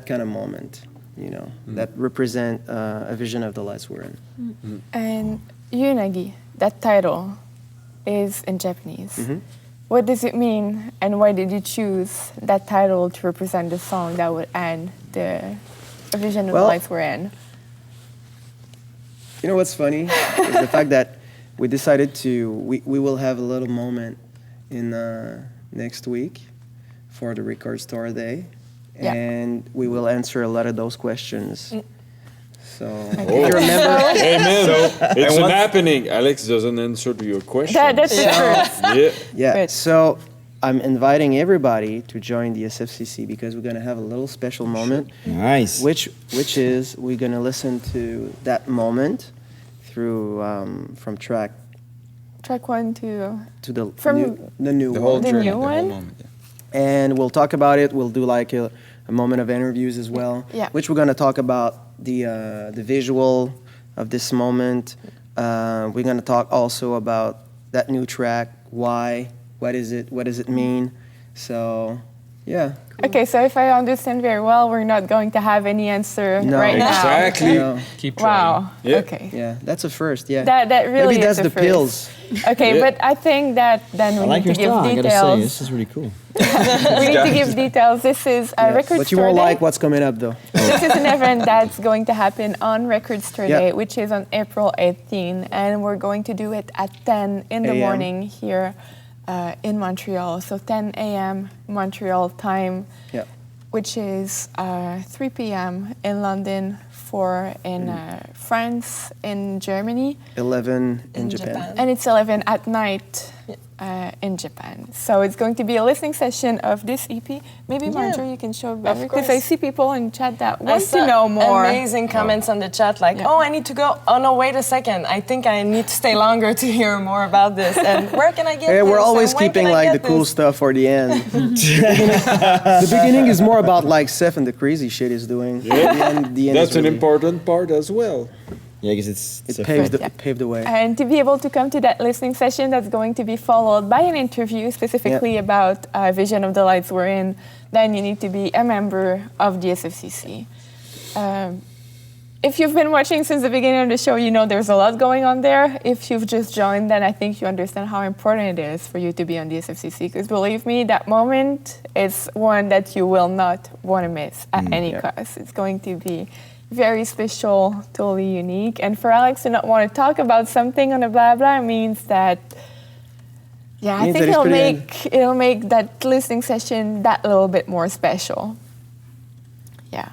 kind of moment, you know, that represent a vision of the lights we're in. And Yuenagi, that title, is in Japanese. What does it mean, and why did you choose that title to represent the song that would end a vision of the lights we're in? You know what's funny is the fact that we decided we will have a little moment in next week for the Record Store Day, and we will answer a lot of those questions. So, if you remember, It's an happening. Alex doesn't answer to your question. That's true. Yeah. So I'm inviting everybody to join the SFCC because we're gonna have a little special moment. Nice. Which is we're gonna listen to that moment through from track track 1 to the from new The whole one. journey, new the one? whole moment. Yeah. And we'll talk about it. We'll do like a moment of interviews as well, Yeah. which we're gonna talk about the visual of this moment. We're gonna talk also about that new track. Why? What is it? What does it mean? So, yeah. Okay, so if I understand very well, we're not going to have any answer No. right now. Exactly. No. Keep trying. Wow. Yeah. Okay. Yeah, that's a first. Yeah. That really Maybe is that's a the first. pills. Okay, Yeah. but I think that then we I like need your to give style. I gotta say, details. this is really cool. We need to give details. This is a Yeah, record but you store won't day. like what's coming up though. This is an event that's going to happen on Record Store Yeah. Day, which is on April 18, and we're going to do it at 10 in the AM. morning here in Montreal. So 10 a.m. Montreal time, Yeah. which is 3 p.m. in London, 4 in France, in Germany, 11 in Japan. and it's 11 at night in Japan. So it's going to be a listening session of this EP. Maybe Marjorie, you can show better because I course. see people in chat that I want saw to know more. amazing comments on the chat like, oh, I need to go. Oh, no, wait a second. I think I need to stay longer to hear more about this. And where can I get Yeah, this? we're always And when keeping can I like the get cool this? stuff for the end. The beginning is more about like Seth and the crazy shit he's doing. Yeah. The end That's is an really- important part as well. Yeah, because it's It a paves fun- it paved the way. And to be able to come to that listening session, that's going to be followed by an interview specifically about Vision of the Lights we're in, then you need to be a member of the SFCC. If you've been watching since the beginning of the show, you know there's a lot going on there. If you've just joined, then I think you understand how important it is for you to be on the SFCC. Because believe me, that moment is one that you will not want to miss at any cost. It's going to be very special, totally unique. And for Alex to not want to talk about something on a Bla Bla means that, yeah, I Means think that he's it'll make that listening session that little bit more special. Yeah.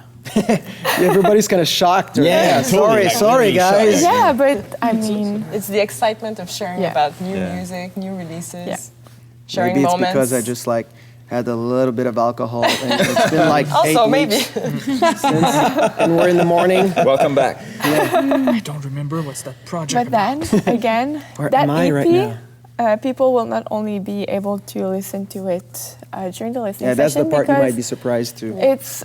Everybody's kind of shocked. Or, Yeah, totally. sorry, guys. Yeah, but I mean, It's the excitement of sharing about new music, new releases, sharing Maybe it's moments. because I just like had a little bit of alcohol and it's been like Also, 8 maybe. weeks since, and we're in the morning. Welcome back. I don't remember what's that project but about. then again, Where that am I EP, right now? People will not only be able to listen to it during the listening Yeah, that's the session part you because might be surprised to. it's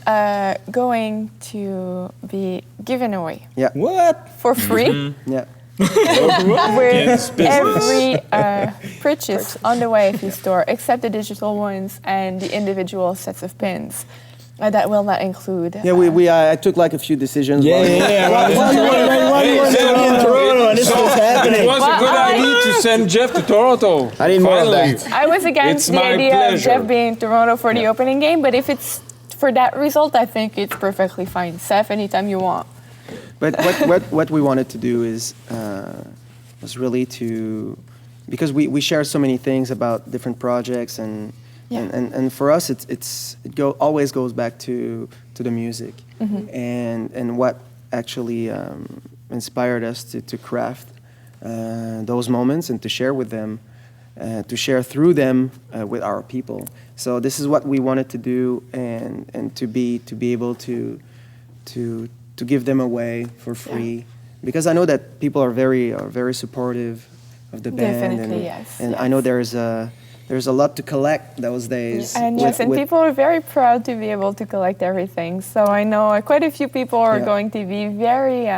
going to be given away Yeah. What? for free. Yeah. With every purchase on the YFE store, except the digital ones and the individual sets of pins. That will not include. Yeah, I took like a few decisions. Yeah, yeah. Why do you want to be in Toronto and this is happening? It was a good idea to send Jeff to Toronto. I need more of that. I was against It's the my idea of pleasure. Jeff being in Toronto for the opening game, but if it's for that result, I think it's perfectly fine. Seth, anytime you want. But what we wanted to do is was really to, because we share so many things about different projects and for us always goes back to the music and what actually inspired us to craft those moments and to share with them, to share through them with our people. So this is what we wanted to do and to be able to give them away for free, because I know that people are very supportive of the band. Definitely, yes. And I know there's a lot to collect those days. And yes, and people are very proud to be able to collect everything. So I know quite a few people are going to be very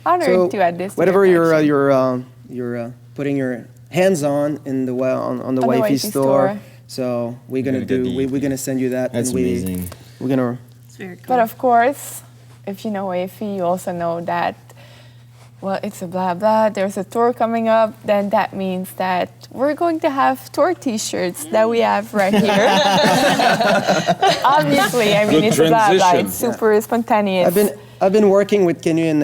honored to add this. Whatever to their collection. you're putting your hands on in the on the YFE store. So we're gonna send you that. That's amazing. We're gonna. It's very cool. But of course, if you know YFE, you also know that, well, it's a Bla Bla, there's a tour coming up, then that means that we're going to have tour T-shirts that we have right here. Obviously, I mean, Good it's a Bla Bla, transition. it's super spontaneous. I've been working with Kenny and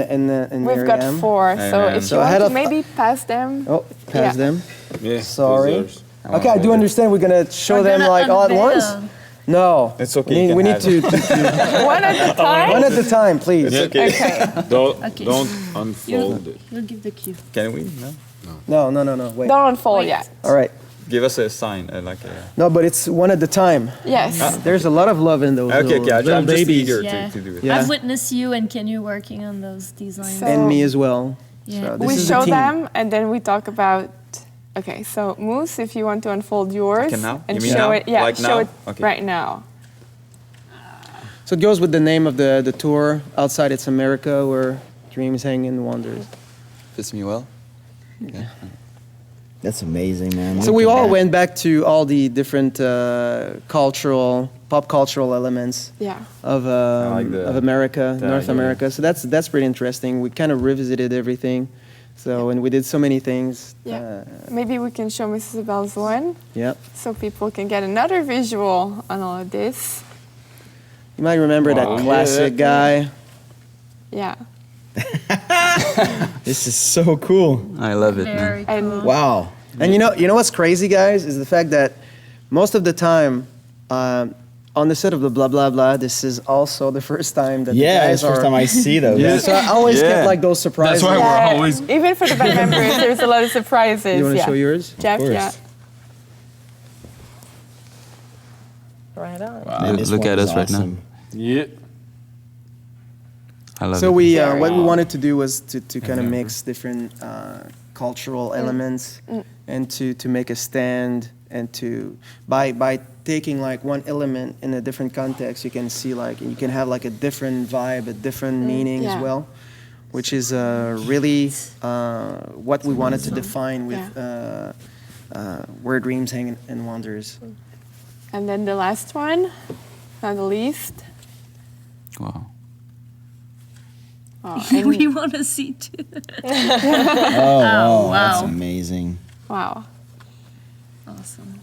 We've got Miriam. 4, so if So you I had want to a- maybe pass them. Oh, pass them. Yeah, Sorry. deserves. Okay, I do understand. We're gonna show them gonna like all at unveil. once. No, It's okay, you We can need have to One at a time? one at a time, please. It's okay. Okay. Don't unfold it. We'll give the cue. Can we? No. No. Wait. Don't unfold yet. All right. Give us a sign, like a. No, but it's one at a time. Yes. There's a lot of love in those Okay, little I'm just babies. eager Yeah. to do it. Yeah. I've witnessed you and Kenny working on those designs. So- And me as well. Yeah. So this We is the show team. them and then we talk about Okay, so Moose, if you want to unfold yours Okay, now? and You mean show now? it, yeah, Like show now? it Okay. right now. So it goes with the name of the tour. Outside it's America, where dreams hang in wonders. Fits me well. Yeah. That's amazing, man. So we all went back to all the different pop cultural elements of America, North America. So that's pretty interesting. We kind of revisited everything. So and we did so many things. Yeah. Maybe we can show Mrs. Abel's one. Yeah. So people can get another visual on all of this. You might remember that classic guy. Yeah. This is so cool. I love it, man. And Wow. And you know what's crazy, guys, is the fact that most of the time on the set of the Bla Bla Bla, this is also the first time that the guys it's the first time I see those. Yeah, so I always get like those surprises. That's why we're always. even for the band members, there's a lot of surprises. You want to show yours? Jeff, course. yeah. Right on. Wow. Man, this Look one at is us right now. awesome. Yeah. I love So it. we Very what we cool. wanted to do was to kind of mix different cultural elements and to make a stand and to by taking like one element in a different context, you can see like you can have like a different vibe, a different meaning as well, which is really what we wanted to define with where dreams hang in wonders. And then the last one, not the least. Wow. Oh, and We want to see too. Oh, wow. That's wow. amazing. wow. Awesome.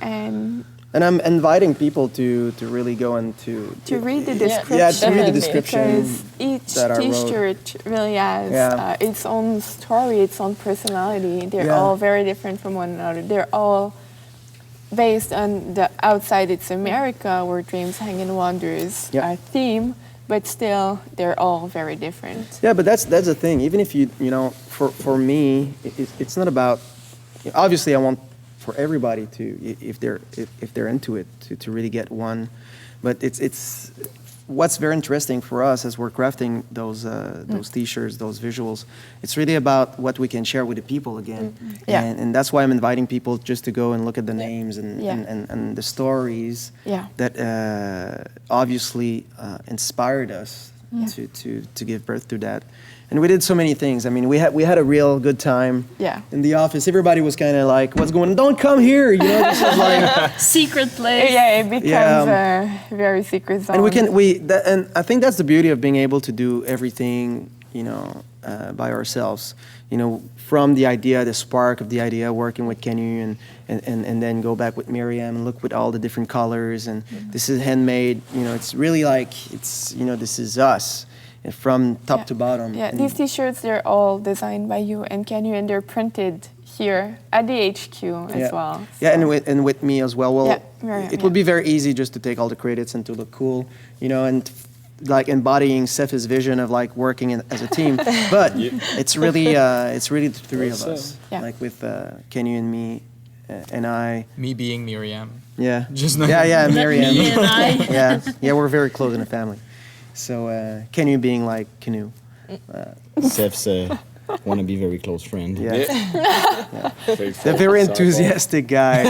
And I'm inviting people to really go and to read the description. Yeah, to read the Definitely. description Because each that I wrote. T-shirt really has its own story, its own personality. They're Yeah. all very different from one another. They're all based on the outside it's America, where dreams hang in wonders theme, but still they're all very different. Yeah, but that's the thing. Even if you know, for me, it's not about. Obviously, I want for everybody to, if they're into it, to really get one. But it's what's very interesting for us as we're crafting those T-shirts, those visuals. It's really about what we can share with the people again. Yeah. And that's why I'm inviting people just to go and look at the names and the stories that obviously inspired us to give birth to that. And we did so many things. I mean, we had a real good time in the office. Everybody was kind of like, "What's going on? Don't come here!" You know, this is like Secret place. Yeah, it becomes a very secret zone. and and I think that's the beauty of being able to do everything, by ourselves. From the idea, the spark of the idea, working with Kenny and then go back with Miriam and look with all the different colors and this is handmade. It's really like this is us. From top to bottom. Yeah, these T-shirts, they're all designed by you and Kenny, and they're printed here at the HQ as well. Yeah, and with me as well. Well, Miriam, it would be very easy just to take all the credits and to look cool, and like embodying Seth's vision of like working as a team. But it's really the three of us, like with Kenny and me and I. Me being Miriam. Yeah. Just not yeah, Miriam. Me and I. yeah, we're very close in the family. So Kenny being like Canoe. Seth's want to be very close friend. The very enthusiastic guy.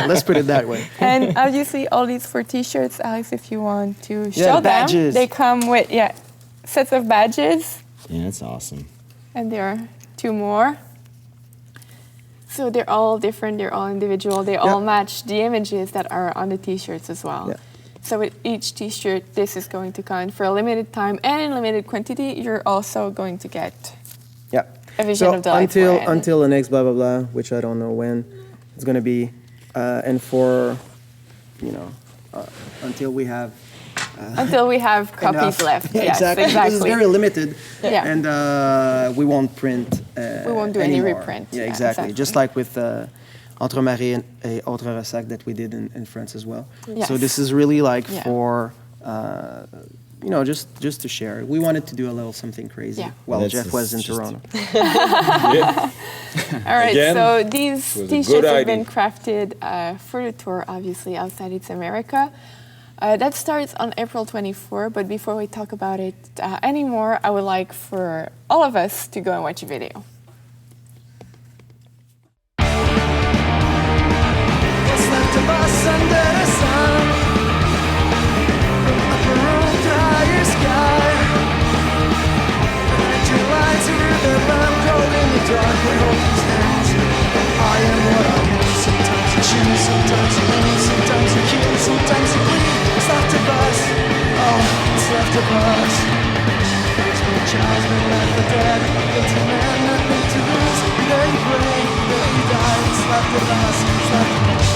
Let's put it that way. And obviously all these 4 T-shirts, Alex, if you want to show them, badges. they come with sets of badges. Yeah, that's awesome. And there are 2 more. So they're all different, they're all individual, they all match the images that are on the T-shirts as well. Yeah. So with each T-shirt, this is going to come for a limited time and in limited quantity. You're also going to get a vision of the life until the next Blah Blah Blah, which I don't know when it's going to be, and for until we have copies left. Yes, exactly. This is very limited, and we won't print. We won't do anymore. any reprint. Yeah, exactly. Just like with. Entre Marie et Autre Ressac that we did in France as well. Yes. So this is really like for, just to share. We wanted to do a little something crazy while Jeff was in Toronto. All right, Again, so these T-shirts have been idea. crafted for the tour, obviously, outside It's America. That starts on April 24, but before we talk about it anymore, I would like for all of us to go and watch a video. violence and drunkenness.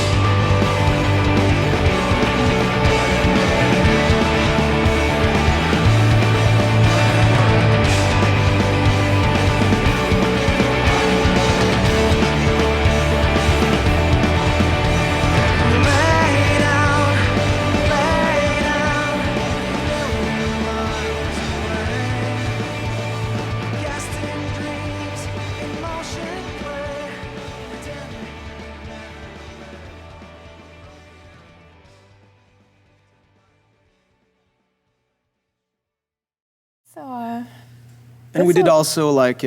And we did also like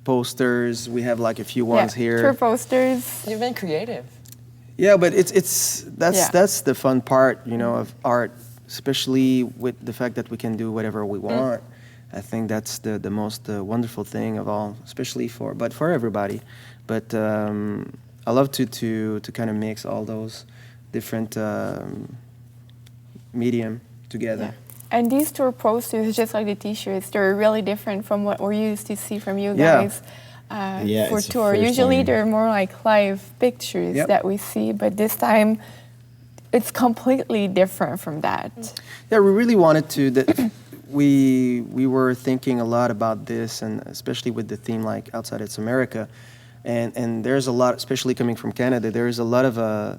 posters. We have like a few ones here. Tour posters. You've been creative. Yeah, but that's the fun part, you know, of art, especially with the fact that we can do whatever we want. I think that's the most wonderful thing of all, especially for everybody. But I love to kind of mix all those different medium together. Yeah. And these tour posters, just like the T-shirts, they're really different from what we're used to see from you guys for tour. Usually they're more like live pictures that we see, but this time it's completely different from that. Yeah, we really wanted to. We were thinking a lot about this, and especially with the theme like Outside It's America, and there's a lot, especially coming from Canada, there's a lot of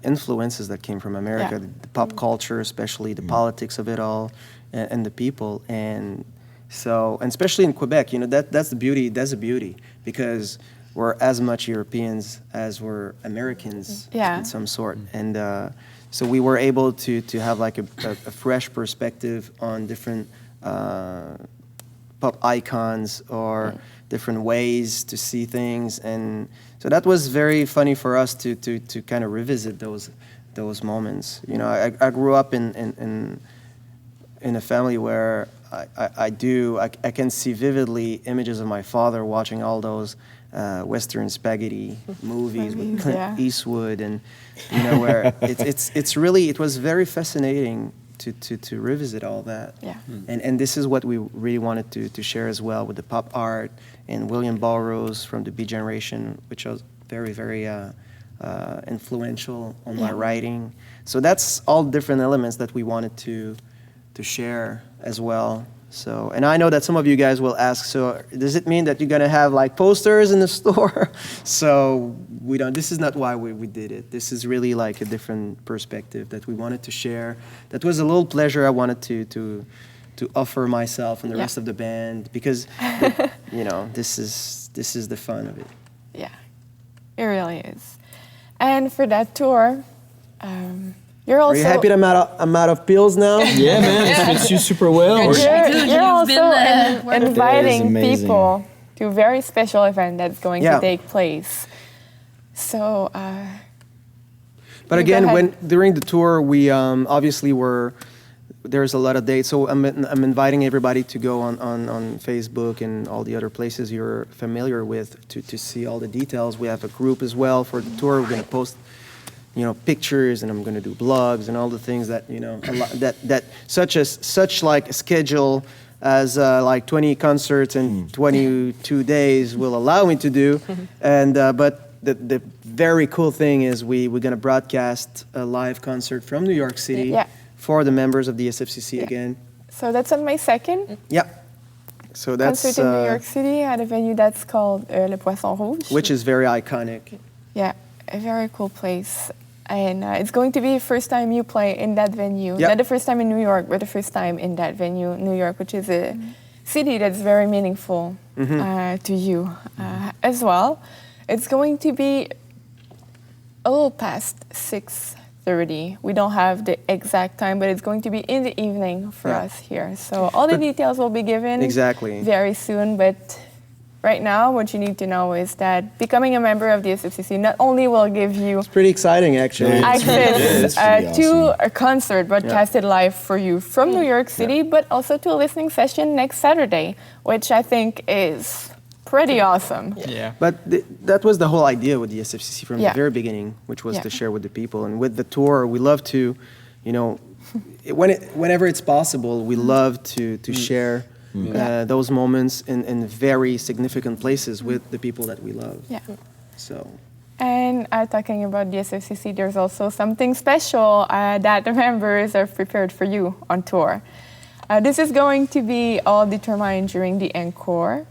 influences that came from America, the pop culture, especially the politics of it all, and the people, and so, and especially in Quebec, you know, that's the beauty. That's the beauty, because we're as much Europeans as we're Americans in some sort, and so we were able to have like a fresh perspective on different pop icons or different ways to see things, and so that was very funny for us to kind of revisit those moments. You know, I grew up in a family where I can see vividly images of my father watching all those Western spaghetti movies with Clint Eastwood, and you know, where it was very fascinating to revisit all that. Yeah. And this is what we really wanted to share as well with the pop art and William Burroughs from the Beat Generation, which was very, very influential on my writing. So that's all different elements that we wanted to share as well. So, and I know that some of you guys will ask, so does it mean that you're gonna have like posters in the store? So we don't, this is not why we did it. This is really like a different perspective that we wanted to share. That was a little pleasure I wanted to offer myself and the rest of the band, because you know, this is the fun of it. Yeah, it really is. And for that tour, you're also... Are you happy that I'm out of pills now? Yeah, man, it fits you super well. You're also inviting people to a very special event that's going to take place. So, but again, during the tour, we obviously there's a lot of dates. So I'm inviting everybody to go on Facebook and all the other places you're familiar with to see all the details. We have a group as well for the tour. We're going to post, you know, pictures, and I'm going to do blogs and all the things that, you know, such like a schedule as like 20 concerts in 22 days will allow me to do. And but the very cool thing is we're going to broadcast a live concert from New York City for the members of the SFCC again. So that's on May 2nd. Yeah. So that's concert in New York City at a venue that's called Le Poisson Rouge, which is very iconic. Yeah, a very cool place. And it's going to be the first time you play in that venue. Not the first time in New York, but the first time in that venue, New York, which is a city that's very meaningful to you as well. It's going to be a little past 6:30. We don't have the exact time, but it's going to be in the evening for us here. So all the details will be given very soon, but right now, what you need to know is that becoming a member of the SFCC not only will give you... It's pretty exciting, actually. ...access to a concert broadcasted live for you from New York City, but also to a listening session next Saturday, which I think is pretty awesome. Yeah. But that was the whole idea with the SFCC from the very beginning, which was to share with the people. And with the tour, we love to, you know, whenever it's possible, we love to share those moments in very significant places with the people that we love. Yeah. So. talking about the SFCC, there's also something special that the members have prepared for you on tour. This is going to be all determined during the encore.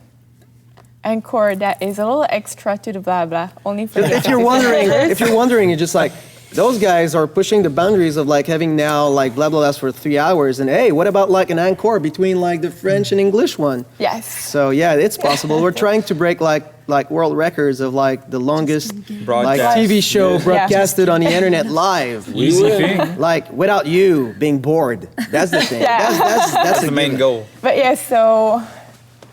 Encore that is a little extra to the Bla Bla, only for the If you're wondering, you're just like, those guys are pushing the boundaries of like having now like Bla Bla Bla for 3 hours, and hey, what about like an encore between like the French and English one? Yes. So yeah, it's possible. We're trying to break like world records of like the longest like TV show broadcasted on the internet live. Like without you being bored. That's the thing. That's the main goal. But yeah, so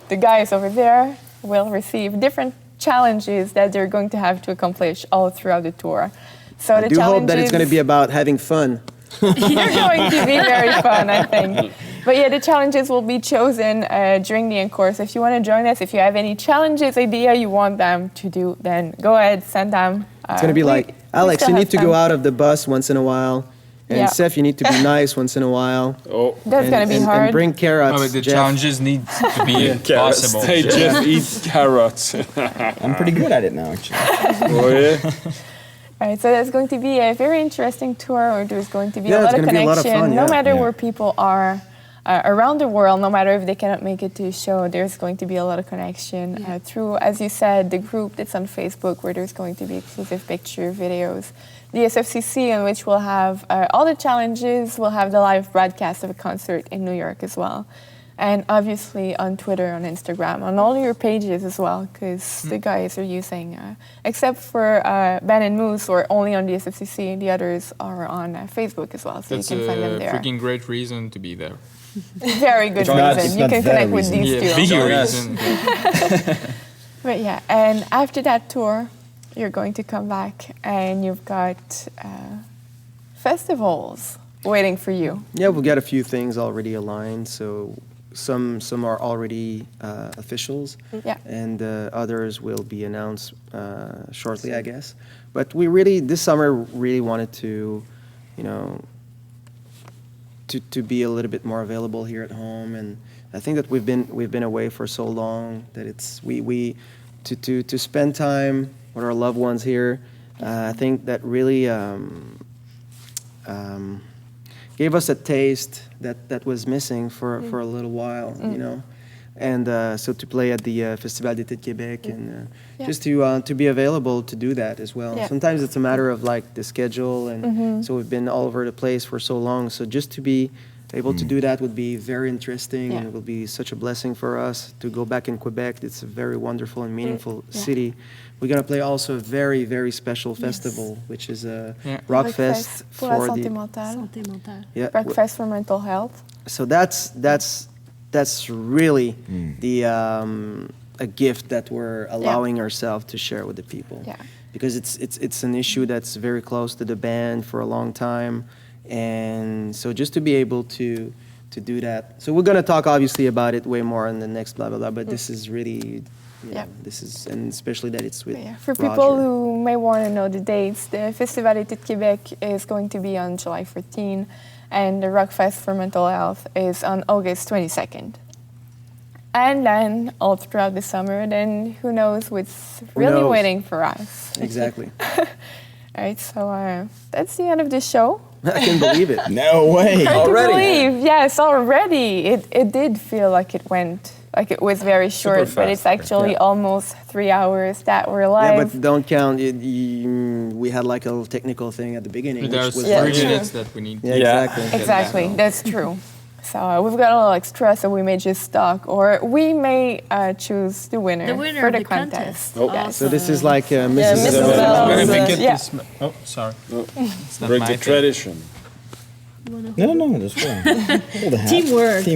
the guys over there will receive different challenges that they're going to have to accomplish all throughout the tour. So I do hope that it's going to be about having fun. You're going to be very fun, I think. But yeah, the challenges will be chosen during the encore. So if you want to join us, if you have any challenges, idea you want them to do, then go ahead, send them. It's going to be like, Alex, you need to go out of the bus once in a while. And Seth, you need to be nice once in a while. Oh, that's going to be hard. And bring carrots. No, but the challenges need to be possible. Hey, Jeff, eat carrots. I'm pretty good at it now, actually. Oh, yeah? All right, so that's going to be a very interesting tour, or there's going to be a lot of connection. No matter where people are around the world, no matter if they cannot make it to the show, there's going to be a lot of connection through, as you said, the group that's on Facebook, where there's going to be exclusive picture videos. The SFCC, in which we'll have all the challenges, we'll have the live broadcast of a concert in New York as well. And obviously on Twitter, on Instagram, on all your pages as well, because the guys are using, except for Ben and Moose, who are only on the SFCC, the others are on Facebook as well, so you can find them there. That's a freaking great reason to be there. Very good reason. You can connect with these two. Big reason. But yeah, and after that tour, you're going to come back and you've got festivals waiting for you. Yeah, we've got a few things already aligned, so some are already officials, and others will be announced shortly, I guess. But we really, this summer, really wanted to, you know, to be a little bit more available here at home, and I think that we've been away for so long that it's to spend time with our loved ones here. I think that really gave us a taste that was missing for a little while, you know. And so to play at the Festival d'été de Québec and just to be available to do that as well. Sometimes it's a matter of like the schedule, and so we've been all over the place for so long. So just to be able to do that would be very interesting, and it will be such a blessing for us to go back in Quebec. It's a very wonderful and meaningful city. We're going to play also a very, very special festival, which is a Rock Fest for la santé mentale. Rock Fest for mental health. So that's really the a gift that we're allowing ourselves to share with the people. Because it's an issue that's very close to the band for a long time. And so just to be able to do that. So we're going to talk obviously about it way more in the next Bla Bla Bla, but this is really, you know, this is, and especially that it's with For people who may want to know the dates, the Festival d'été de Québec is going to be on July 14, and the Rock Fest for Mental Health is on August 22nd. And then all throughout the summer, then who knows what's really waiting for us. Exactly. All right, so that's the end of the show. I can't believe it. No way. Hard to believe. Yes, already. It did feel like it went, like it was very short, but it's actually almost 3 hours that we're live. Yeah, but don't count. We had like a little technical thing at the beginning. There's which 3 was minutes that we need. Exactly. That's true. So we've got a little extra, so we may just talk, or we may choose the winner for the contest. So this is like Mrs. Isabel. Oh, sorry. Break the tradition. No, that's fine. Teamwork.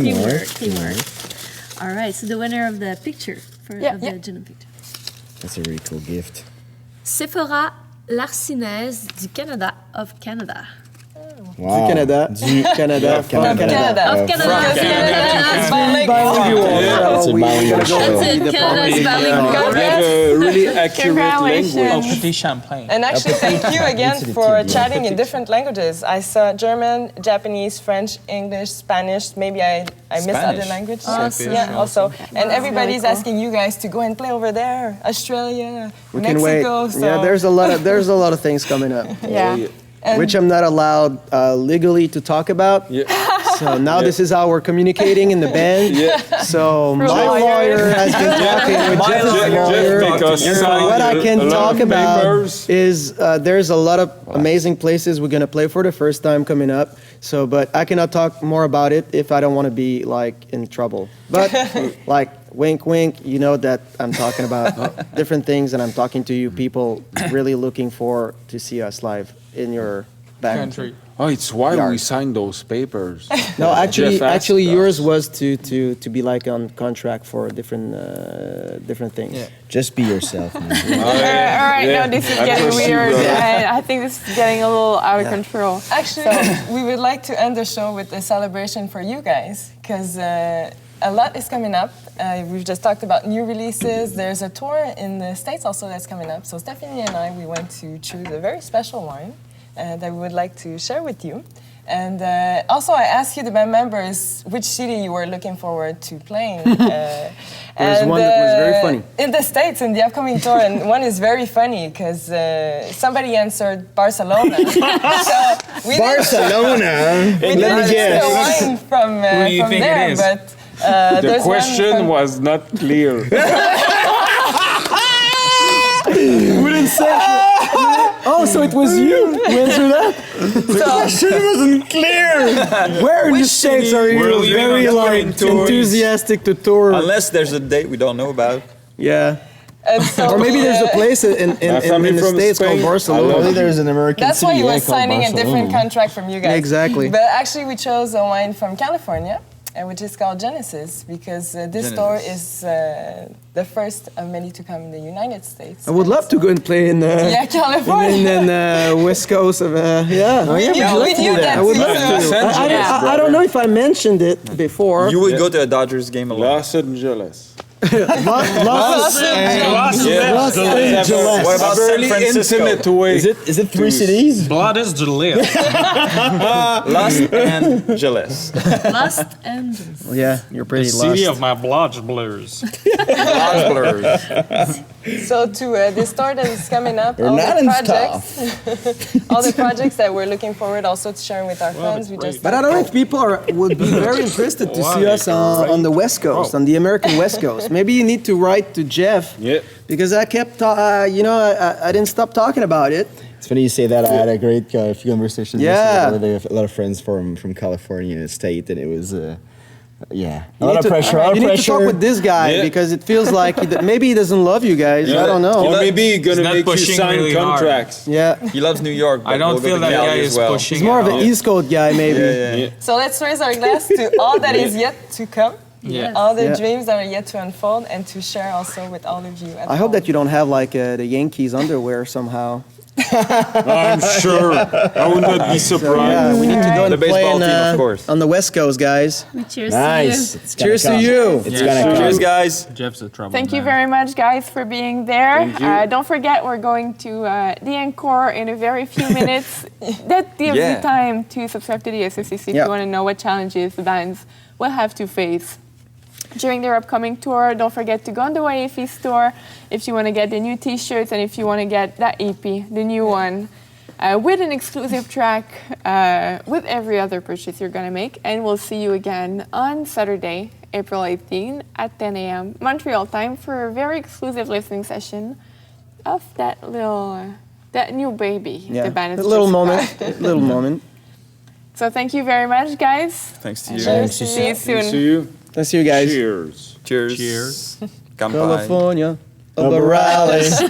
All right, so the winner of the picture of the Juno picture. That's a really cool gift. Sephora Larcinaise du Canada of Canada. Du Canada. Du Canada. Of Canada. You have a really accurate language. Oh, Petit Champlain. And actually, thank you again for chatting in different languages. I saw German, Japanese, French, English, Spanish. Maybe I missed other languages. Yeah, also. And everybody's asking you guys to go and play over there, Australia, We Mexico. can wait. So. Yeah, there's a lot of things coming up. Yeah. Which I'm not allowed legally to talk about. Yeah. So now this is how we're communicating in the band. Yeah. So my lawyer has been talking with Jeff's lawyer. And so what I can talk about is there's a lot of amazing places we're gonna play for the first time coming up. So, but I cannot talk more about it if I don't want to be like in trouble. But like wink, wink, you know that I'm talking about different things, and I'm talking to you people really looking for to see us live in your back Country. Oh, it's why yard. we signed those papers. No, Jeff asked actually, us. yours was to be like on contract for different things. Yeah. Just be yourself, man. All right, now this is getting weird. And I think this is getting a little out of control. Actually, we would like to end the show with a celebration for you guys, because a lot is coming up. We've just talked about new releases. There's a tour in the States also that's coming up. So Stephanie and I, we went to choose a very special wine that we would like to share with you. And also, I asked you, the band members, which city you were looking forward to playing. There's one that was very funny. In the States, in the upcoming tour, and one is very funny because somebody answered Barcelona. So we Barcelona? We didn't get a wine from there, but The there's question one was not clear. We didn't say. Oh, so it was you who answered that? The question wasn't clear. Where in the States are you very like enthusiastic to tour? Unless there's a date we don't know about. Yeah. And so, Or maybe there's a place in the States called Barcelona. Maybe there's an American That's city why he was called signing a different Barcelona. contract from you guys. Exactly. But actually, we chose a wine from California, which is called Genesis, because this store is the first of many to come in the United States. I would love to go and play in California. in West Coast of yeah. Oh, yeah, we knew that. I would love to. I don't know if I mentioned it before. You would go to a Dodgers game alone. Los Angeles. Los Angeles. What about San Very Francisco? intimate way. Is it three cities? Blood is Julia. Los Angeles. Los Angeles. Yeah, you're pretty The city lost. of my blood blurs. Blood blurs. So to this store that is coming up, You're all not the in projects, all the projects that we're looking forward also to sharing with our friends. We just But I don't know if people would be very interested to see us on the West Coast, on the American West Coast. Maybe you need to write to Jeff, because I kept, I didn't stop talking about it. It's funny you say that. I had a great few conversations. Yeah. yesterday with a lot of friends from California and the state, and it was a lot of pressure. You need to talk with this guy because it feels like maybe he doesn't love you guys. I don't know. Or maybe he's gonna not make you pushing sign really hard. contracts. Yeah. He loves New York. But I don't we'll go feel to that Cali guy as is well. pushing. He's more of at an all. East Coast guy, maybe. Yeah. So let's raise our glass to all that is yet to come, Yeah. all the Yeah. dreams that are yet to unfold, and to share also with all of you. At I hope home. that you don't have like the Yankees underwear somehow. I'm sure. I would not be surprised. Yeah, we need to go and The play baseball in, team, of course. on the West Coast, guys. Cheers Nice. to you. It's gonna Cheers to come. you. It's gonna come. Cheers, guys. Jeff's a trouble. Thank you very much, guys, for being there. Don't forget, we're going to the encore in a very few minutes. That gives you time to subscribe to the SFCC if you want to know what challenges the bands will have to face during their upcoming tour. Don't forget to go on the YFE store if you want to get the new T-shirts and if you want to get that EP, the new one, with an exclusive track with every other purchase you're going to make. And we'll see you again on Saturday, April 18 at 10 a.m. Montreal time for a very exclusive listening session of that new baby. Yeah, The band a has little just moment. got. Little moment. So thank you very much, guys. Thanks to you. Cheers. See you soon. See you. Let's see you guys. Cheers. Cheers. Cheers. Kanpai. California, Morales.